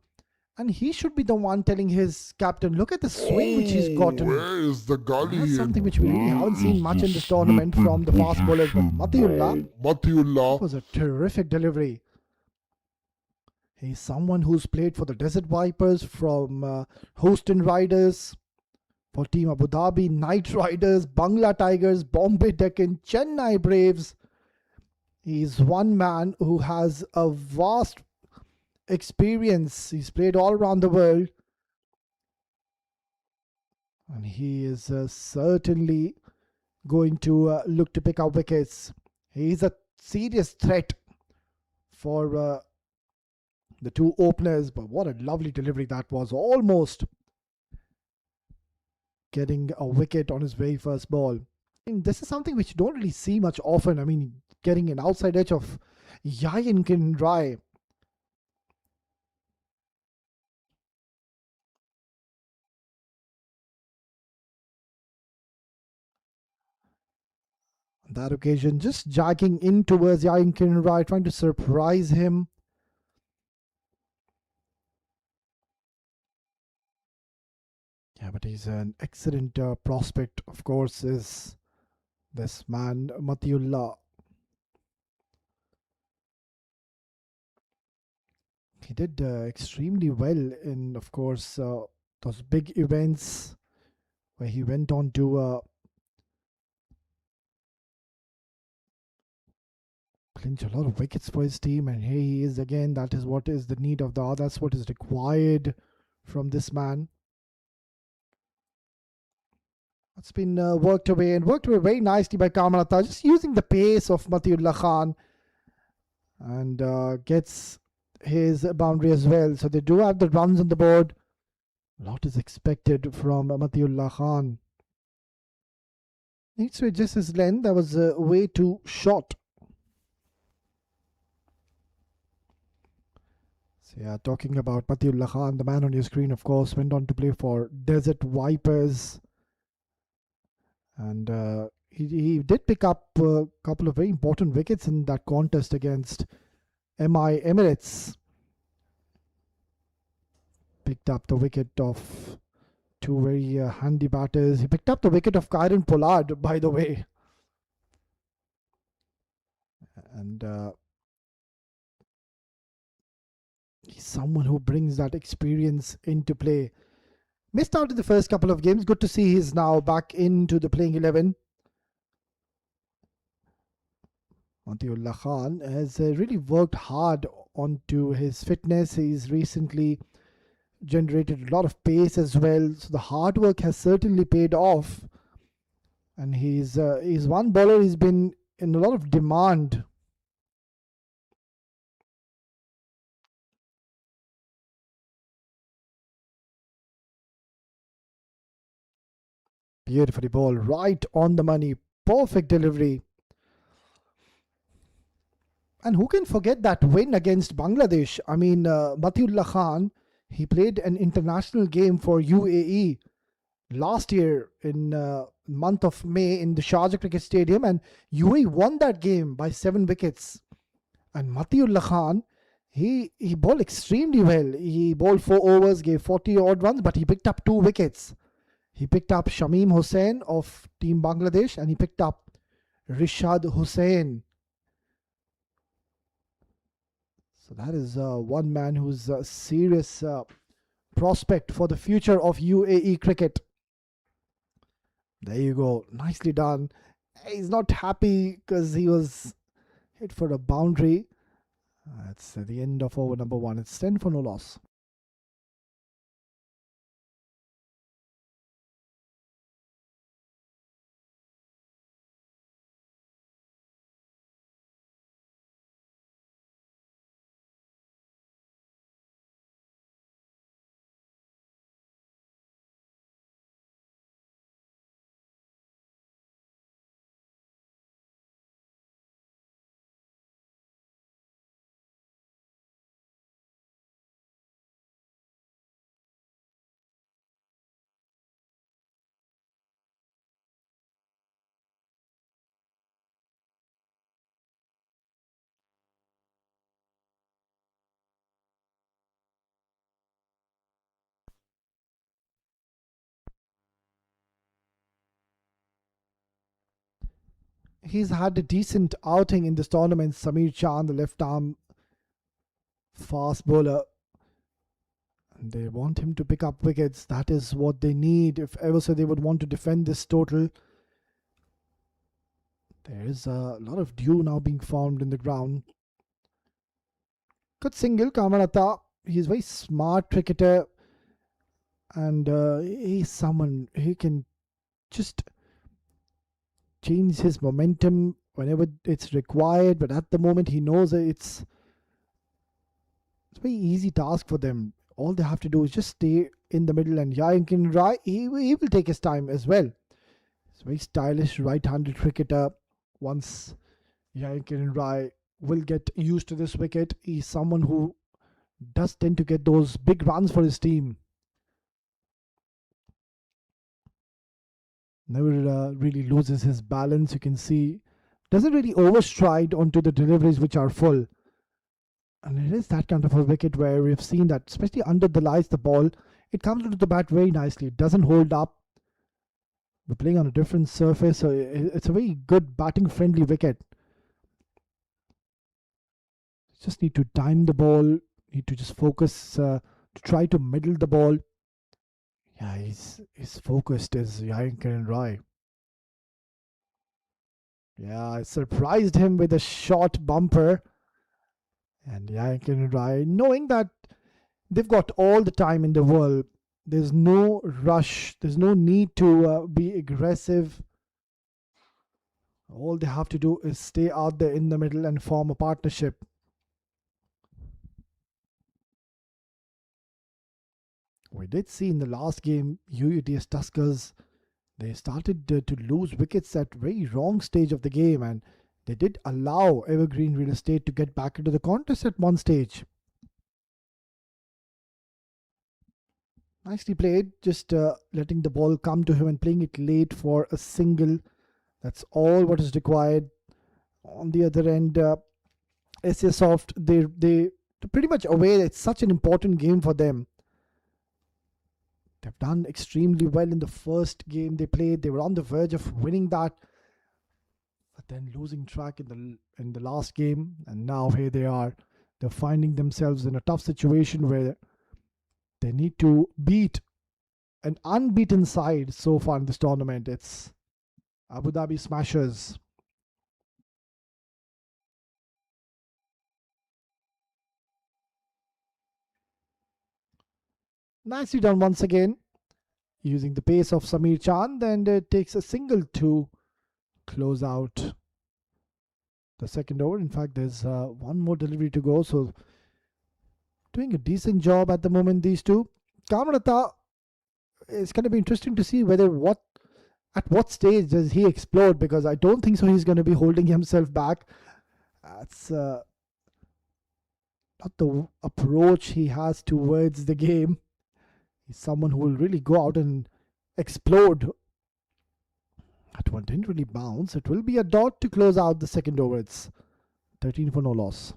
and he should be the one telling his captain, look at the swing which he's gotten. Where is the gully? That's something which we really haven't seen much in this tournament from the fast bowlers. But Matiullah was a terrific delivery. He's someone who's played for the Desert Vipers, from Houston Riders, for Team Abu Dhabi, Knight Riders, Bangla Tigers, Bombay Deccan, Chennai Braves. He's one man who has a vast experience. He's played all around the world. And he is certainly going to look to pick up wickets. He's a serious threat for the two openers, but what a lovely delivery that was. Almost getting a wicket on his very first ball. And this is something which you don't really see much often. I mean, getting an outside edge of Yayin Rai. On that occasion, just jagging in towards Yayin Rai, trying to surprise him. Yeah, but he's an excellent prospect, of course, is this man, Matiullah. He did extremely well in, of course, those big events where he went on to clinch a lot of wickets for his team. And here he is again. That is what is the need of the hour. That's what is required from this man. It's been worked away very nicely by Kamalata, just using the pace of Matiullah Khan, and gets his boundary as well. So they do have the runs on the board. A lot is expected from Matiullah Khan. Needs to adjust his length. That was way too short. So yeah, talking about Matiullah Khan, the man on your screen, of course, went on to play for Desert Vipers. And he did pick up a couple of very important wickets in that contest against MI Emirates. Picked up the wicket of two very handy batters. He picked up the wicket of Kieron Pollard, by the way. And he's someone who brings that experience into play. Missed out in the first couple of games. Good to see he's now back into the playing 11. Matiullah Khan has really worked hard onto his fitness. He's recently generated a lot of pace as well. So the hard work has certainly paid off. And he's one bowler. He's been in a lot of demand. Beautifully bowled, right on the money. Perfect delivery. And who can forget that win against Bangladesh? I mean, Matiullah Khan, he played an international game for UAE last year in month of May in the Sharjah Cricket Stadium, and UAE won that game by 7 wickets. And Matiullah Khan, He bowled extremely well. He bowled 4 overs, gave 40 odd runs, but he picked up 2 wickets. He picked up Shamim Hussain of Team Bangladesh and he picked up Rishad Hussain. So that is one man who's a serious prospect for the future of UAE cricket. There you go. Nicely done. He's not happy because he was hit for a boundary. That's at the end of over number 1. It's 10 for no loss. He's had a decent outing in this tournament. Samir Chand, the left arm fast bowler. And they want him to pick up wickets. That is what they need. If ever so they would want to defend this total. There is a lot of dew now being found in the ground. Good single, Kamalata. He's a very smart cricketer. And he's someone who can just change his momentum whenever it's required, but at the moment he knows that it's a very easy task for them. All they have to do is just stay in the middle, and Yayankin Rai, he will take his time as well. He's a very stylish right-handed cricketer. Once Yayankin Rai will get used to this wicket, he's someone who does tend to get those big runs for his team. Never really loses his balance. You can see doesn't really overstride onto the deliveries which are full, and it is that kind of a wicket where we've seen that, especially under the lights, the ball, it comes into the bat very nicely. It doesn't hold up. We're playing on a different surface, so it's a very good batting friendly wicket. Just need to time the ball, need to just focus to try to middle the ball. Yeah, he's focused as Yayankin Rai. Yeah, I surprised him with a short bumper. And Yayankin Rai, knowing that they've got all the time in the world, there's no rush, there's no need to be aggressive. All they have to do is stay out there in the middle and form a partnership. We did see in the last game, UUTS Tuskers, they started to lose wickets at very wrong stage of the game, and they did allow Evergreen Real Estate to get back into the contest at one stage. Nicely played, just letting the ball come to him and playing it late for a single. That's all what is required. On the other end, Esyasoft, they're pretty much aware it's such an important game for them. They've done extremely well in the first game they played. They were on the verge of winning that, but then losing track in the last game, and now here they are. They're finding themselves in a tough situation where they need to beat an unbeaten side so far in this tournament. It's Abu Dhabi Smashers. Nicely done once again, using the pace of Samir Chand, and it takes a single to close out the second over. In fact, there's one more delivery to go, so doing a decent job at the moment, these two. Kamarata, it's going to be interesting to see at what stage does he explode, because I don't think so he's going to be holding himself back. That's not the approach he has towards the game. He's someone who will really go out and explode. That one didn't really bounce. It will be a dot to close out the second over. It's 13 for no loss.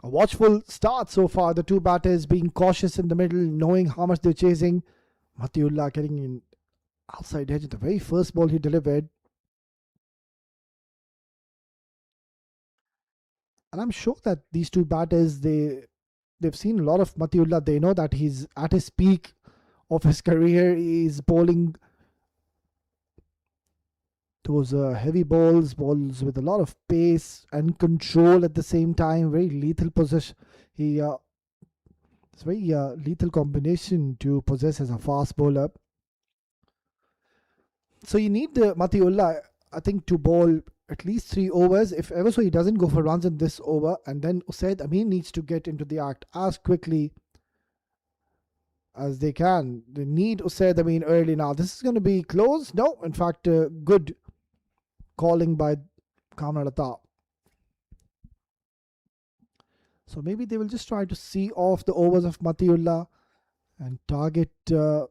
A watchful start so far. The two batters being cautious in the middle, knowing how much they're chasing. Matiullah getting in outside edge at the very first ball he delivered. And I'm sure that these two batters, they've seen a lot of Matiullah. They know that he's at his peak of his career. He's bowling those heavy balls with a lot of pace and control at the same time. Very lethal possession. It's a very lethal combination to possess as a fast bowler. So you need the Matiullah, I think, to bowl at least 3 overs. If ever so he doesn't go for runs in this over, and then Usaid Amin needs to get into the act as quickly as they can. They need Usaid Amin early now. This is going to be close. No, in fact, good calling by Kamran Atta. So maybe they will just try to see off the overs of Matiullah and target a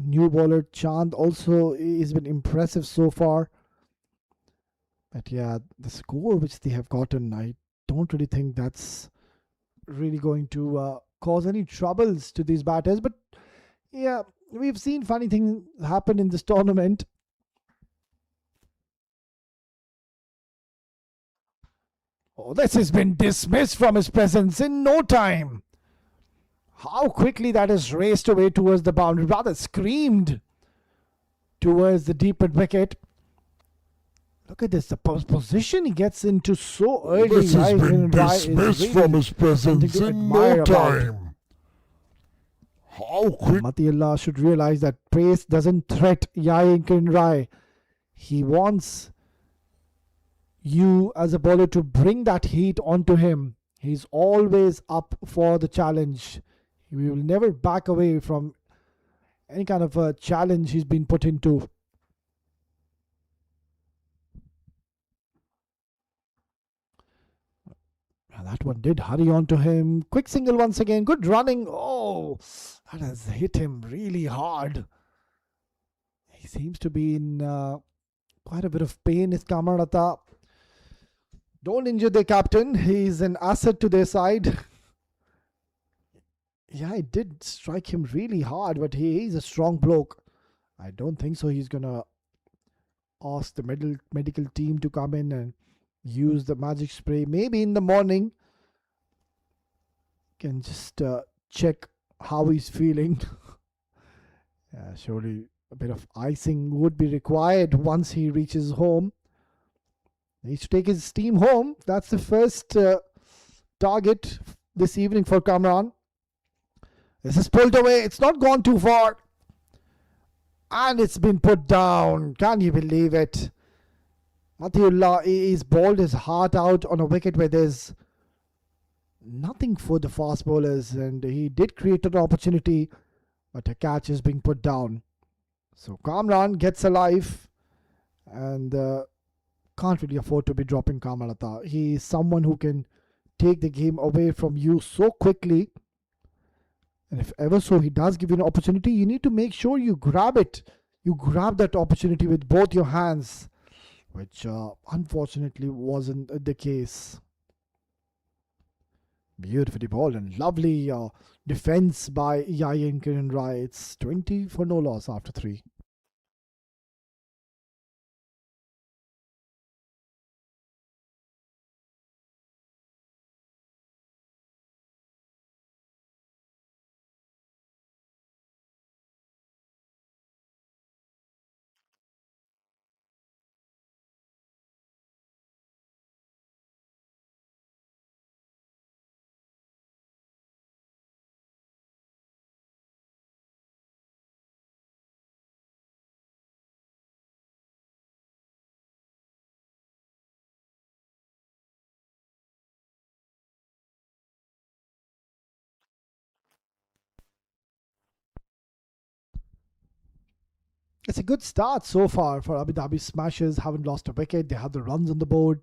new bowler. Chand also has been impressive so far. But yeah, the score which they have gotten, I don't really think that's really going to cause any troubles to these batters. But yeah, we've seen funny things happen in this tournament. Oh, this has been dismissed from his presence in no time. How quickly that is raced away towards the boundary, rather screamed towards the deep mid wicket. Look at this, the position he gets into so early. This has been dismissed from his presence in no time. How quick. Matiullah should realize that pace doesn't threat Yayin Rai. He wants you as a bowler to bring that heat onto him. He's always up for the challenge. He will never back away from any kind of a challenge he's been put into. And that one did hurry on to him. Quick single once again. Good running. Oh, that has hit him really hard. He seems to be in quite a bit of pain, is Kamran Atta. Don't injure the captain. He's an asset to their side. Yeah, it did strike him really hard, but he's a strong bloke. I don't think so he's going to ask the medical team to come in and use the magic spray. Maybe in the morning, can just check how he's feeling. Surely a bit of icing would be required once he reaches home. He needs to take his team home. That's the first target this evening for Kamran. This is pulled away. It's not gone too far. And it's been put down. Can you believe it? Matiullah is bowled his heart out on a wicket where there's nothing for the fast bowlers. And he did create an opportunity, but a catch is being put down. So Kamran gets a life and can't really afford to be dropping Kamran Atta. He is someone who can take the game away from you so quickly. And if ever so he does give you an opportunity, you need to make sure you grab it. You grab that opportunity with both your hands, which unfortunately wasn't the case. Beautifully bowled and lovely defense by Yayin Rai. It's 20 for no loss after 3. It's a good start so far for Abu Dhabi Smashers. Haven't lost a wicket. They have the runs on the board.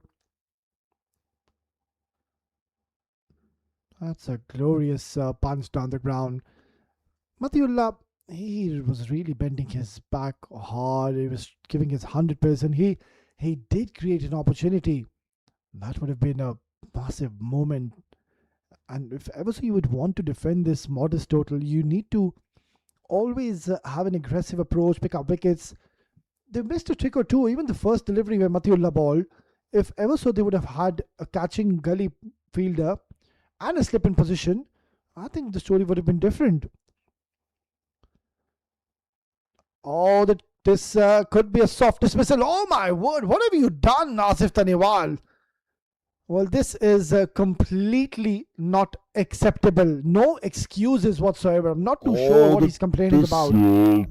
That's a glorious punch down the ground. Matiullah, he was really bending his back hard. He was giving his 100%. He did create an opportunity. That would have been a massive moment. And if ever so you would want to defend this modest total, you need to always have an aggressive approach, pick up wickets. They missed a trick or two. Even the first delivery where Matiullah ball, if ever so they would have had a catching gully fielder and a slip in position, I think the story would have been different. Oh, this could be a soft dismissal. Oh my word, what have you done, Asif Taniwal? Well, this is completely not acceptable. No excuses whatsoever. I'm not too sure what he's complaining about.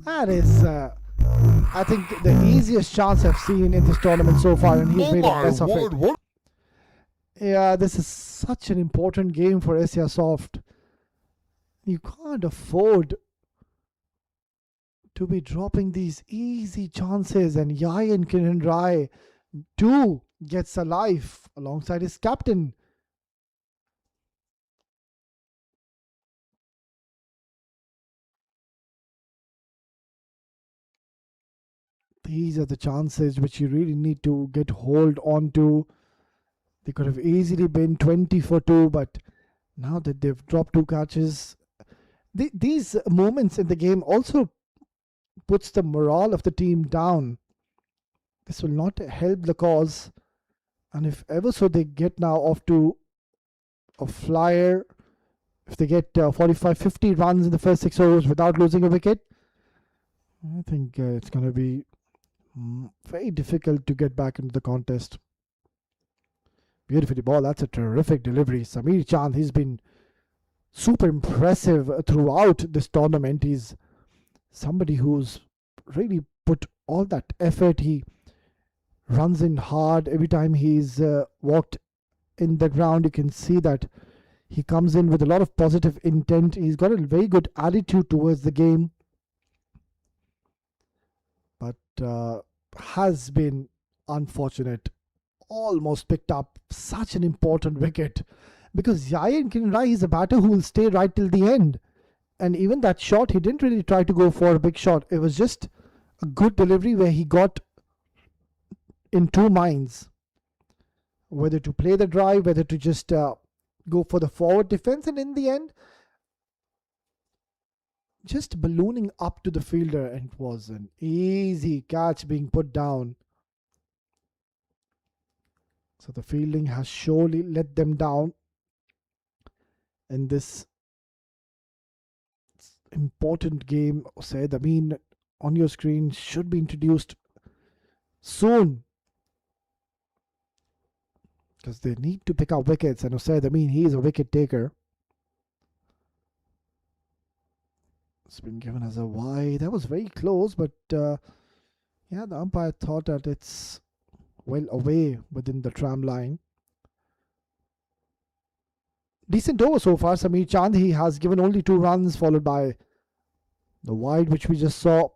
That is, I think, the easiest chance I've seen in this tournament so far, and he's made a mess of it. Yeah, this is such an important game for Esyasoft. You can't afford to be dropping these easy chances, and Yayan Kiran too gets a life alongside his captain. These are the chances which you really need to get hold on to. They could have easily been 20 for 2, but now that they've dropped 2 catches, these moments in the game also puts the morale of the team down. This will not help the cause. And if ever so they get now off to a flyer, if they get 45-50 runs in the first 6 overs without losing a wicket, I think it's going to be very difficult to get back into the contest. Beautifully ball. That's a terrific delivery. Sameer Chand, he's been super impressive throughout this tournament. He's somebody who's really put all that effort. He runs in hard every time he's walked in the ground. You can see that he comes in with a lot of positive intent. He's got a very good attitude towards the game, but has been unfortunate. Almost picked up such an important wicket, because Yayan Kiran is a batter who will stay right till the end. And even that shot, he didn't really try to go for a big shot. It was just a good delivery where he got in 2 minds, whether to play the drive, whether to just go for the forward defense, and in the end just ballooning up to the fielder, and it was an easy catch being put down. So the fielding has surely let them down in this important game. Said Amin on your screen should be introduced soon, because they need to pick up wickets, and Usaid Amin, he is a wicket taker. It's been given as a wide. That was very close, but yeah, the umpire thought that it's well away within the tram line. Decent over so far. Sameer Chand, he has given only 2 runs, followed by the wide which we just saw.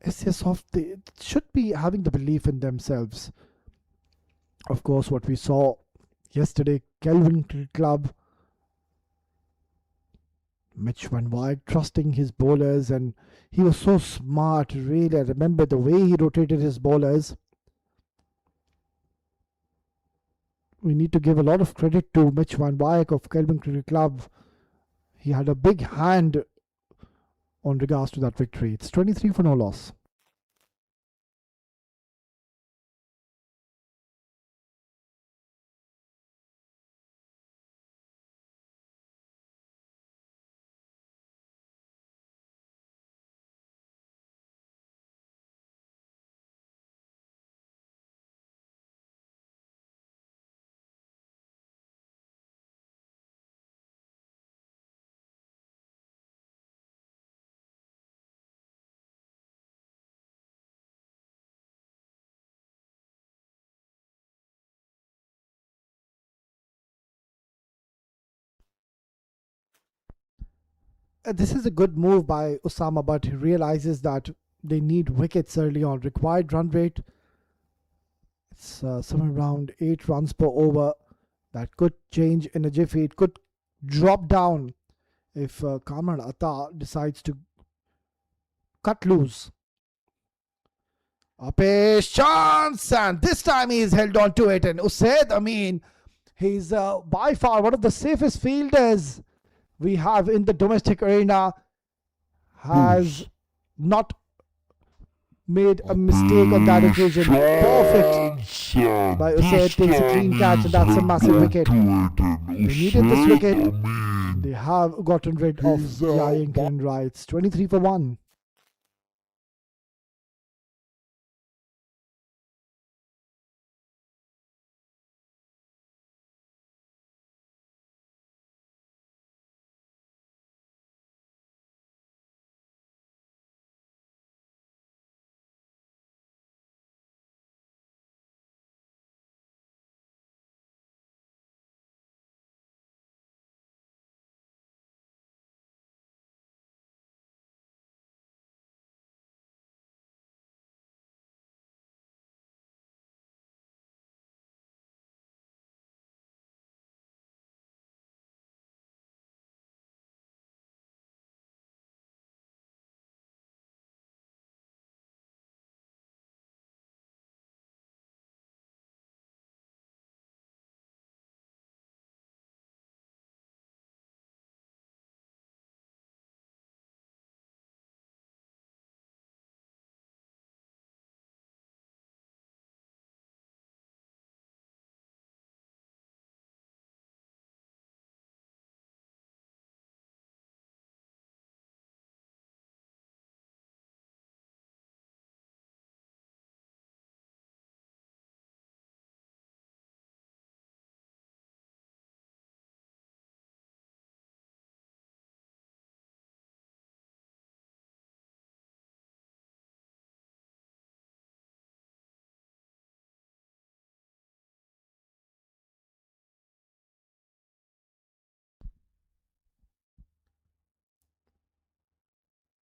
Esyasoft, they should be having the belief in themselves. Of course, what we saw yesterday, Kelvin Club, Mitch Van Wyk trusting his bowlers, and he was so smart, really. I remember the way he rotated his bowlers. We need to give a lot of credit to Mitch Van Wyk of Kelvin Cricket Club. He had a big hand on regards to that victory. It's 23 for no loss. This is a good move by Osama, but he realizes that they need wickets early on. Required run rate, it's somewhere around 8 runs per over. That could change in a jiffy. It could drop down if Kamran Atta decides to cut loose. A pace chance, and this time he is held on to it, and Usaid Amin, He's by far one of the safest fielders we have in the domestic arena. Has not made a mistake on that occasion. Perfect by Usaid, takes a clean catch, and that's a massive wicket. They needed this wicket. They have gotten rid of Yayankin Wrights. 23 for 1.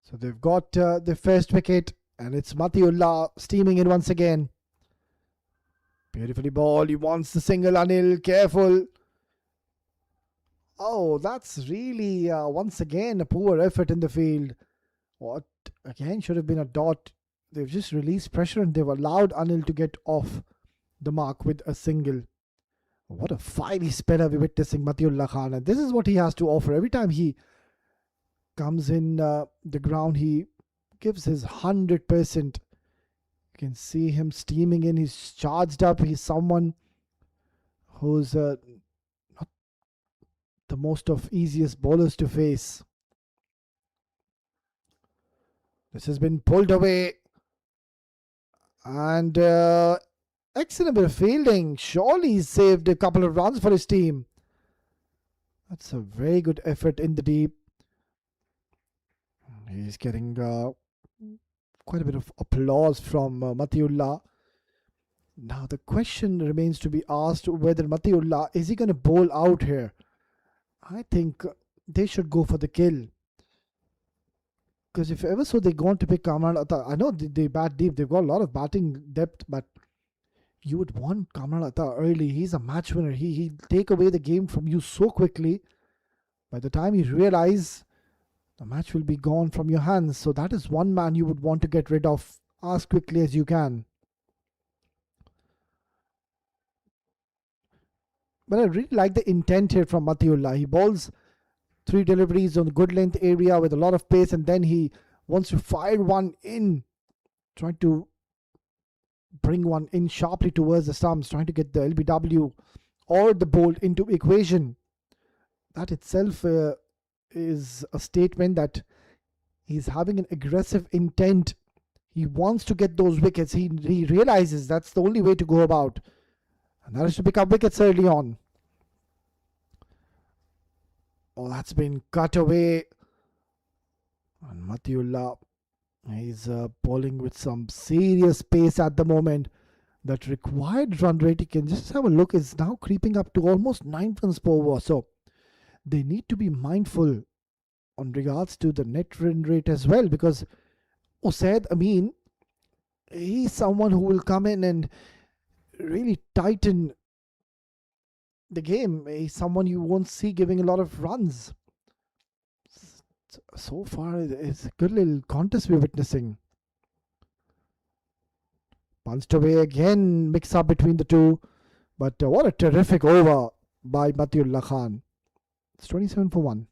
So they've got the first wicket, and it's Matiullah steaming in once again. Beautifully ball. He wants the single. Anil, careful. Oh, that's really once again a poor effort in the field. What again should have been a dot. They've just released pressure and they've allowed Anil to get off the mark with a single. What a fiery spinner we're witnessing, Matiullah Khan. And this is what he has to offer. Every time he comes in the ground, he gives his 100%. You can see him steaming in. He's charged up. He's someone who's not the most of easiest bowlers to face. This has been pulled away. And excellent bit of fielding. Surely he's saved a couple of runs for his team. That's a very good effort in the deep. He's getting quite a bit of applause from Matiullah. Now the question remains to be asked whether Matiullah, is he going to bowl out here? I think they should go for the kill. Because if ever so they go on to pick Kamran Atta, I know they bat deep, they've got a lot of batting depth, but you would want Kamran Atta early. He's a match winner. He'll take away the game from you so quickly. By the time you realize, the match will be gone from your hands. So that is one man you would want to get rid of as quickly as you can. But I really like the intent here from Matiullah. He bowls 3 deliveries on the good length area with a lot of pace, and then he wants to fire one in, trying to bring one in sharply towards the stumps, trying to get the LBW or the bolt into equation. That itself is a statement that he's having an aggressive intent. He wants to get those wickets. He realizes that's the only way to go about, and that is to pick up wickets early on. Oh, that's been cut away. And Matiullah, he's bowling with some serious pace at the moment. That required run rate, you can just have a look, is now creeping up to almost 9 runs per over. So they need to be mindful on regards to the net run rate as well, because Usaid Amin, he's someone who will come in and really tighten the game. He's someone you won't see giving a lot of runs. So far, it's a good little contest we're witnessing. Punched away again, mix up between the two. But what a terrific over by Matiullah Khan. It's 27 for 1.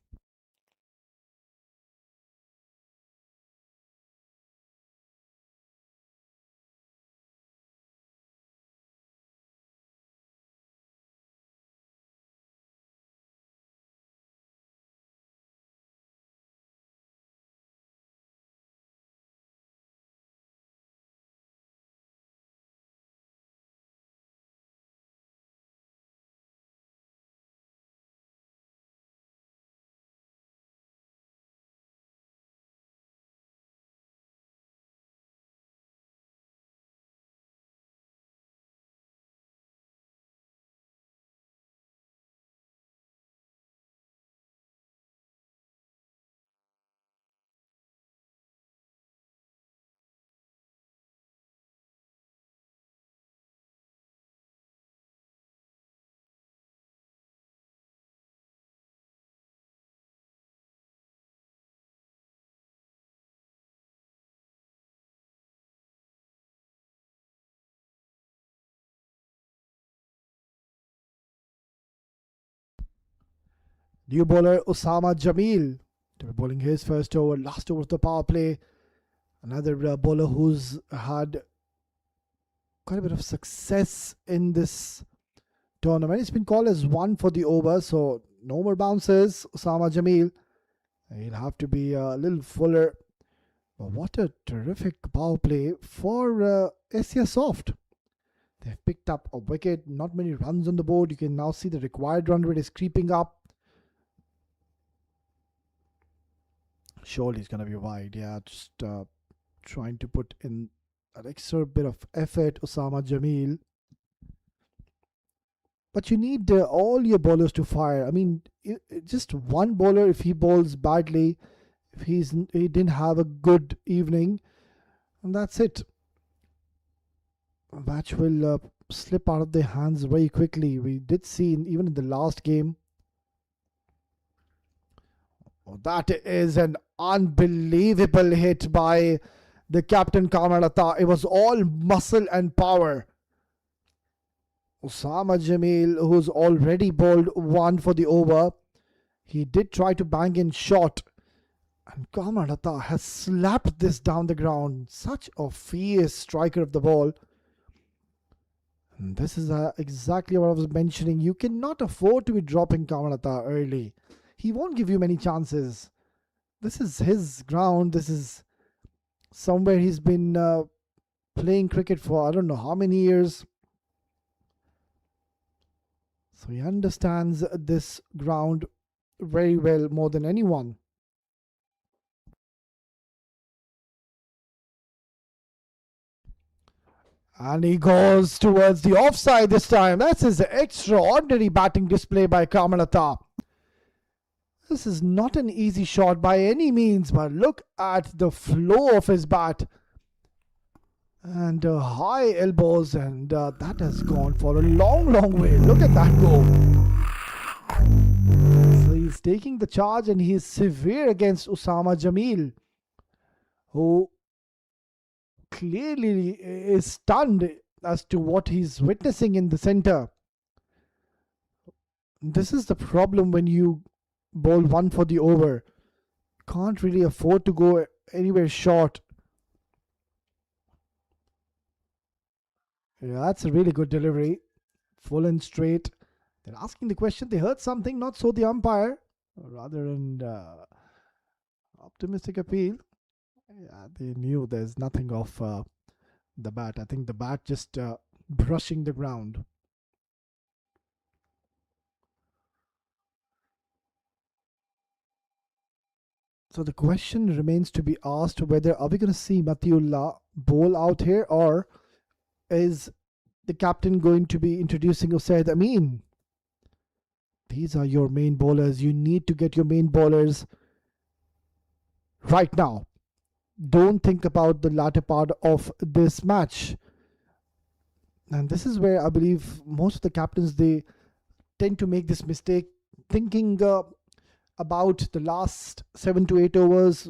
New bowler Osama Jamil to be bowling his first over, last over of the power play. Another bowler who's had quite a bit of success in this tournament. It's been called as 1 for the over, so no more bounces. Osama Jamil, he'll have to be a little fuller. But what a terrific power play for Esyasoft. They've picked up a wicket, not many runs on the board. You can now see the required run rate is creeping up. Surely he's going to be wide. Yeah, just trying to put in an extra bit of effort, Osama Jamil. But you need all your bowlers to fire. I mean, just one bowler, if he bowls badly, if he didn't have a good evening, and that's it. The match will slip out of their hands very quickly. We did see even in the last game. Oh, that is an unbelievable hit by the captain Kamalata. It was all muscle and power. Osama Jamil, who's already bowled 1 for the over, he did try to bang in short. And Kamalata has slapped this down the ground. Such a fierce striker of the ball. And this is exactly what I was mentioning. You cannot afford to be dropping Kamalata early. He won't give you many chances. This is his ground. This is somewhere he's been playing cricket for I don't know how many years. So he understands this ground very well, more than anyone. And he goes towards the offside this time. That's his extraordinary batting display by Kamalata. This is not an easy shot by any means, but look at the flow of his bat. And high elbows, and that has gone for a long, long way. Look at that go. So he's taking the charge, and he is severe against Osama Jamil, who clearly is stunned as to what he's witnessing in the center. This is the problem when you bowl 1 for the over. Can't really afford to go anywhere short. Yeah, that's a really good delivery. Full and straight. They're asking the question. They heard something, not so the umpire. Rather an optimistic appeal. Yeah, they knew there's nothing off the bat. I think the bat just brushing the ground. So the question remains to be asked whether are we going to see Matiullah bowl out here, or is the captain going to be introducing Usaid Amin? These are your main bowlers. You need to get your main bowlers right now. Don't think about the latter part of this match. And this is where I believe most of the captains, they tend to make this mistake, thinking about the last 7 to 8 overs,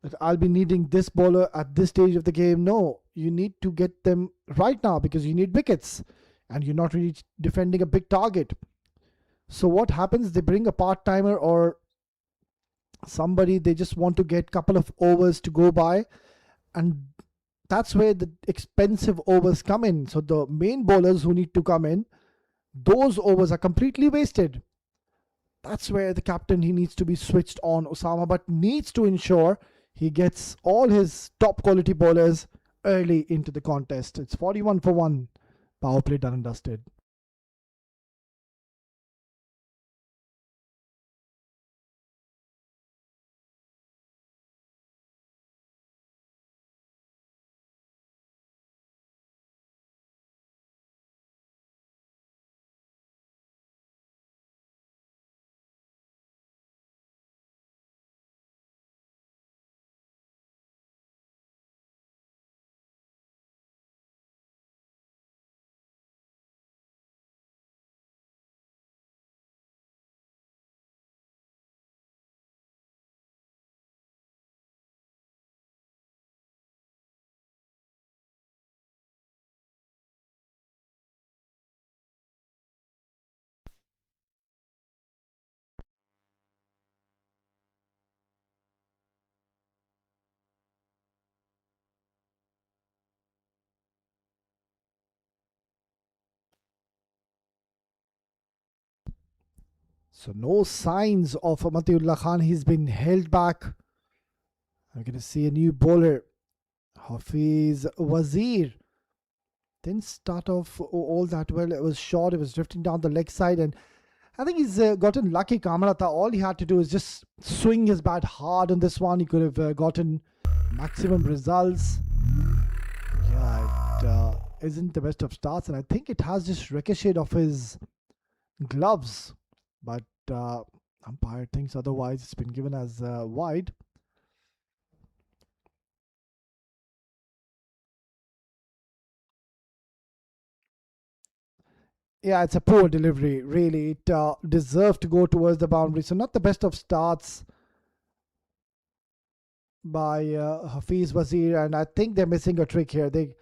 that I'll be needing this bowler at this stage of the game. No, you need to get them right now because you need wickets and you're not really defending a big target. So what happens? They bring a part-timer or somebody, they just want to get couple of overs to go by, and that's where the expensive overs come in. So the main bowlers who need to come in, those overs are completely wasted. That's where the captain, he needs to be switched on, Osama, but needs to ensure he gets all his top quality bowlers early into the contest. It's 41 for 1. Power play done and dusted. So no signs of Matiullah Khan. He's been held back. I'm going to see a new bowler, Hafiz Wazir. Didn't start off all that well. It was short. It was drifting down the leg side, and I think he's gotten lucky. Kamarata, all he had to do is just swing his bat hard on this one. He could have gotten maximum results. Yeah, it isn't the best of starts, and I think it has just ricocheted off his gloves, but umpire thinks otherwise. It's been given as wide. Yeah, it's a poor delivery, really. It deserved to go towards the boundary. So not the best of starts by Hafiz Wazir, and I think they're missing a trick here. They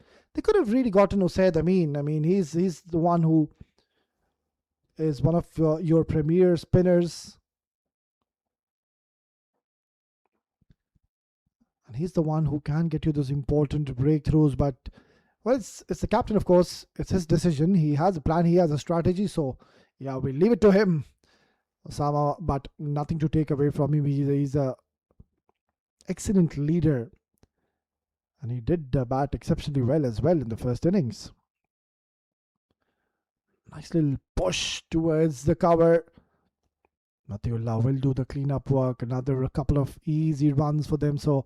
could have really gotten Usaid Amin. I mean, he's the one who is one of your premier spinners, and he's the one who can get you those important breakthroughs. But well, it's the captain, of course. It's his decision. He has a plan. He has a strategy. So yeah, we leave it to him, Osama. But nothing to take away from him. He's a excellent leader, and he did bat exceptionally well as well in the first innings. Nice little push towards the cover. Matiullah will do the cleanup work. Another couple of easy runs for them. So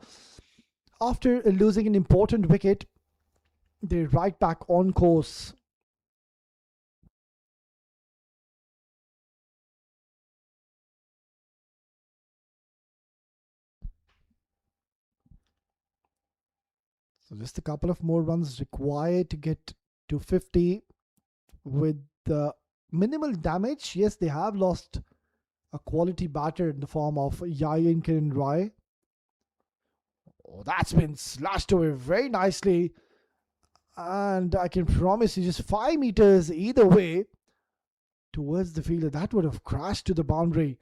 after losing an important wicket, they're right back on course. So just a couple of more runs required to get to 50 with the minimal damage. Yes, they have lost a quality batter in the form of Yayin Kiran Rai. Oh, that's been slashed away very nicely. And I can promise you, just 5 meters either way towards the fielder, that would have crashed to the boundary.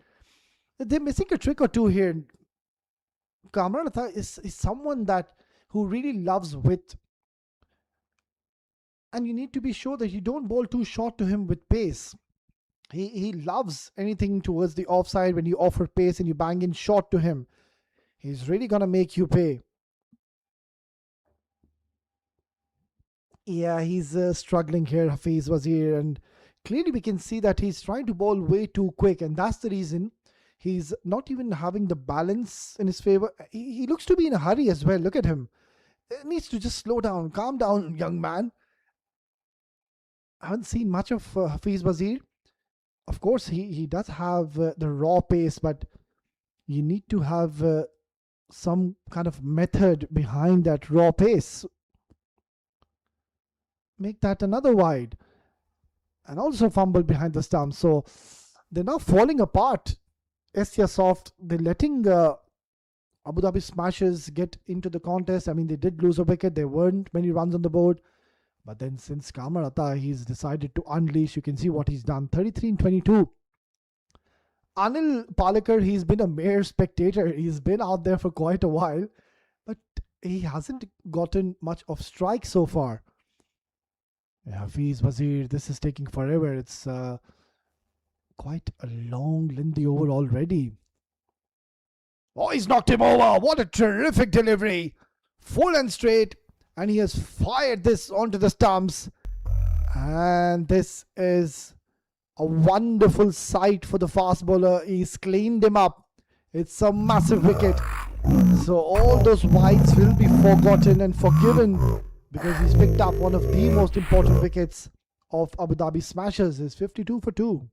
They're missing a trick or two here. Kamran Atta is someone who really loves width. And you need to be sure that you don't bowl too short to him with pace. He loves anything towards the offside. When you offer pace and you bang in short to him, he's really going to make you pay. Yeah, he's struggling here, Hafiz Wazir, and clearly we can see that he's trying to bowl way too quick, and that's the reason he's not even having the balance in his favor. He looks to be in a hurry as well. Look at him. He needs to just slow down, calm down, young man. I haven't seen much of Hafiz Wazir. Of course, he does have the raw pace, but you need to have some kind of method behind that raw pace. Make that another wide, and also fumble behind the stump. So they're now falling apart. Esyasoft, they're letting Abu Dhabi Smashers get into the contest. I mean, they did lose a wicket. There weren't many runs on the board. But then since Kamar Atta, he's decided to unleash. You can see what he's done. 33 and 22. Anil Palekar, he's been a mere spectator. He's been out there for quite a while, but he hasn't gotten much of strike so far. Hafiz Wazir, this is taking forever. It's quite a long, lengthy over already. Oh, he's knocked him over. What a terrific delivery. Full and straight. And he has fired this onto the stumps. And this is a wonderful sight for the fast bowler. He's cleaned him up. It's a massive wicket. So all those wides will be forgotten and forgiven because he's picked up one of the most important wickets of Abu Dhabi Smashers. Is 52 for 2.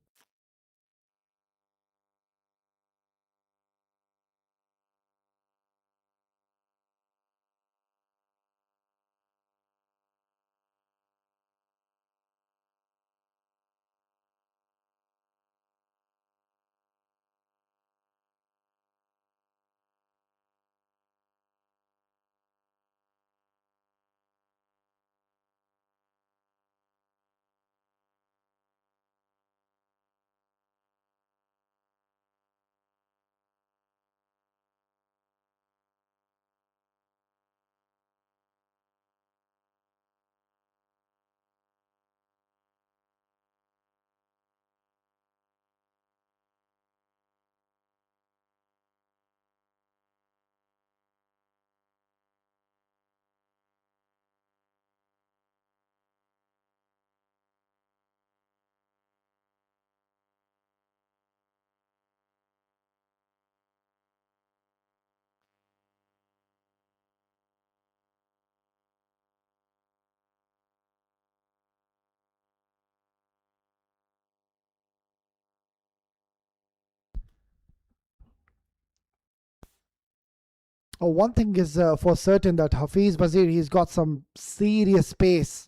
Oh, one thing is for certain that Hafiz Wazir, he's got some serious pace.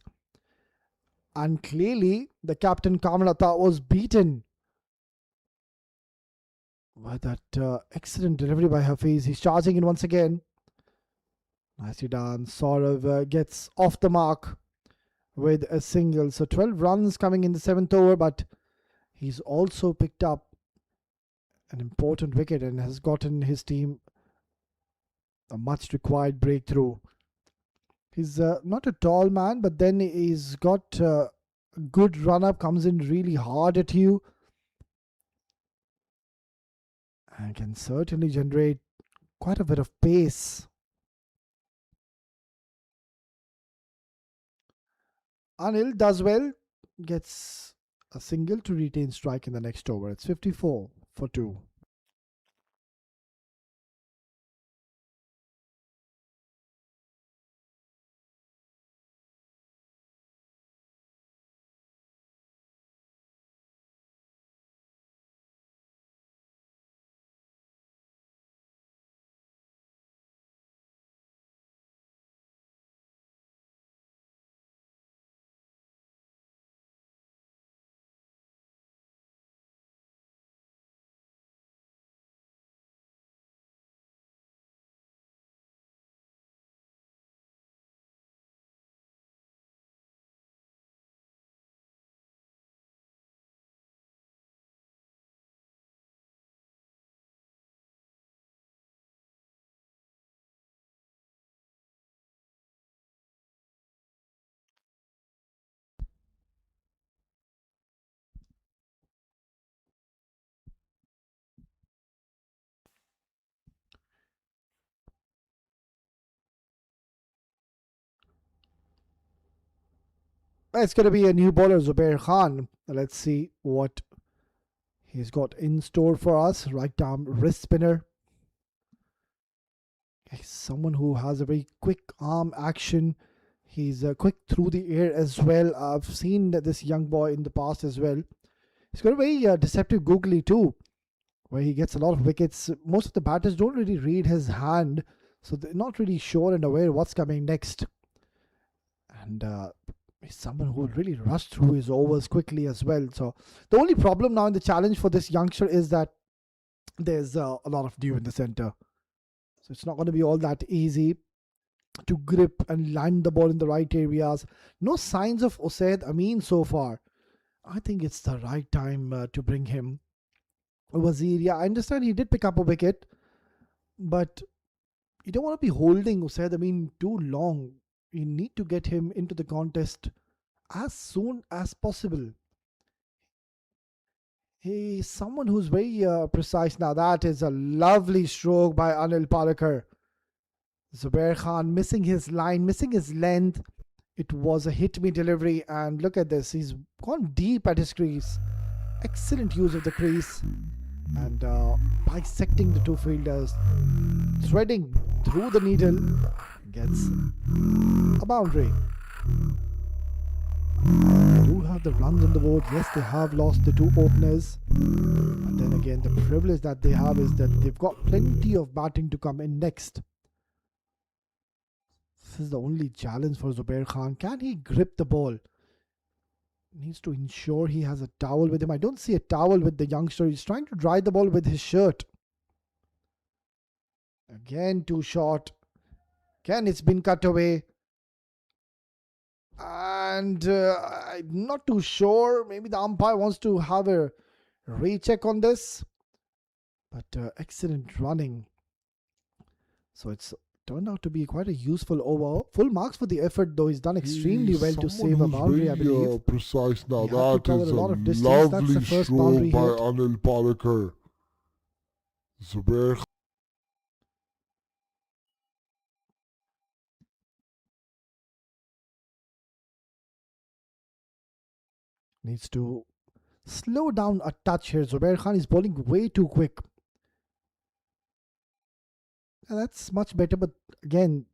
And clearly, the captain Kamalata was beaten by that excellent delivery by Hafiz. He's charging in once again. Nicely done. Saurav gets off the mark with a single. So 12 runs coming in the 7th over, but he's also picked up an important wicket and has gotten his team a much required breakthrough. He's not a tall man, but then he's got a good run up, comes in really hard at you, and can certainly generate quite a bit of pace. Anil does well, gets a single to retain strike in the next over. It's 54 for 2. It's going to be a new bowler, Zubair Khan. Let's see what he's got in store for us. Right arm wrist spinner. He's someone who has a very quick arm action. He's quick through the air as well. I've seen this young boy in the past as well. He's got a very deceptive googly too, where he gets a lot of wickets. Most of the batters don't really read his hand, so they're not really sure and aware what's coming next. And he's someone who will really rush through his overs quickly as well. So the only problem now in the challenge for this youngster is that there's a lot of dew in the center. So it's not going to be all that easy to grip and land the ball in the right areas. No signs of Usaid Amin so far. I think it's the right time to bring him Wazir, yeah, I understand he did pick up a wicket, but you don't want to be holding Usaid Amin too long. You need to get him into the contest as soon as possible. He's someone who's very precise. Now, that is a lovely stroke by Anil Palekar. Zubair Khan missing his line, missing his length. It was a hit me delivery, and look at this. He's gone deep at his crease. Excellent use of the crease and bisecting the two fielders, threading through the needle, gets a boundary. They do have the runs on the board. Yes, they have lost the two openers. And then again, the privilege that they have is that they've got plenty of batting to come in next. This is the only challenge for Zubair Khan. Can he grip the ball? Needs to ensure he has a towel with him. I don't see a towel with the youngster. He's trying to dry the ball with his shirt. Again, too short. Again, it's been cut away. And I'm not too sure. Maybe the umpire wants to have a recheck on this. But excellent running. So it's turned out to be quite a useful over. Full marks for the effort, though. He's done extremely well to save a boundary, I believe. Precise now. He had to That cover is a lot of distance. That's lovely the first stroke boundary by hit. Anil Palekar. Zubair Needs to slow down a touch here. Zubair Khan is bowling way too quick. And that's much better, but again,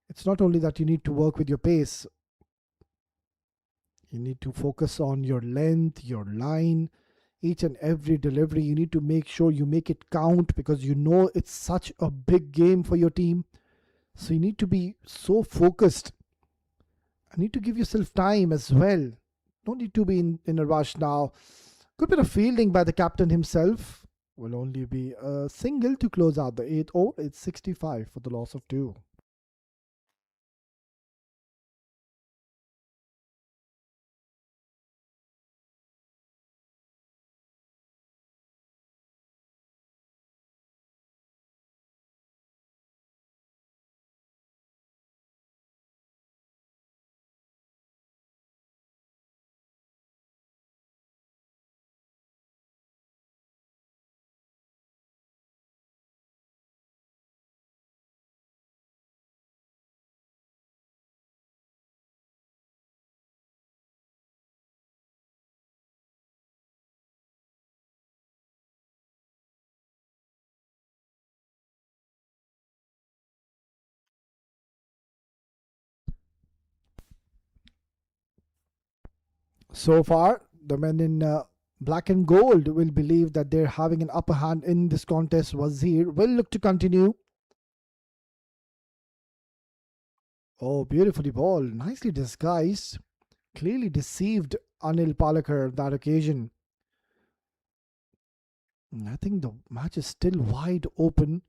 it's not only that you need to work with your pace. You need to focus on your length, your line, each and every delivery. You need to make sure you make it count because you know it's such a big game for your team. So you need to be so focused. You need to give yourself time as well. Don't need to be in a rush now. Good bit of fielding by the captain himself. Will only be a single to close out the 8th over. It's 65 for the loss of 2. So far, the men in black and gold will believe that they're having an upper hand in this contest. Wazir will look to continue. Oh, beautifully bowled. Nicely disguised. Clearly deceived Anil Palekar that occasion. I think the match is still wide open.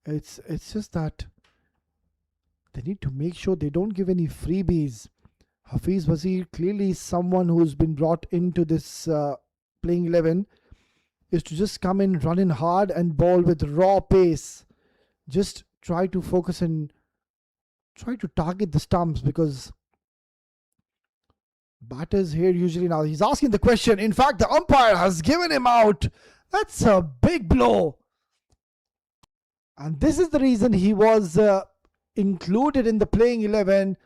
It's just that they need to make sure they don't give any freebies. Hafiz Wazir, clearly someone who's been brought into this playing 11, is to just come in, run in hard and bowl with raw pace. Just try to focus and try to target the stumps because batters here usually now. He's asking the question. In fact, the umpire has given him out. That's a big blow. And this is the reason he was included in the playing 11.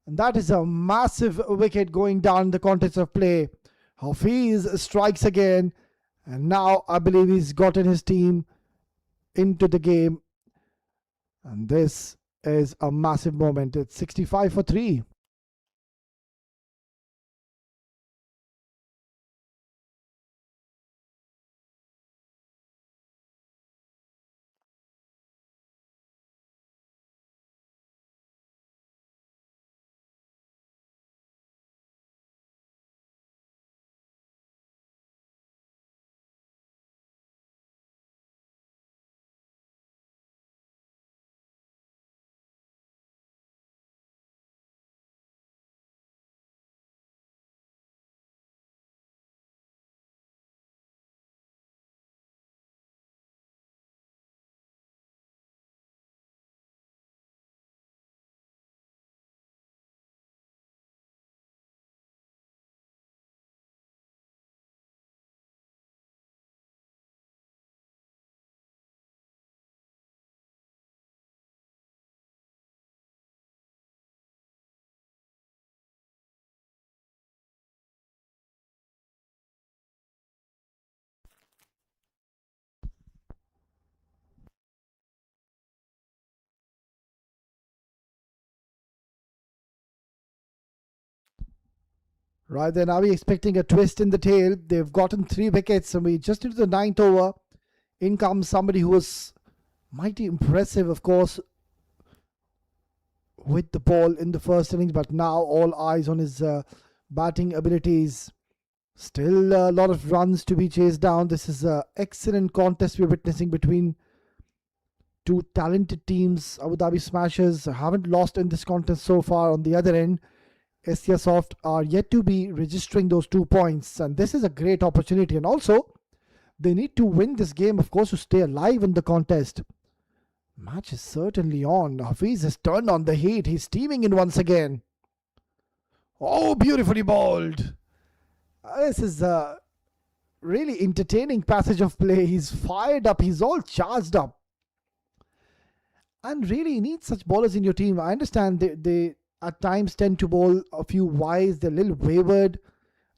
And that is a massive wicket going down the contest of play. Hafiz strikes again. And now I believe he's gotten his team into the game. And this is a massive moment. It's 65 for 3. Right then, are we expecting a twist in the tail? They've gotten 3 wickets, and we just into the 9th over. In comes somebody who was mighty impressive, of course, with the ball in the first innings, but now all eyes on his batting abilities. Still a lot of runs to be chased down. This is an excellent contest we're witnessing between two talented teams. Abu Dhabi Smashers haven't lost in this contest so far. On the other end, Esyasoft are yet to be registering those 2 points, and this is a great opportunity. And also, they need to win this game, of course, to stay alive in the contest. Match is certainly on. Hafiz has turned on the heat. He's steaming in once again. Oh, beautifully bowled. This is a really entertaining passage of play. He's fired up. He's all charged up. And really, you need such bowlers in your team. I understand they at times tend to bowl a few wides. They're a little wayward.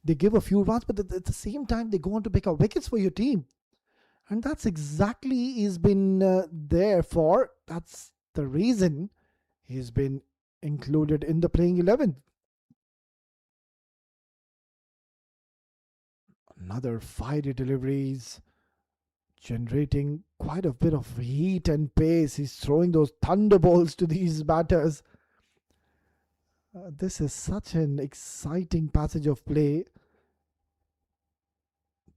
They give a few runs, but at the same time, they go on to pick up wickets for your team. And that's exactly he's been there for. That's the reason he's been included in the playing 11. Another fiery deliveries, generating quite a bit of heat and pace. He's throwing those thunderbolts to these batters. This is such an exciting passage of play.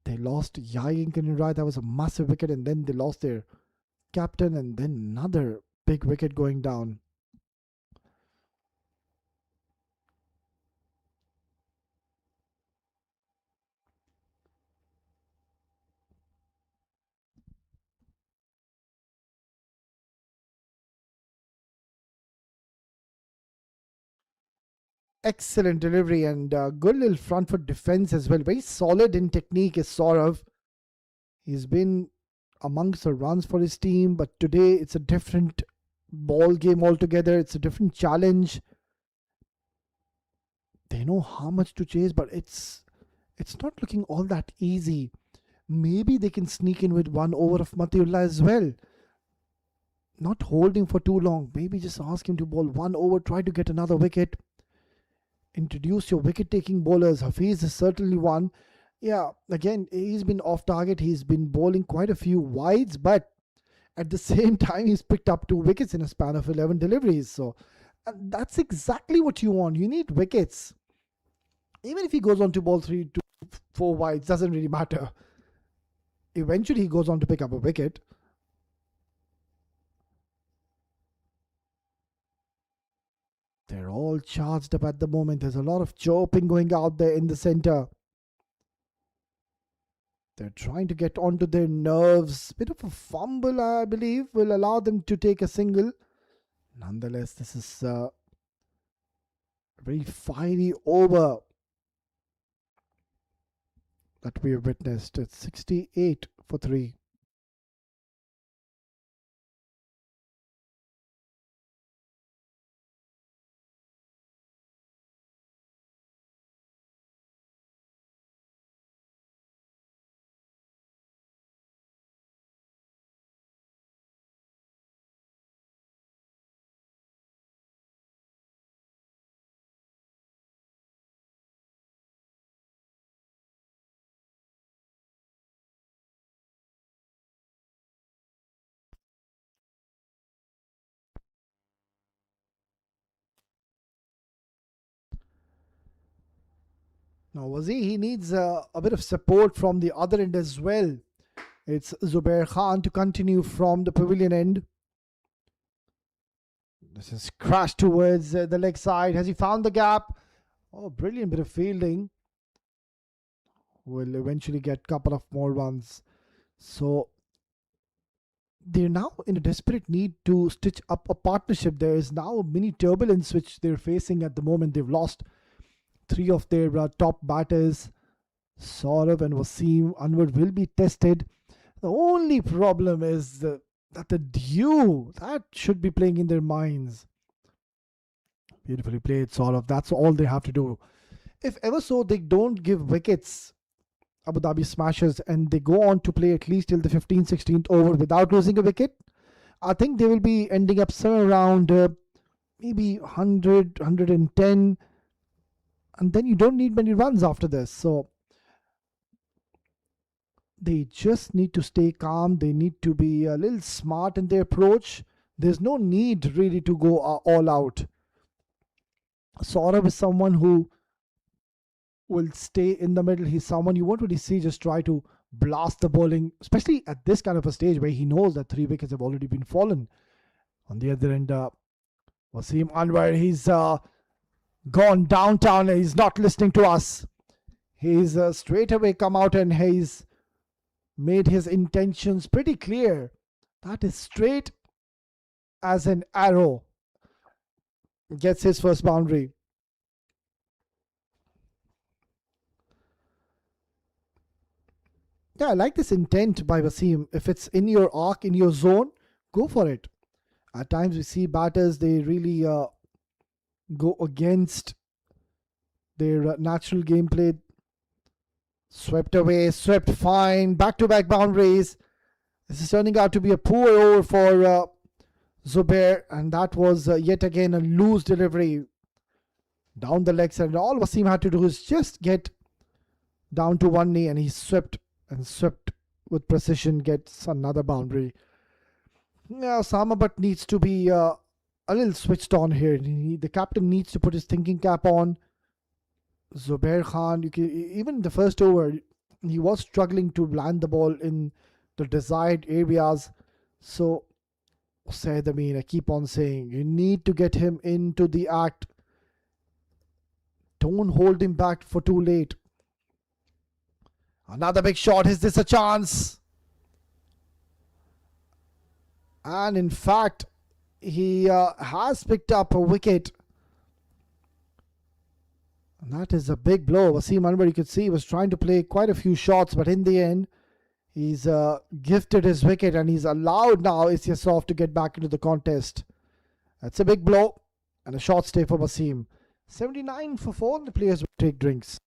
They lost Yayin Kanunrai. That was a massive wicket, and then they lost their captain, and then another big wicket going down. Excellent delivery and good little front foot defense as well. Very solid in technique is Saurav. He's been amongst the runs for his team, but today it's a different ball game altogether. It's a different challenge. They know how much to chase, but it's not looking all that easy. Maybe they can sneak in with 1 over of Matiullah as well. Not holding for too long. Maybe just ask him to bowl 1 over, try to get another wicket. Introduce your wicket-taking bowlers. Hafiz is certainly one. Yeah, again, he's been off target. He's been bowling quite a few wides, but at the same time, he's picked up 2 wickets in a span of 11 deliveries. So that's exactly what you want. You need wickets. Even if he goes on to bowl 3 to 4 wides, doesn't really matter. Eventually, he goes on to pick up a wicket. They're all charged up at the moment. There's a lot of chirping going out there in the center. They're trying to get onto their nerves. Bit of a fumble, I believe, will allow them to take a single. Nonetheless, this is a very fiery over that we have witnessed. It's 68 for 3. Now, he needs a bit of support from the other end as well. It's Zubair Khan to continue from the pavilion end. This is crashed towards the leg side. Has he found the gap? Oh, brilliant bit of fielding. Will eventually get a couple of more runs. So they're now in a desperate need to stitch up a partnership. There is now a mini turbulence which they're facing at the moment. They've lost 3 of their top batters. Saurav and Wasim Anwar will be tested. The only problem is that the dew, that should be playing in their minds. Beautifully played, Saurav. That's all they have to do. If ever so, they don't give wickets, Abu Dhabi Smashers, and they go on to play at least till the 15th, 16th over without losing a wicket, I think they will be ending up somewhere around maybe 100, 110. and then you don't need many runs after this. So they just need to stay calm. They need to be a little smart in their approach. There's no need really to go all out. Saurabh is someone who will stay in the middle. He's someone you won't really see just try to blast the bowling, especially at this kind of a stage where he knows that 3 wickets have already been fallen. On the other end, Wasim Anwar, he's gone downtown. He's not listening to us. He's straight away come out and he's made his intentions pretty clear. That is straight as an arrow. Gets his first boundary. Yeah, I like this intent by Wasim. If it's in your arc, in your zone, go for it. At times we see batters, they really go against their natural gameplay. Swept away, swept fine, back-to-back boundaries. This is turning out to be a poor over for Zubair, and that was yet again a loose delivery down the legs, and all Wasim had to do is just get down to one knee, and he swept with precision, gets another boundary. Yeah, Osama but needs to be a little switched on here. The captain needs to put his thinking cap on. Zubair Khan, even in the first over, he was struggling to land the ball in the desired areas. So, Said Amin, I keep on saying, you need to get him into the act. Don't hold him back for too late. Another big shot. Is this a chance? And in fact, he has picked up a wicket. And that is a big blow. Wasim Anwar, you could see, he was trying to play quite a few shots, but in the end, he's gifted his wicket and he's allowed now Esyasoft to get back into the contest. That's a big blow and a short stay for Wasim. 79 for 4. The players will take drinks.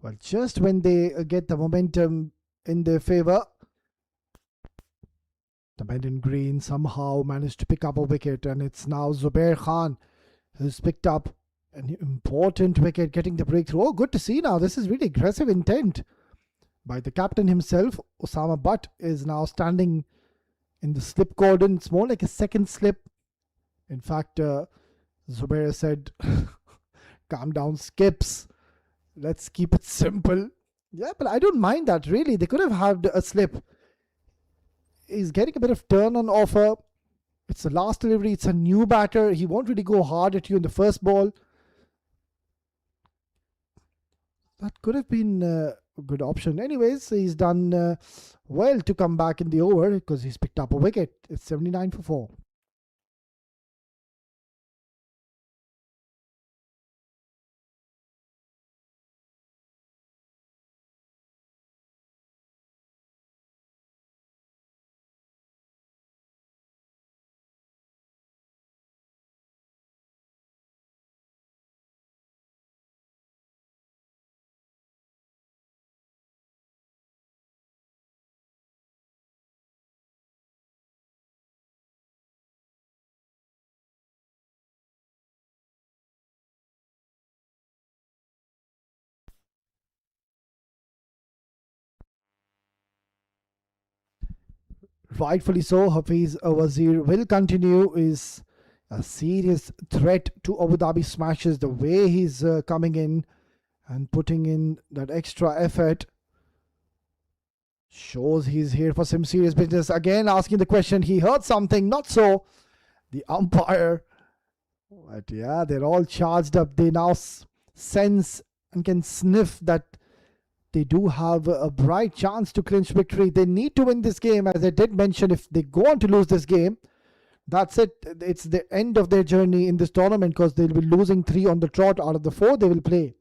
Well, just when they get the momentum in their favor, the men in green somehow managed to pick up a wicket, and it's now Zubair Khan who's picked up an important wicket, getting the breakthrough. Oh, good to see now. This is really aggressive intent by the captain himself. Osama Butt is now standing in the slip cordon. It's more like a second slip. In fact, Zubair said, calm down, skips. Let's keep it simple. Yeah, but I don't mind that really. They could have had a slip. He's getting a bit of turn on offer. It's the last delivery. It's a new batter. He won't really go hard at you in the first ball. That could have been a good option. Anyways, he's done well to come back in the over because he's picked up a wicket. It's 79 for 4. Rightfully so, Hafiz Wazir will continue. Is a serious threat to Abu Dhabi smashes. The way he's coming in and putting in that extra effort shows he's here for some serious business. Again, asking the question, he heard something, not so. The umpire. But yeah, they're all charged up. They now sense and can sniff that they do have a bright chance to clinch victory. They need to win this game. As I did mention, if they go on to lose this game, that's it. It's the end of their journey in this tournament because they'll be losing 3 on the trot out of the 4 they will play.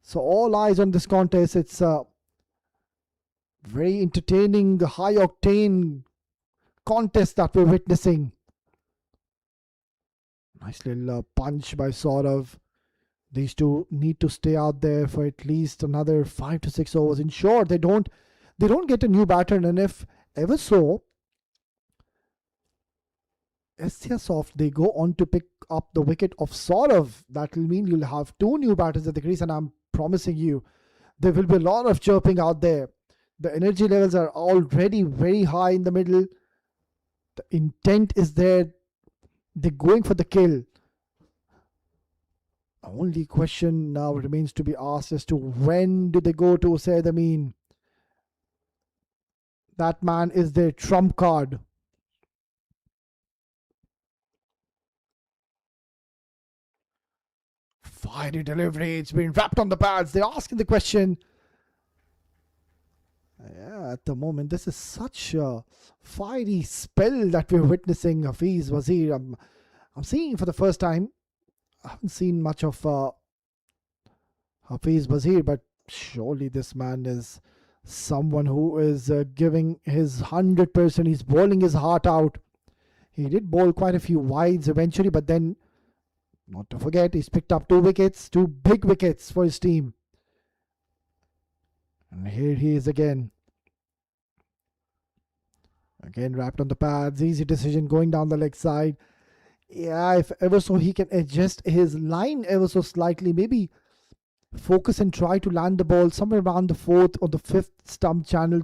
So all eyes on this contest. It's a very entertaining, high-octane contest that we're witnessing. Nice little punch by Saurav. These two need to stay out there for at least another 5 to 6 overs. Ensure they don't get a new batter, and if ever so, Esyasoft, they go on to pick up the wicket of Saurav. That will mean you'll have 2 new batters at the crease, and I'm promising you, there will be a lot of chirping out there. The energy levels are already very high in the middle. The intent is there. They're going for the kill. The only question now remains to be asked as to when do they go to Said Amin. That man is their trump card. Fiery delivery. It's been wrapped on the pads. They're asking the question. Yeah, at the moment, this is such a fiery spell that we're witnessing. Hafiz Wazir. I'm seeing for the first time. I haven't seen much of Hafiz Wazir, but surely this man is someone who is giving his 100%. He's bowling his heart out. He did bowl quite a few wides eventually, but then, not to forget, he's picked up 2 wickets, 2 big wickets for his team. And here he is again. Again wrapped on the pads. Easy decision going down the leg side. Yeah, if ever so he can adjust his line ever so slightly, maybe focus and try to land the ball somewhere around the 4th or the 5th stump channel.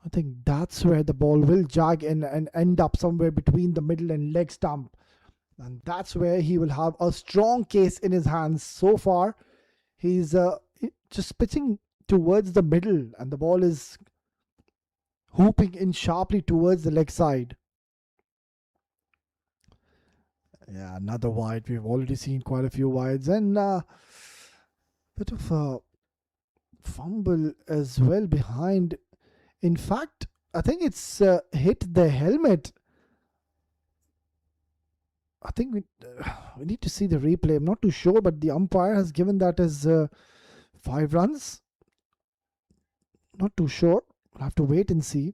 I think that's where the ball will jog in and end up somewhere between the middle and leg stump. And that's where he will have a strong case in his hands. So far, he's just pitching towards the middle and the ball is hooping in sharply towards the leg side. Yeah, another wide. We've already seen quite a few wides and bit of a fumble as well behind. In fact, I think it's hit the helmet. I think we need to see the replay. I'm not too sure, but the umpire has given that as 5 runs. Not too sure. We'll have to wait and see.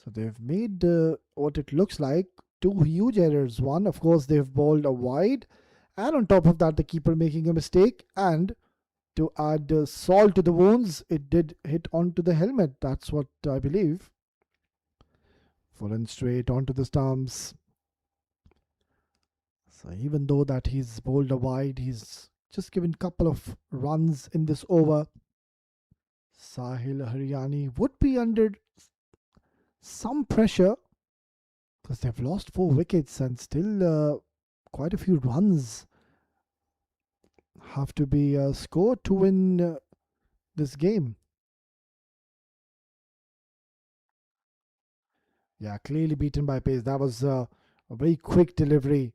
So they've made what it looks like 2 huge errors. One, of course, they've bowled a wide, and on top of that, the keeper making a mistake. And to add salt to the wounds, it did hit onto the helmet. That's what I believe. Fallen straight onto the stumps. So even though that he's bowled a wide, he's just given a couple of runs in this over. Sahil Haryani would be under some pressure because they've lost 4 wickets and still quite a few runs have to be scored to win this game. Yeah, clearly beaten by pace. That was a very quick delivery.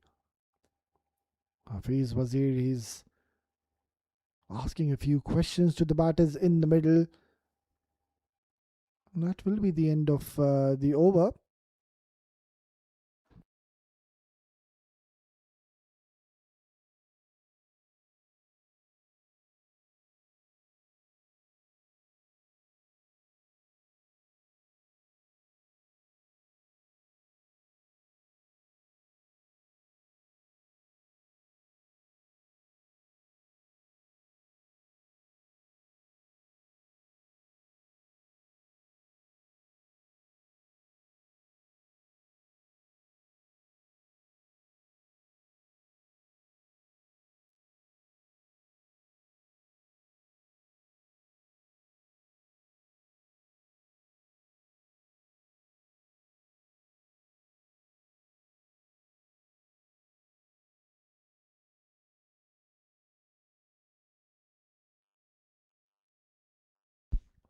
Hafiz Wazir, he's asking a few questions to the batters in the middle. That will be the end of the over.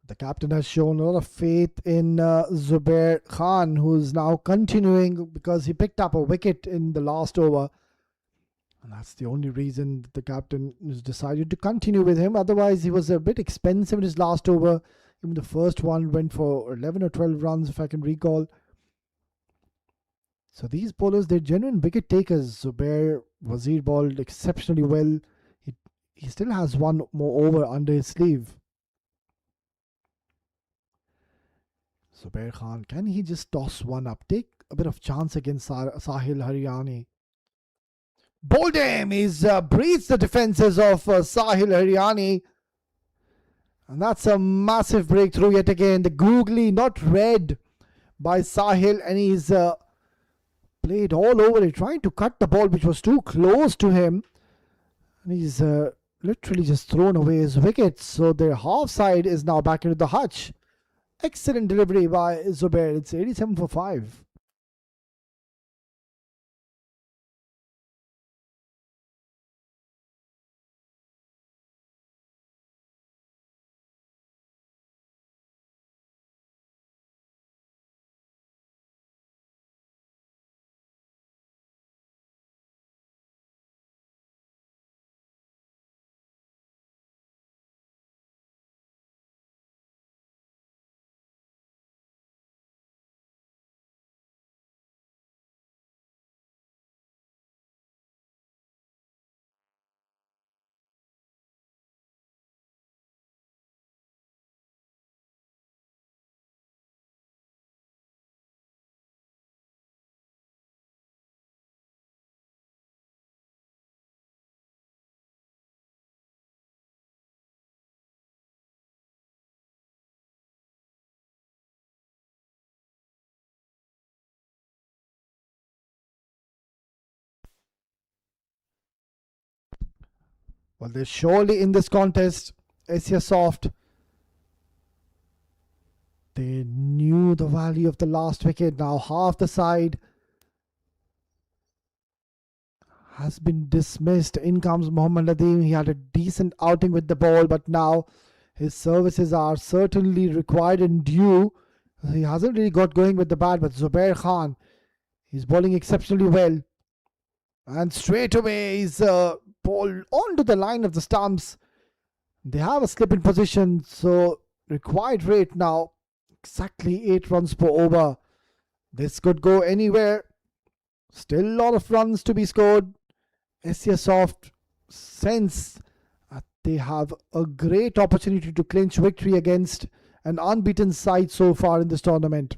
The captain has shown a lot of faith in Zubair Khan, who's now continuing because he picked up a wicket in the last over. And that's the only reason the captain has decided to continue with him. Otherwise, he was a bit expensive in his last over. Even the first one went for 11 or 12 runs, if I can recall. So these bowlers, they're genuine wicket takers. Zubair Wazir bowled exceptionally well. He still has one more over under his sleeve. Zubair Khan, can he just toss one up? Take a bit of chance against Sahil Haryani. Bowled him! He's breached the defenses of Sahil Haryani. And that's a massive breakthrough yet again. The googly not read by Sahil, and he's played all over it, trying to cut the ball which was too close to him. And he's literally just thrown away his wicket. So their half side is now back into the hutch. Excellent delivery by Zubair. It's 87 for 5. Well, they're surely in this contest. Esyasoft, they knew the value of the last wicket. Now half the side has been dismissed. In comes Mohammad Nadeem. He had a decent outing with the ball, but now his services are certainly required and due. He hasn't really got going with the bat, but Zubair Khan, he's bowling exceptionally well. And straight away he's bowled onto the line of the stumps. They have a slip in position, so required rate now exactly 8 runs per over. This could go anywhere. Still a lot of runs to be scored. Esyasoft sense that they have a great opportunity to clinch victory against an unbeaten side so far in this tournament.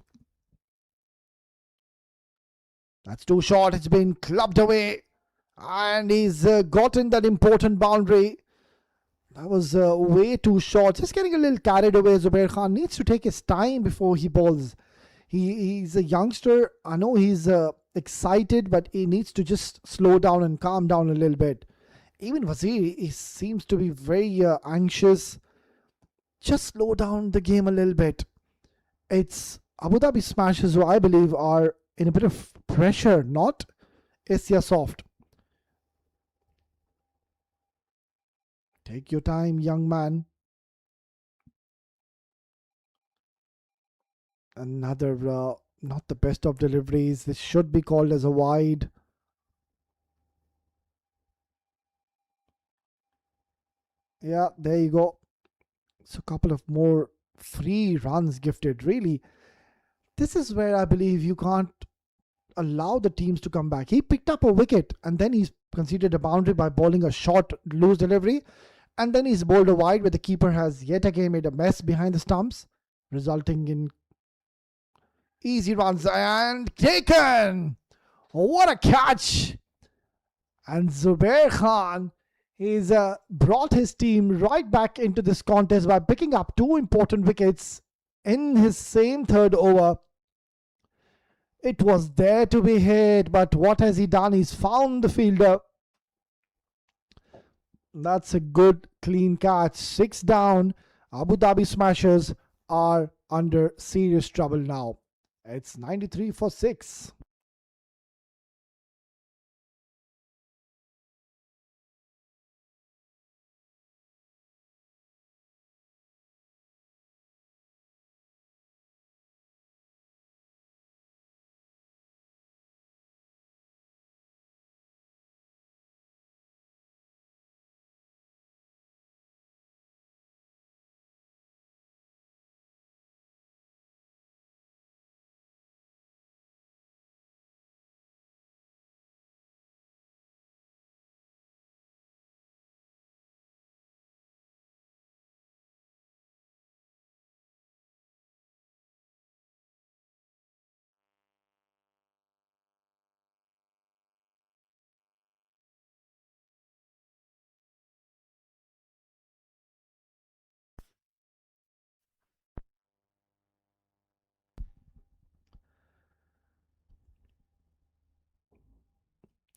That's too short. It's been clubbed away. And he's gotten that important boundary. That was way too short. Just getting a little carried away. Zubair Khan needs to take his time before he bowls. He's a youngster. I know he's excited, but he needs to just slow down and calm down a little bit. Even Wazir, he seems to be very anxious. Just slow down the game a little bit. It's Abu Dhabi Smashers who I believe are in a bit of pressure, not Esyasoft. Take your time, young man. Another not the best of deliveries. This should be called as a wide. Yeah, there you go. So a couple of more free runs gifted. Really, this is where I believe you can't allow the teams to come back. He picked up a wicket and then he's conceded a boundary by bowling a short loose delivery, and then he's bowled a wide where the keeper has yet again made a mess behind the stumps, resulting in easy runs and taken. What a catch! And Zubair Khan, he's brought his team right back into this contest by picking up 2 important wickets in his same third over. It was there to be hit, but what has he done? He's found the fielder. That's a good clean catch. 6 down. Abu Dhabi Smashers are under serious trouble now. It's 93 for 6.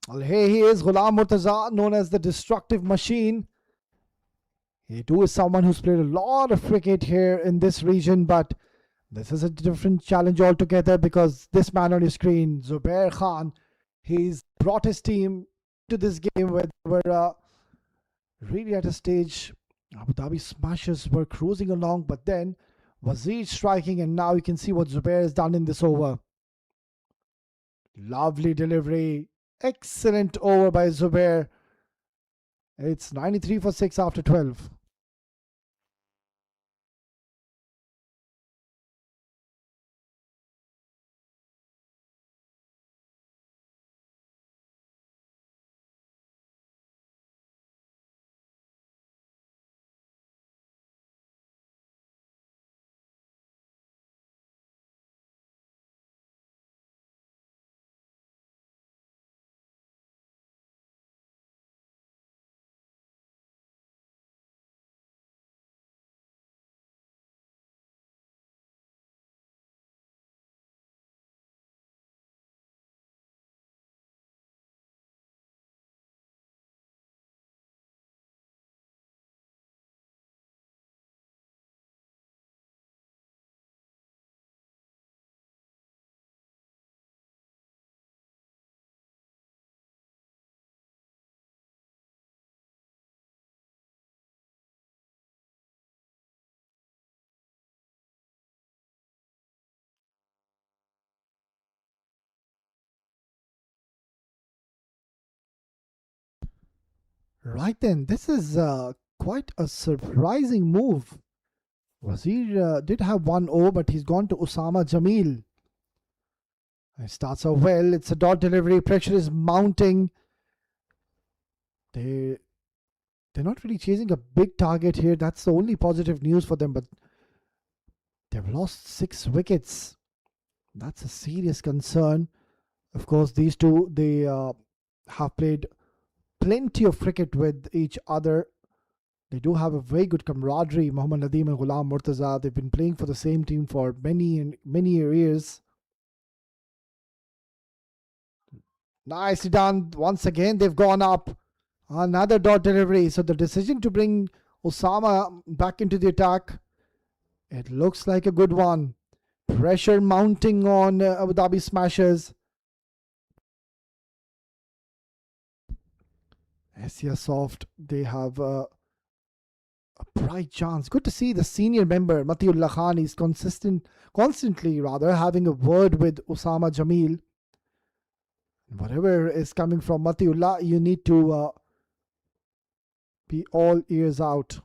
Well, here he is, Ghulam Murtaza, known as the destructive machine. He too is someone who's played a lot of cricket here in this region, but this is a different challenge altogether because this man on your screen, Zubair Khan, he's brought his team to this game where they were really at a stage. Abu Dhabi Smashers were cruising along, but then Wazir striking, and now you can see what Zubair has done in this over. Lovely delivery. Excellent over by Zubair. It's 93 for 6 after 12. Right then, this is quite a surprising move. Wazir did have 1 over, but he's gone to Osama Jamil. It starts off well. It's a dot delivery. Pressure is mounting. They're not really chasing a big target here. That's the only positive news for them, but they've lost 6 wickets. That's a serious concern. Of course, these two, they have played plenty of cricket with each other. They do have a very good camaraderie. Mohammad Nadeem and Ghulam Murtaza, they've been playing for the same team for many years. Nicely done. Once again, they've gone up. Another dot delivery. So the decision to bring Osama back into the attack, it looks like a good one. Pressure mounting on Abu Dhabi Smashers. Esyasoft, they have a a bright chance. Good to see the senior member, Matiullah Khan, is constantly having a word with Osama Jamil. Whatever is coming from Matiullah, you need to be all ears out.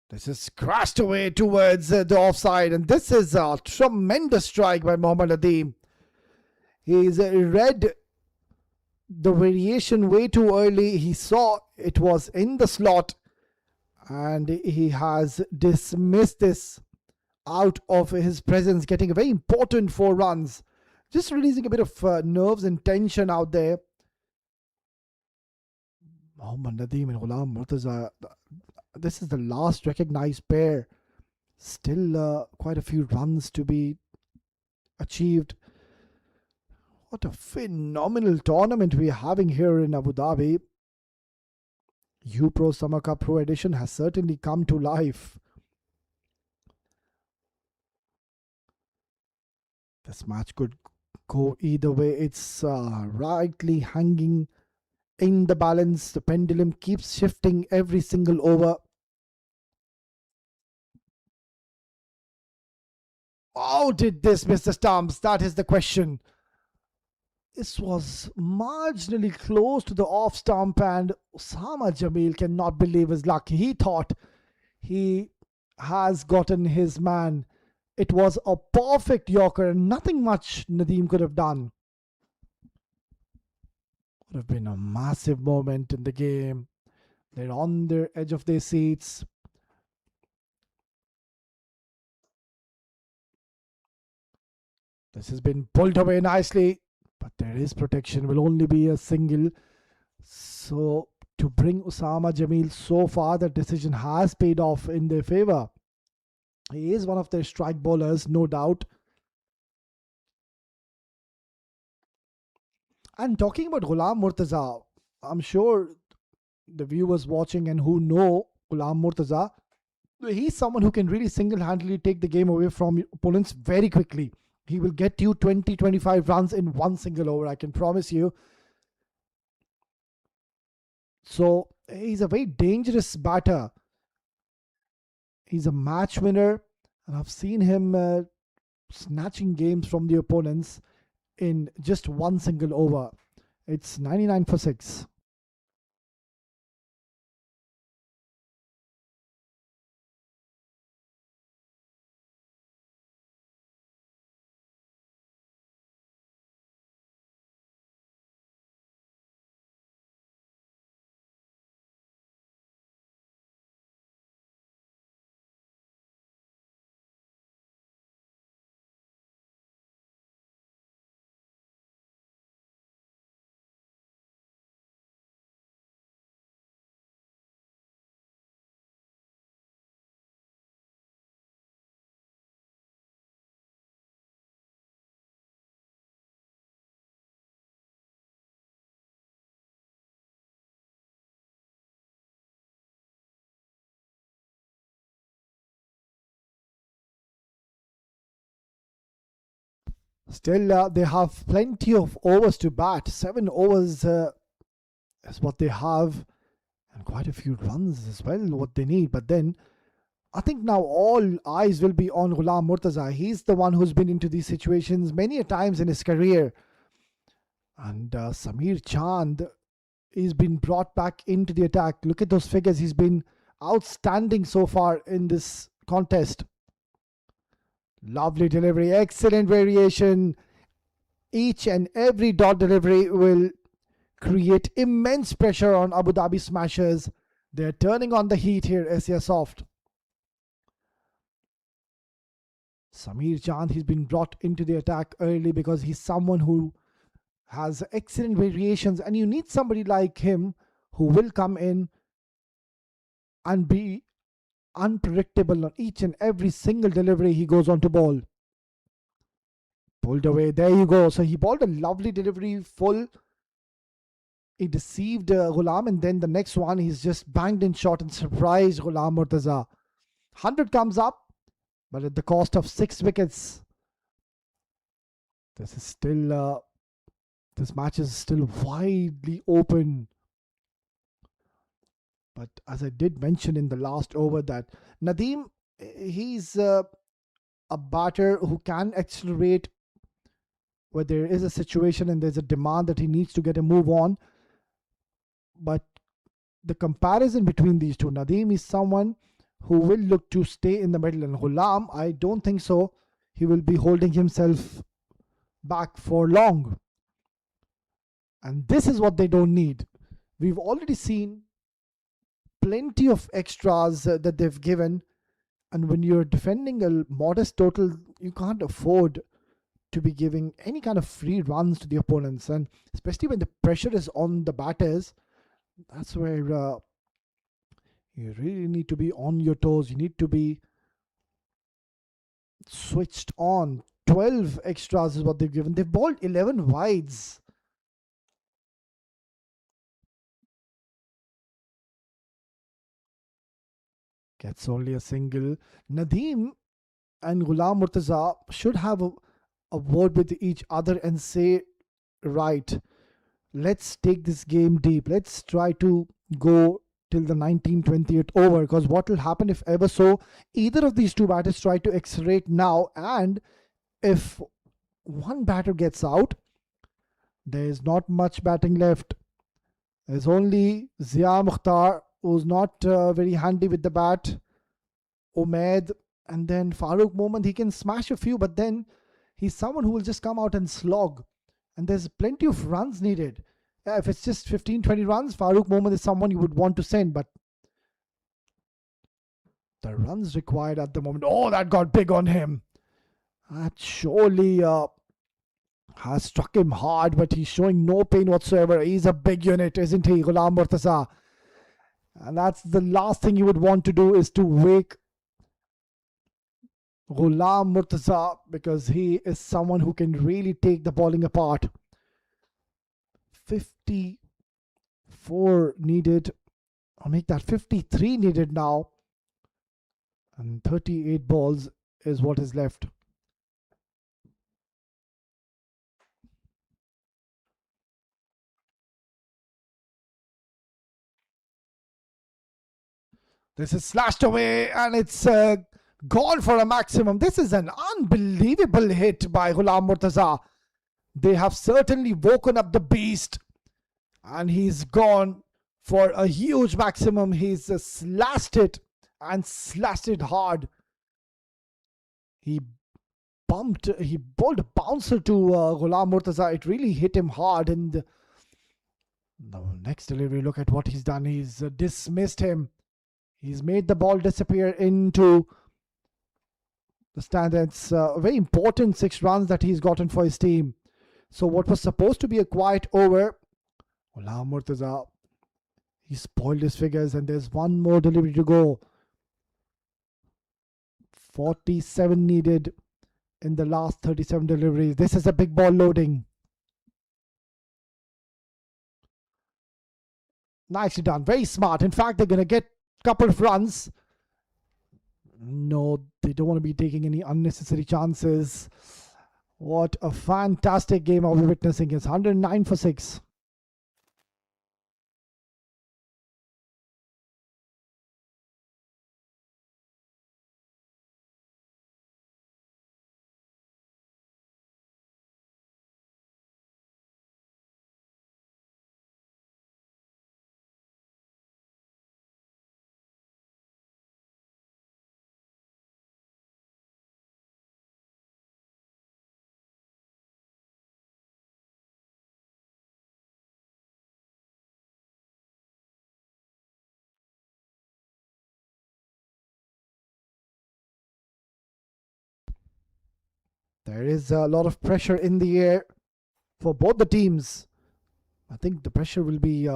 This is crashed away towards the offside, and this is a tremendous strike by Mohammad Nadeem. He's read the variation way too early. He saw it was in the slot, and he has dismissed this out of his presence, getting a very important 4 runs. Just releasing a bit of nerves and tension out there. Mohammad Nadeem and Ghulam Murtaza. This is the last recognized pair. Still quite a few runs to be achieved. What a phenomenal tournament we are having here in Abu Dhabi. UPRO Summer Cup Pro Edition has certainly come to life. This match could go either way. It's rightly hanging in the balance. The pendulum keeps shifting every single over. Oh, did this miss the stumps? That is the question. This was marginally close to the off stump, and Osama Jamil cannot believe his luck. He thought he has gotten his man. It was a perfect Yorker, and nothing much Nadeem could have done. Would have been a massive moment in the game. They're on the edge of their seats. This has been pulled away nicely, but there is protection. Will only be a single. So to bring Osama Jamil so far, the decision has paid off in their favor. He is one of their strike bowlers, no doubt. And talking about Ghulam Murtaza, I'm sure the viewers watching and who know Ghulam Murtaza, he's someone who can really single-handedly take the game away from opponents very quickly. He will get you 20-25 runs in one single over, I can promise you. So he's a very dangerous batter. He's a match winner, and I've seen him snatching games from the opponents in just one single over. It's 99 for 6. Still, they have plenty of overs to bat. 7 overs is what they have, and quite a few runs as well, what they need. But then, I think now all eyes will be on Ghulam Murtaza. He's the one who's been into these situations many a times in his career. And Samir Chand is been brought back into the attack. Look at those figures. He's been outstanding so far in this contest. Lovely delivery, excellent variation. Each and every dot delivery will create immense pressure on Abu Dhabi Smashers. They're turning on the heat here, Esyasoft. Samir Chand, he's been brought into the attack early because he's someone who has excellent variations, and you need somebody like him who will come in and be unpredictable on each and every single delivery he goes on to bowl. Pulled away. There you go. So he bowled a lovely delivery, full. He deceived Ghulam, and then the next one he's just banged in shot and surprised Ghulam Murtaza. 100 comes up, but at the cost of 6 wickets. This is still this match is still widely open. But as I did mention in the last over that Nadeem, he's a batter who can accelerate where there is a situation and there's a demand that he needs to get a move on. But the comparison between these two, Nadeem is someone who will look to stay in the middle, and Ghulam, I don't think so. He will be holding himself back for long. And this is what they don't need. We've already seen plenty of extras that they've given. And when you're defending a modest total, you can't afford to be giving any kind of free runs to the opponents. And especially when the pressure is on the batters, that's where you really need to be on your toes. You need to be switched on. 12 extras is what they've given. They've bowled 11 wides. Gets only a single. Nadeem and Ghulam Murtaza should have a word with each other and say, right, let's take this game deep. Let's try to go till the 19-20th over, because what will happen if ever so either of these two batters try to accelerate now, and if one batter gets out, there's not much batting left. There's only Zia Mukhtar, who's not very handy with the bat, Umaid, and then Farooq Mohammad. He can smash a few, but then he's someone who will just come out and slog, and there's plenty of runs needed. Yeah, if it's just 15-20 runs, Farooq Mohammad is someone you would want to send, but the runs required at the moment, oh, that got big on him. That surely has struck him hard, but he's showing no pain whatsoever. He's a big unit, isn't he, Ghulam Murtaza? And that's the last thing you would want to do, is to wake Ghulam Murtaza, because he is someone who can really take the bowling apart. 54 needed. I'll make that 53 needed now. And 38 balls is what is left. This is slashed away and it's gone for a maximum. This is an unbelievable hit by Ghulam Murtaza. They have certainly woken up the beast, and he's gone for a huge maximum. He's slashed it, and slashed it hard. He bowled a bouncer to Ghulam Murtaza. It really hit him hard, and the next delivery, look at what he's done. He's dismissed him. He's made the ball disappear into the stand. It's a very important 6 runs that he's gotten for his team. So what was supposed to be a quiet over, Ghulam Murtaza, he spoiled his figures, and there's one more delivery to go. 47 needed in the last 37 deliveries. This is a big ball loading. Nicely done. Very smart. In fact, they're going to get a couple of runs. No, they don't want to be taking any unnecessary chances. What a fantastic game are we witnessing. It's 109 for 6. There is a lot of pressure in the air for both the teams. I think the pressure will be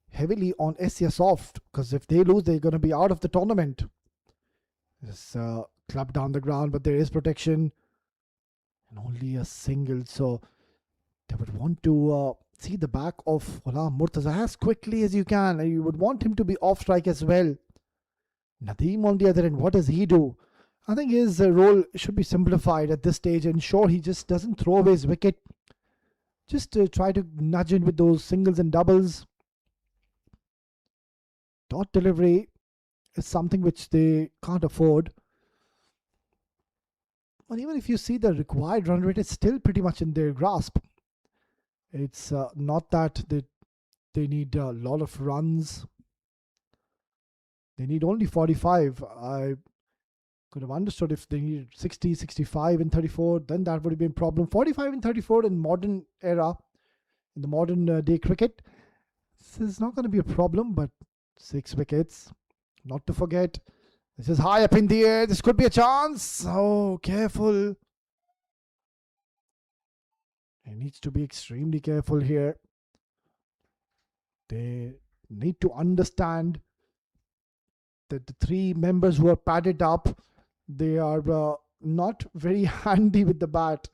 heavily on Esyasoft, because if they lose, they're going to be out of the tournament. This club down the ground, but there is protection. And only a single, so they would want to see the back of Ghulam Murtaza as quickly as you can. And you would want him to be off strike as well. Nadeem on the other end, what does he do? I think his role should be simplified at this stage. Ensure he just doesn't throw away his wicket. Just try to nudge in with those singles and doubles. Dot delivery is something which they can't afford. But even if you see the required run rate, it's still pretty much in their grasp. It's not that they need a lot of runs. They need only 45. I could have understood if they needed 60, 65 and 34, then that would have been a problem. 45 and 34 in modern era, in the modern day cricket, this is not going to be a problem, but 6 wickets. Not to forget, this is high up in the air. This could be a chance. Oh, careful. He needs to be extremely careful here. They need to understand that the 3 members who are padded up, they are not very handy with the bat.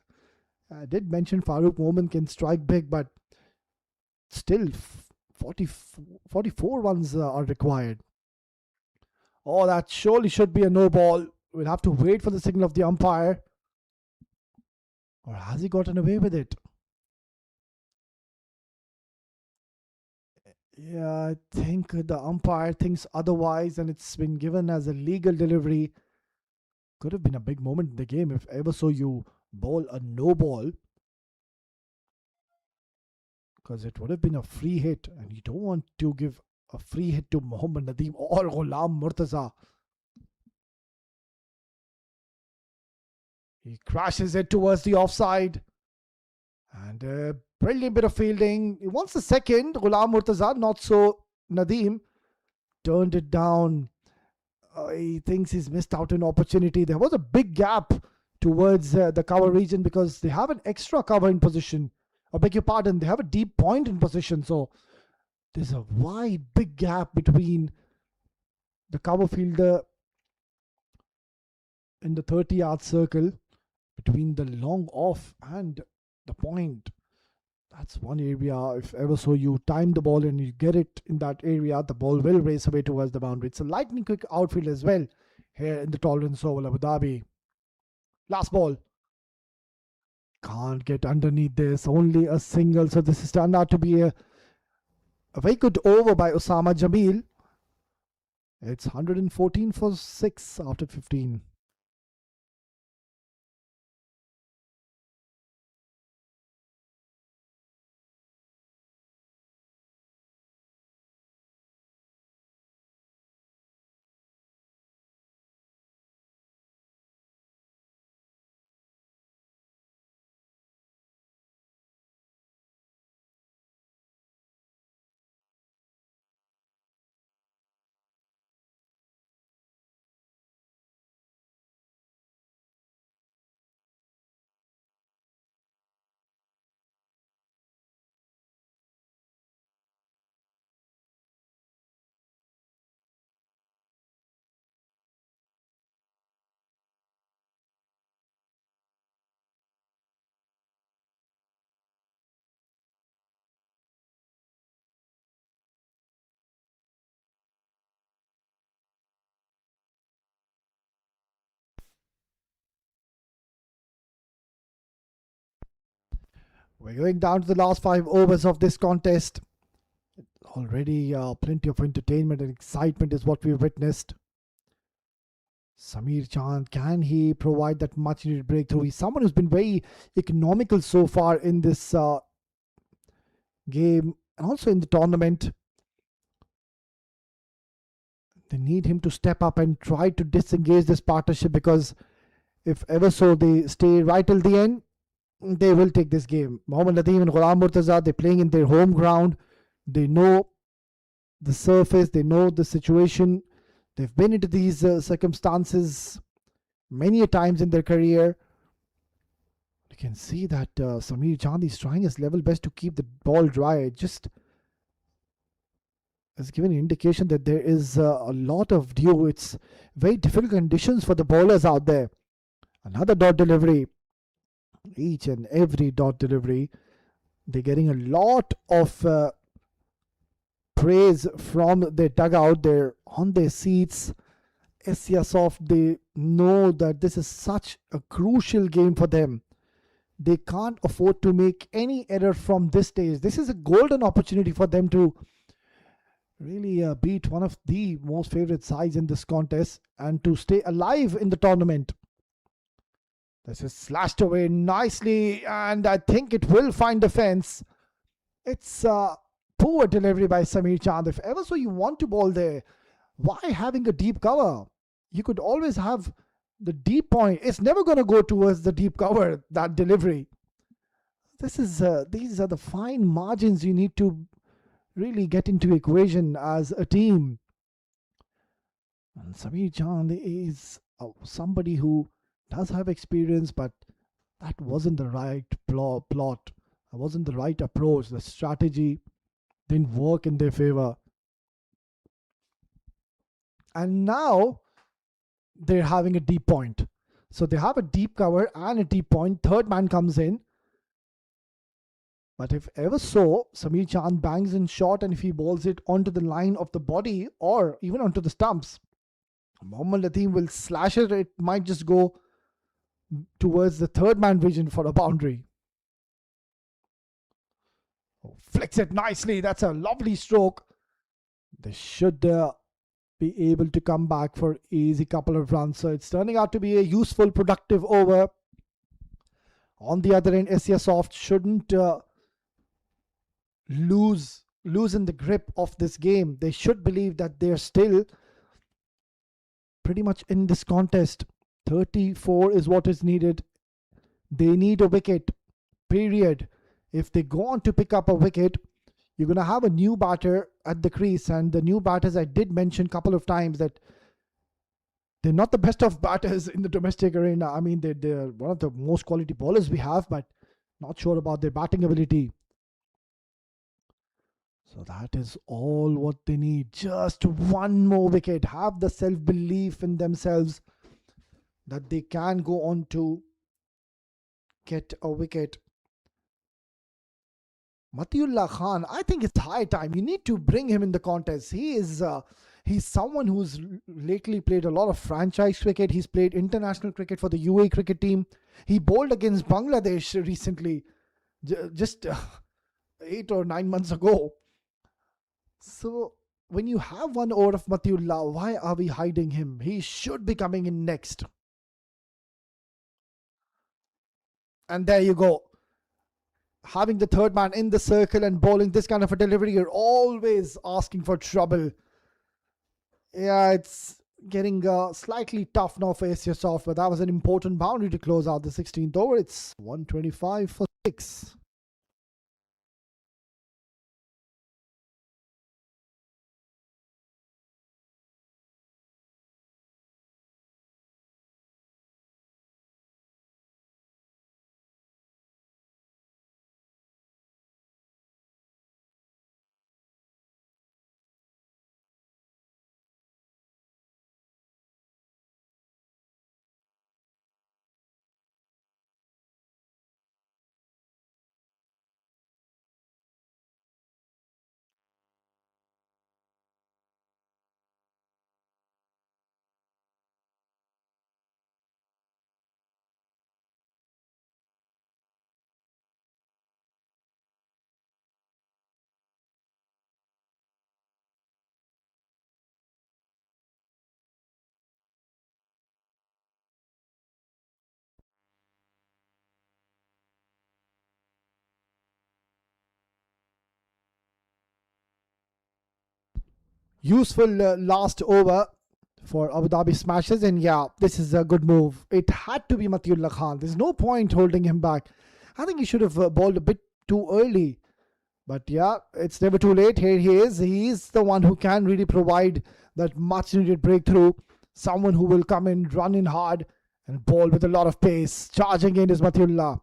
I did mention Farooq Momin can strike big, but still 44 runs are required. Oh, that surely should be a no ball. We'll have to wait for the signal of the umpire. Or has he gotten away with it? Yeah, I think the umpire thinks otherwise, and it's been given as a legal delivery. Could have been a big moment in the game if ever so you bowl a no ball, because it would have been a free hit, and you don't want to give a free hit to Mohammad Nadeem or Ghulam Murtaza. He crashes it towards the offside. And a brilliant bit of fielding. He wants the second. Ghulam Murtaza, not so Nadeem, turned it down. He thinks he's missed out an opportunity. There was a big gap towards the cover region because they have an extra cover in position. I beg your pardon, they have a deep point in position. So there's a wide, big gap between the cover fielder in the 30-yard circle, between the long off and the point. That's one area. If ever so you time the ball and you get it in that area, the ball will race away towards the boundary. It's a lightning quick outfield as well here in the Tolerance Oval, Abu Dhabi. Last ball. Can't get underneath this. Only a single. So this has turned out to be a very good over by Osama Jamil. It's 114 for 6 after 15. We're going down to the last 5 overs of this contest. Already plenty of entertainment and excitement is what we've witnessed. Sameer Chand, can he provide that much needed breakthrough? He's someone who's been very economical so far in this game and also in the tournament. They need him to step up and try to disengage this partnership, because if ever so they stay right till the end, they will take this game. Mohammad Nadeem and Ghulam Murtaza, they're playing in their home ground. They know the surface, they know the situation. They've been into these circumstances many a times in their career. You can see that Sameer Chand is trying his level best to keep the ball dry. It just has given an indication that there is a lot of dew. It's very difficult conditions for the bowlers out there. Another dot delivery. Each and every dot delivery, they're getting a lot of praise from their dugout. They're on their seats. Esyasoft, they know that this is such a crucial game for them. They can't afford to make any error from this stage. This is a golden opportunity for them to really beat one of the most favorite sides in this contest and to stay alive in the tournament. This is slashed away nicely, and I think it will find the fence. It's poor delivery by Samir Chand. If ever so you want to bowl there, why having a deep cover? You could always have the deep point. It's never going to go towards the deep cover, that delivery. These are the fine margins you need to really get into equation as a team. And Samir Chand is somebody who does have experience, but that wasn't the right plot. That wasn't the right approach. The strategy didn't work in their favor. And now they're having a deep point. So they have a deep cover and a deep point. Third man comes in. But if ever so, Samir Chand bangs in short, and if he bowls it onto the line of the body or even onto the stumps, Mohammad Lateem will slash it. It might just go towards the third man vision for a boundary. Oh, flicks it nicely. That's a lovely stroke. They should be able to come back for easy couple of runs. So it's turning out to be a useful, productive over. On the other end, Esyasoft shouldn't loosen the grip of this game. They should believe that they're still pretty much in this contest. 34 is what is needed. They need a wicket, period. If they go on to pick up a wicket, you're going to have a new batter at the crease. And the new batters, I did mention a couple of times that they're not the best of batters in the domestic arena. I mean, they're one of the most quality bowlers we have, but not sure about their batting ability. So that is all what they need. Just one more wicket. Have the self-belief in themselves that they can go on to get a wicket. Matiullah Khan, I think it's high time. You need to bring him in the contest. He's someone who's lately played a lot of franchise cricket. He's played international cricket for the UAE cricket team. He bowled against Bangladesh recently, just 8 or 9 months ago. So when you have one over of Matiullah, why are we hiding him? He should be coming in next. And there you go. Having the third man in the circle and bowling this kind of a delivery, you're always asking for trouble. Yeah, it's getting slightly tough now for Esyasoft, but that was an important boundary to close out the 16th over. It's 125 for 6. Useful last over for Abu Dhabi Smashes, and yeah, this is a good move. It had to be Matiullah Khan. There's no point holding him back. I think he should have bowled a bit too early, but yeah, it's never too late. Here he is. He's the one who can really provide that much needed breakthrough. Someone who will come in, run in hard, and bowl with a lot of pace. Charging in is Matiullah.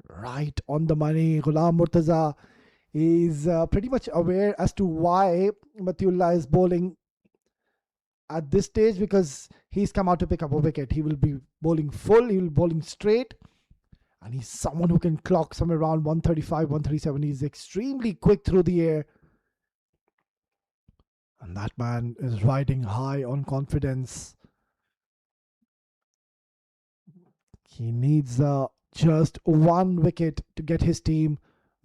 Right on the money. Ghulam Murtaza is pretty much aware as to why Matiullah is bowling at this stage, because he's come out to pick up a wicket. He will be bowling full, he will be bowling straight, and he's someone who can clock somewhere around 135, 137. He's extremely quick through the air. And that man is riding high on confidence. He needs just one wicket to get his team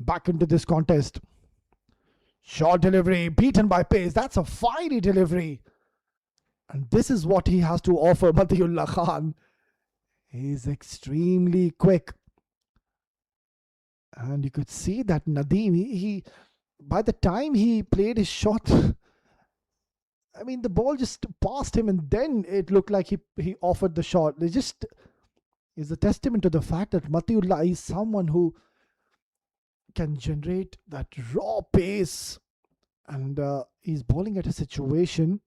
back into this contest. Short delivery, beaten by pace. That's a fiery delivery. And this is what he has to offer, Matiullah Khan. He's extremely quick. And you could see that Nadeem, he by the time he played his shot, I mean, the ball just passed him and then it looked like he offered the shot. It just is a testament to the fact that Matiullah is someone who can generate that raw pace. And he's bowling at a situation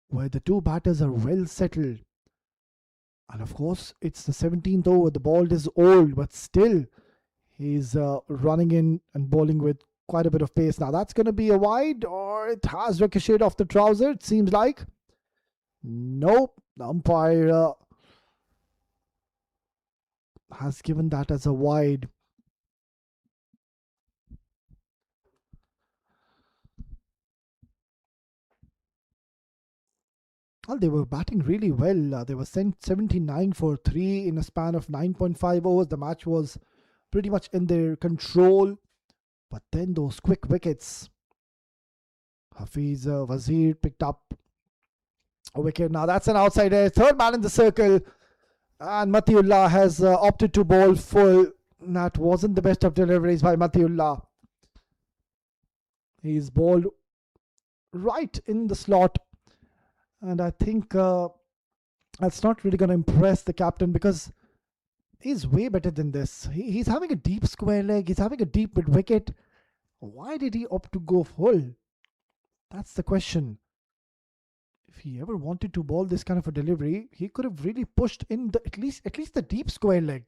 where the two batters are well settled. And of course, it's the 17th over. The ball is old, but still he's running in and bowling with quite a bit of pace. Now that's going to be a wide, or it has ricocheted off the trouser, it seems like. Nope. The umpire has given that as a wide. Well, they were batting really well. They were sent 79 for 3 in a span of 9.5 overs. The match was pretty much in their control. But then those quick wickets. Hafiz Wazir picked up a wicket. Now that's an outside edge. Third man in the circle. And Matiullah has opted to bowl full. That wasn't the best of deliveries by Matiullah. He's bowled right in the slot. And I think that's not really going to impress the captain because he's way better than this. He's having a deep square leg. He's having a deep mid wicket. Why did he opt to go full? That's the question. If he ever wanted to bowl this kind of a delivery, he could have really pushed in at least the deep square leg.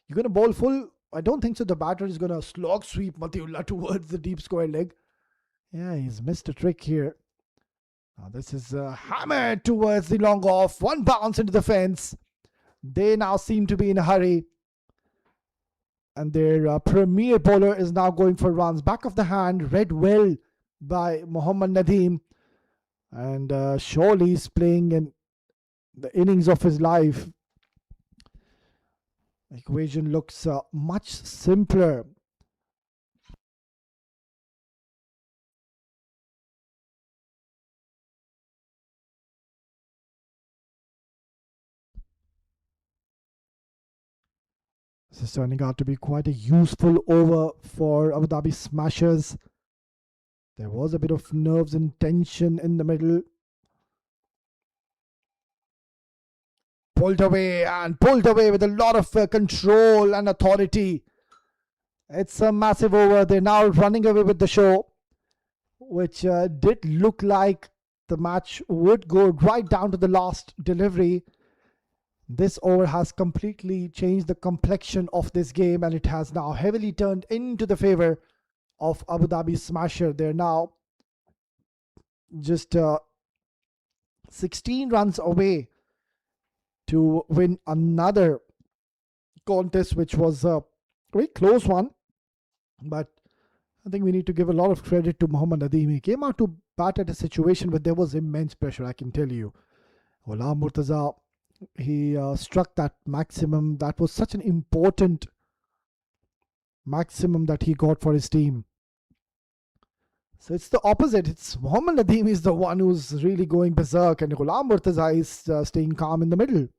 You're going to bowl full. I don't think so. The batter is going to slog sweep Matiullah towards the deep square leg. Yeah, he's missed a trick here. Now this is hammered towards the long off. One bounce into the fence. They now seem to be in a hurry. And their premier bowler is now going for runs. Back of the hand, read well by Mohammad Nadeem. And surely he's playing in the innings of his life. The equation looks much simpler. This is turning out to be quite a useful over for Abu Dhabi Smashers. There was a bit of nerves and tension in the middle. Pulled away with a lot of control and authority. It's a massive over. They're now running away with the show, which did look like the match would go right down to the last delivery. This over has completely changed the complexion of this game, and it has now heavily turned into the favor of Abu Dhabi Smasher. They're now just 16 runs away to win another contest, which was a very close one. But I think we need to give a lot of credit to Mohammad Nadeem. He came out to bat at a situation where there was immense pressure, I can tell you. Ghulam Murtaza, he struck that maximum. That was such an important maximum that he got for his team. So it's the opposite. It's Mohammad Nadeem is the one who's really going berserk, and Ghulam Murtaza is staying calm in the middle.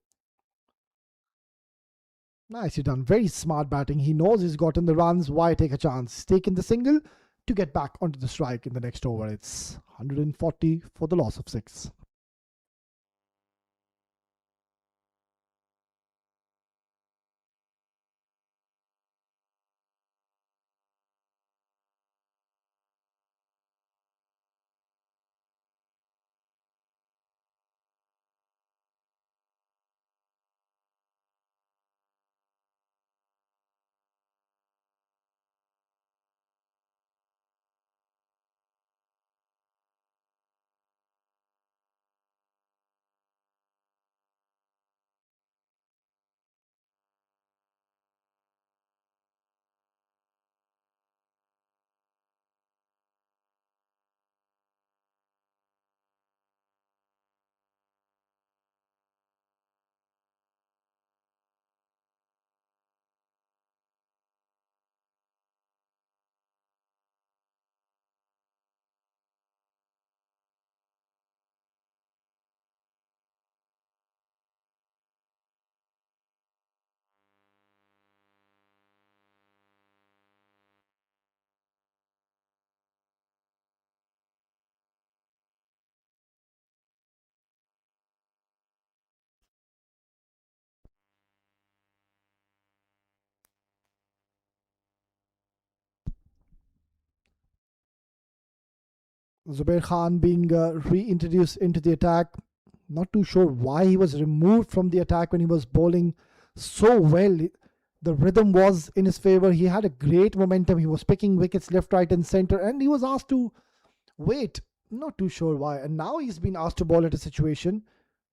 Nicely done. Very smart batting. He knows he's gotten the runs. Why take a chance? He's taken the single to get back onto the strike in the next over. It's 140 for the loss of 6. Zubair Khan being reintroduced into the attack. Not too sure why he was removed from the attack when he was bowling so well. The rhythm was in his favor. He had a great momentum. He was picking wickets left, right, and center, and he was asked to wait. Not too sure why. And now he's been asked to bowl at a situation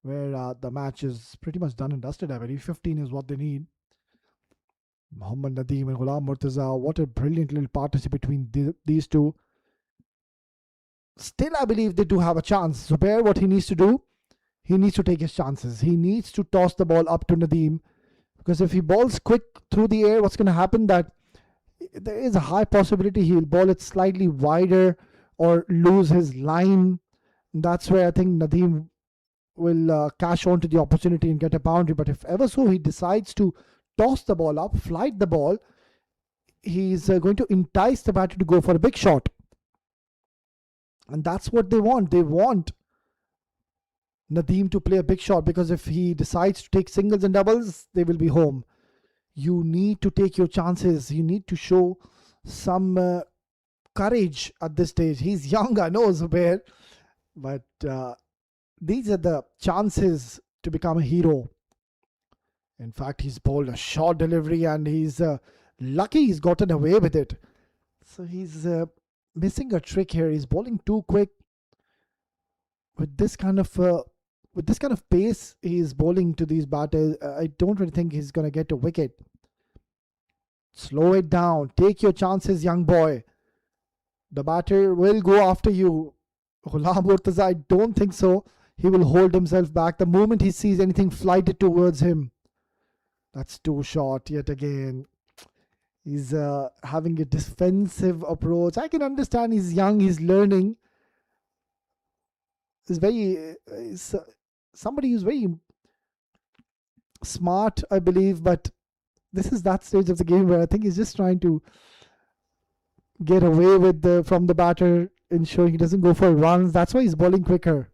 where the match is pretty much done and dusted. I believe 15 is what they need. Mohammad Nadeem and Ghulam Murtaza. What a brilliant little partnership between these two. Still, I believe they do have a chance. Zubair, what he needs to do, he needs to take his chances. He needs to toss the ball up to Nadeem. Because if he balls quick through the air, what's going to happen that there is a high possibility he'll ball it slightly wider or lose his line. That's where I think Nadeem will cash on to the opportunity and get a boundary. But if ever so he decides to toss the ball up, flight the ball, he's going to entice the batter to go for a big shot. And that's what they want. They want Nadeem to play a big shot, because if he decides to take singles and doubles, they will be home. You need to take your chances. You need to show some courage at this stage. He's young, I know, Zubair, but these are the chances to become a hero. In fact, he's bowled a short delivery and he's lucky he's gotten away with it. So he's missing a trick here. He's bowling too quick. With this kind of pace he's bowling to these batters, I don't really think he's going to get a wicket. Slow it down. Take your chances, young boy. The batter will go after you. Ghulam Murtaza, I don't think so. He will hold himself back the moment he sees anything flighted towards him. That's too short yet again. He's having a defensive approach. I can understand he's young, he's learning. He's somebody who's very smart, I believe, but this is that stage of the game where I think he's just trying to get away with from the batter, ensuring he doesn't go for runs. That's why he's bowling quicker.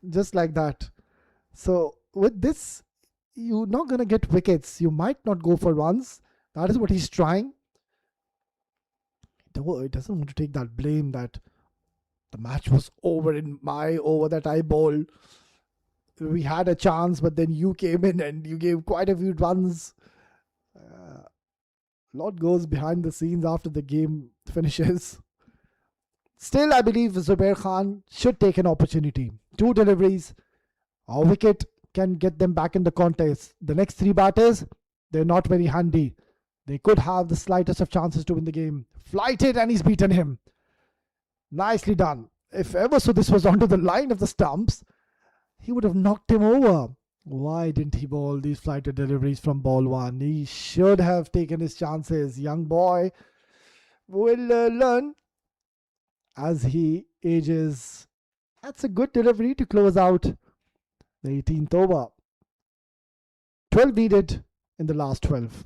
Just like that. So with this, you're not going to get wickets. You might not go for runs. That is what he's trying. He doesn't want to take that blame that the match was over in my over that I bowled. We had a chance, but then you came in and you gave quite a few runs. A lot goes behind the scenes after the game finishes. Still, I believe Zubair Khan should take an opportunity. 2 deliveries, a wicket can get them back in the contest. The next 3 batters, they're not very handy. They could have the slightest of chances to win the game. Flighted and he's beaten him. Nicely done. If ever so this was onto the line of the stumps, he would have knocked him over. Why didn't he bowl these flighted deliveries from ball 1? He should have taken his chances. Young boy will learn as he ages. That's a good delivery to close out the 18th over. 12 needed in the last 12.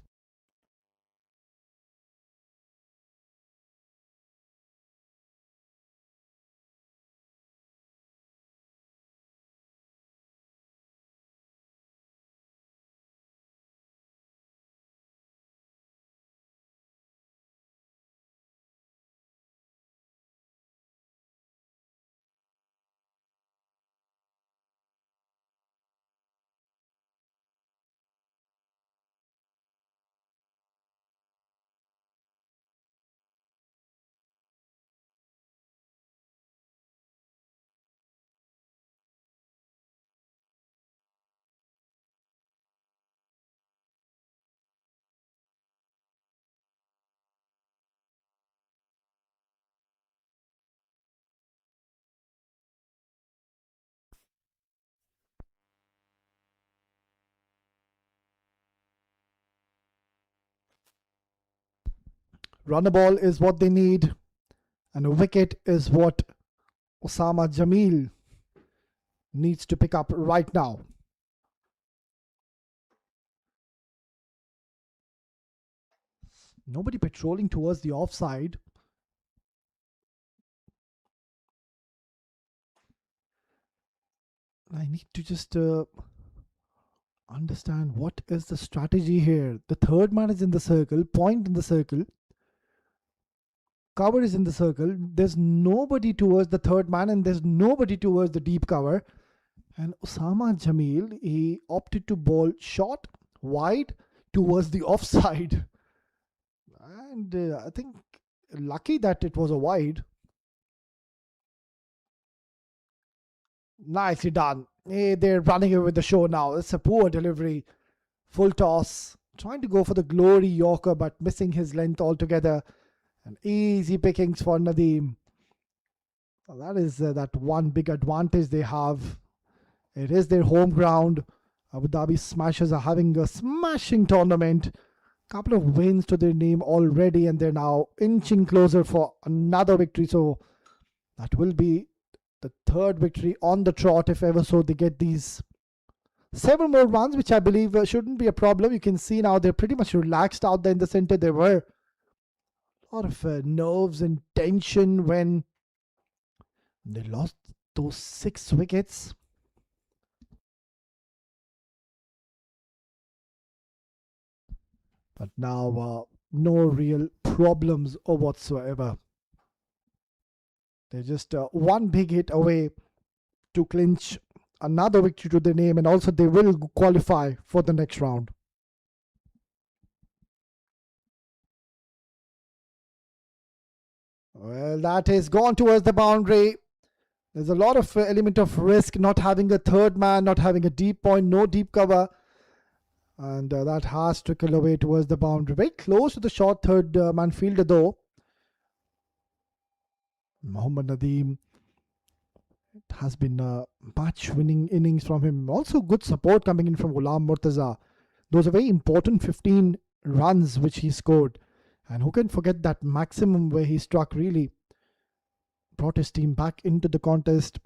Run a ball is what they need, and a wicket is what Osama Jamil needs to pick up right now. Nobody patrolling towards the offside. I need to just understand what is the strategy here. The third man is in the circle, point in the circle. cover is in the circle. There's nobody towards the third man and there's nobody towards the deep cover. And Osama Jamil, he opted to bowl short, wide, towards the offside. And I think lucky that it was a wide. Nicely done. Hey, they're running away with the show now. It's a poor delivery. Full toss. Trying to go for the glory Yorker, but missing his length altogether. And easy pickings for Nadeem. Well, that is that one big advantage they have. It is their home ground. Abu Dhabi Smashers are having a smashing tournament. Couple of wins to their name already, and they're now inching closer for another victory. So that will be the third victory on the trot, if ever so they get these 7 more runs, which I believe shouldn't be a problem. You can see now they're pretty much relaxed out there in the center. There were a lot of nerves and tension when they lost those 6 wickets. But now no real problems or whatsoever. They're just one big hit away to clinch another victory to their name, and also they will qualify for the next round. Well, that is gone towards the boundary. There's a lot of element of risk, not having a third man, not having a deep point, no deep cover. And that has trickled away towards the boundary. Very close to the short third man fielder though. Mohammad Nadeem. It has been a match-winning innings from him. Also good support coming in from Ghulam Murtaza. Those are very important 15 runs which he scored. And who can forget that maximum where he struck, really brought his team back into the contest.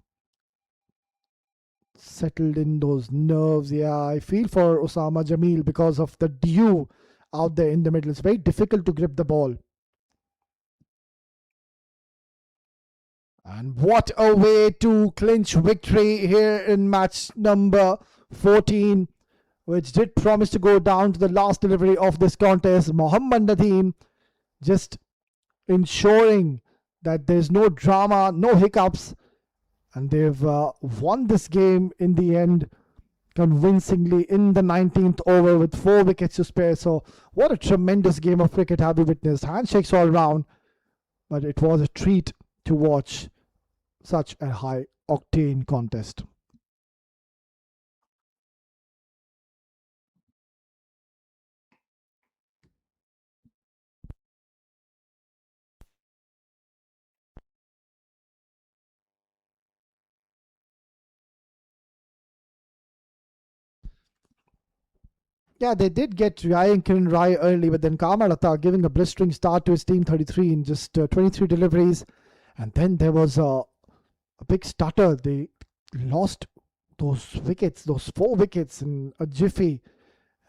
Settled in those nerves. Yeah, I feel for Osama Jamil because of the dew out there in the middle. It's very difficult to grip the ball. And what a way to clinch victory here in match number 14, which did promise to go down to the last delivery of this contest. Mohammad Nadeem just ensuring that there's no drama, no hiccups, and they've won this game in the end convincingly in the 19th over with 4 wickets to spare. So what a tremendous game of cricket have we witnessed. Handshakes all round, but it was a treat to watch such a high octane contest. Yeah, they did get Ryan Kiran Rai early, but then Kamar Atta giving a blistering start to his team, 33 in just 23 deliveries. And then there was a big stutter. They lost those wickets, those 4 wickets in a jiffy.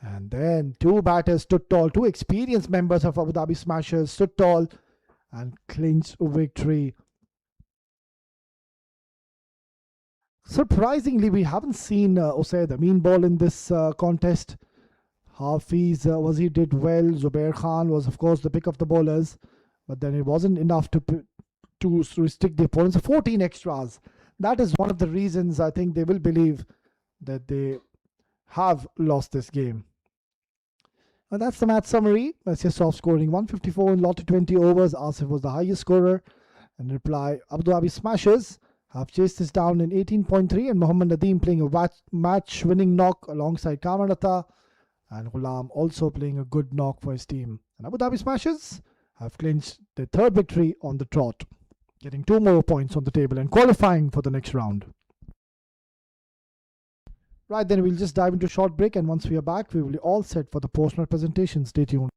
And then 2 batters stood tall, 2 experienced members of Abu Dhabi Smashers stood tall and clinched victory. Surprisingly, we haven't seen Usaid Amin ball in this contest. Hafiz Wazir did well. Zubair Khan was, of course, the pick of the bowlers, but then it wasn't enough to restrict the opponents. 14 extras. That is one of the reasons I think they will believe that they have lost this game. And that's the match summary. Esyasoft scoring 154 in lot of 20 overs. Asif was the highest scorer. And in reply, Abu Dhabi Smashers have chased this down in 18.3, and Mohammad Nadeem playing a match-winning knock alongside Kamran Atta, and Ghulam also playing a good knock for his team. And Abu Dhabi Smashers have clinched their 3rd victory on the trot, getting 2 more points on the table and qualifying for the next round. Right, then we'll just dive into a short break, and once we are back, we will be all set for the post-match presentation. Stay tuned.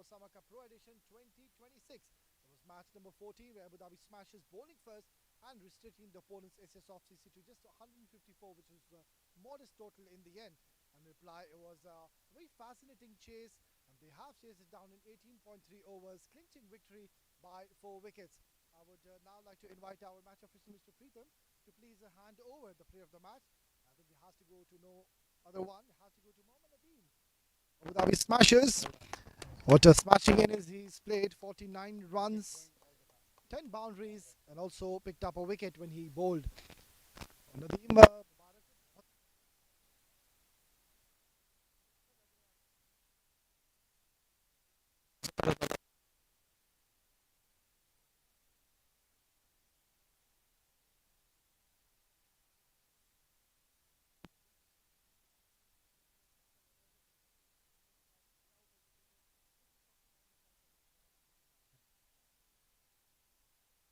Summer Cup Pro Edition 2026. It was match number 14 where Abu Dhabi smashes bowling first and restricting the opponent's Esyasoft CC to just 154, which was a modest total in the end. And reply, it was a very fascinating chase, and they have chased it down in 18.3 overs, clinching victory by 4 wickets. I would now like to invite our match official, Mr. Preetham, to please hand over the player of the match. I think it has to go to no other one. It has to go to Mohammad Nadeem. Abu Dhabi Smashers. What a smashing in is he's played 49 runs, 10 boundaries, and also picked up a wicket when he bowled. Nadeem,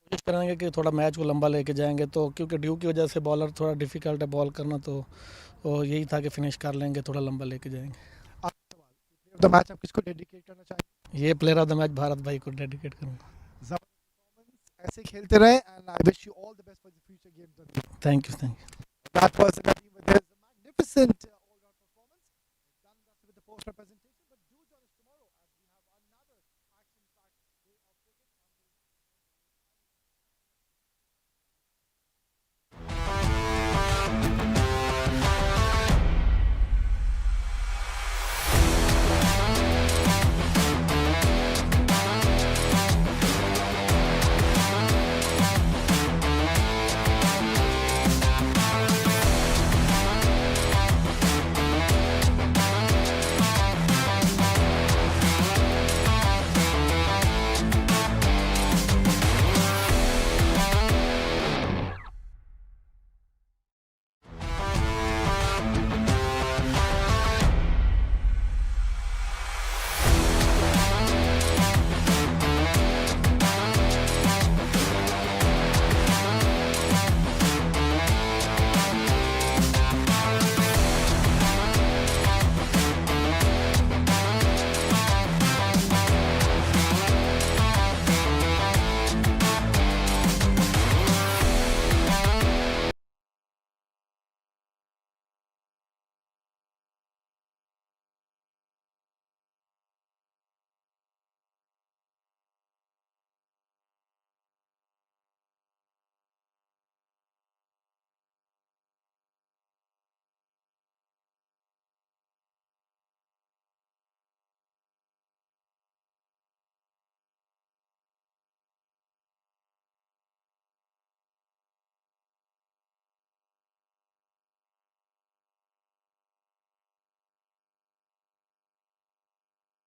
कोशिश करेंगे कि थोड़ा match को लंबा लेके जाएंगे, तो क्योंकि ड्यू की वजह से बॉलर थोड़ा डिफ़िकल्ट है बॉल करना, तो यही था कि फिनिश कर लेंगे, थोड़ा लंबा लेके जाएंगे। द मैच आप किसको डेडिकेट करना चाहेंगे? ये player of the match Bharat भाई को डेडिकेट करूँगा। ऐसे खेलते रहे, and I wish you all the best for the future games. Thank you. That was Nadeem with his magnificent all-round performance. Done with the post representation.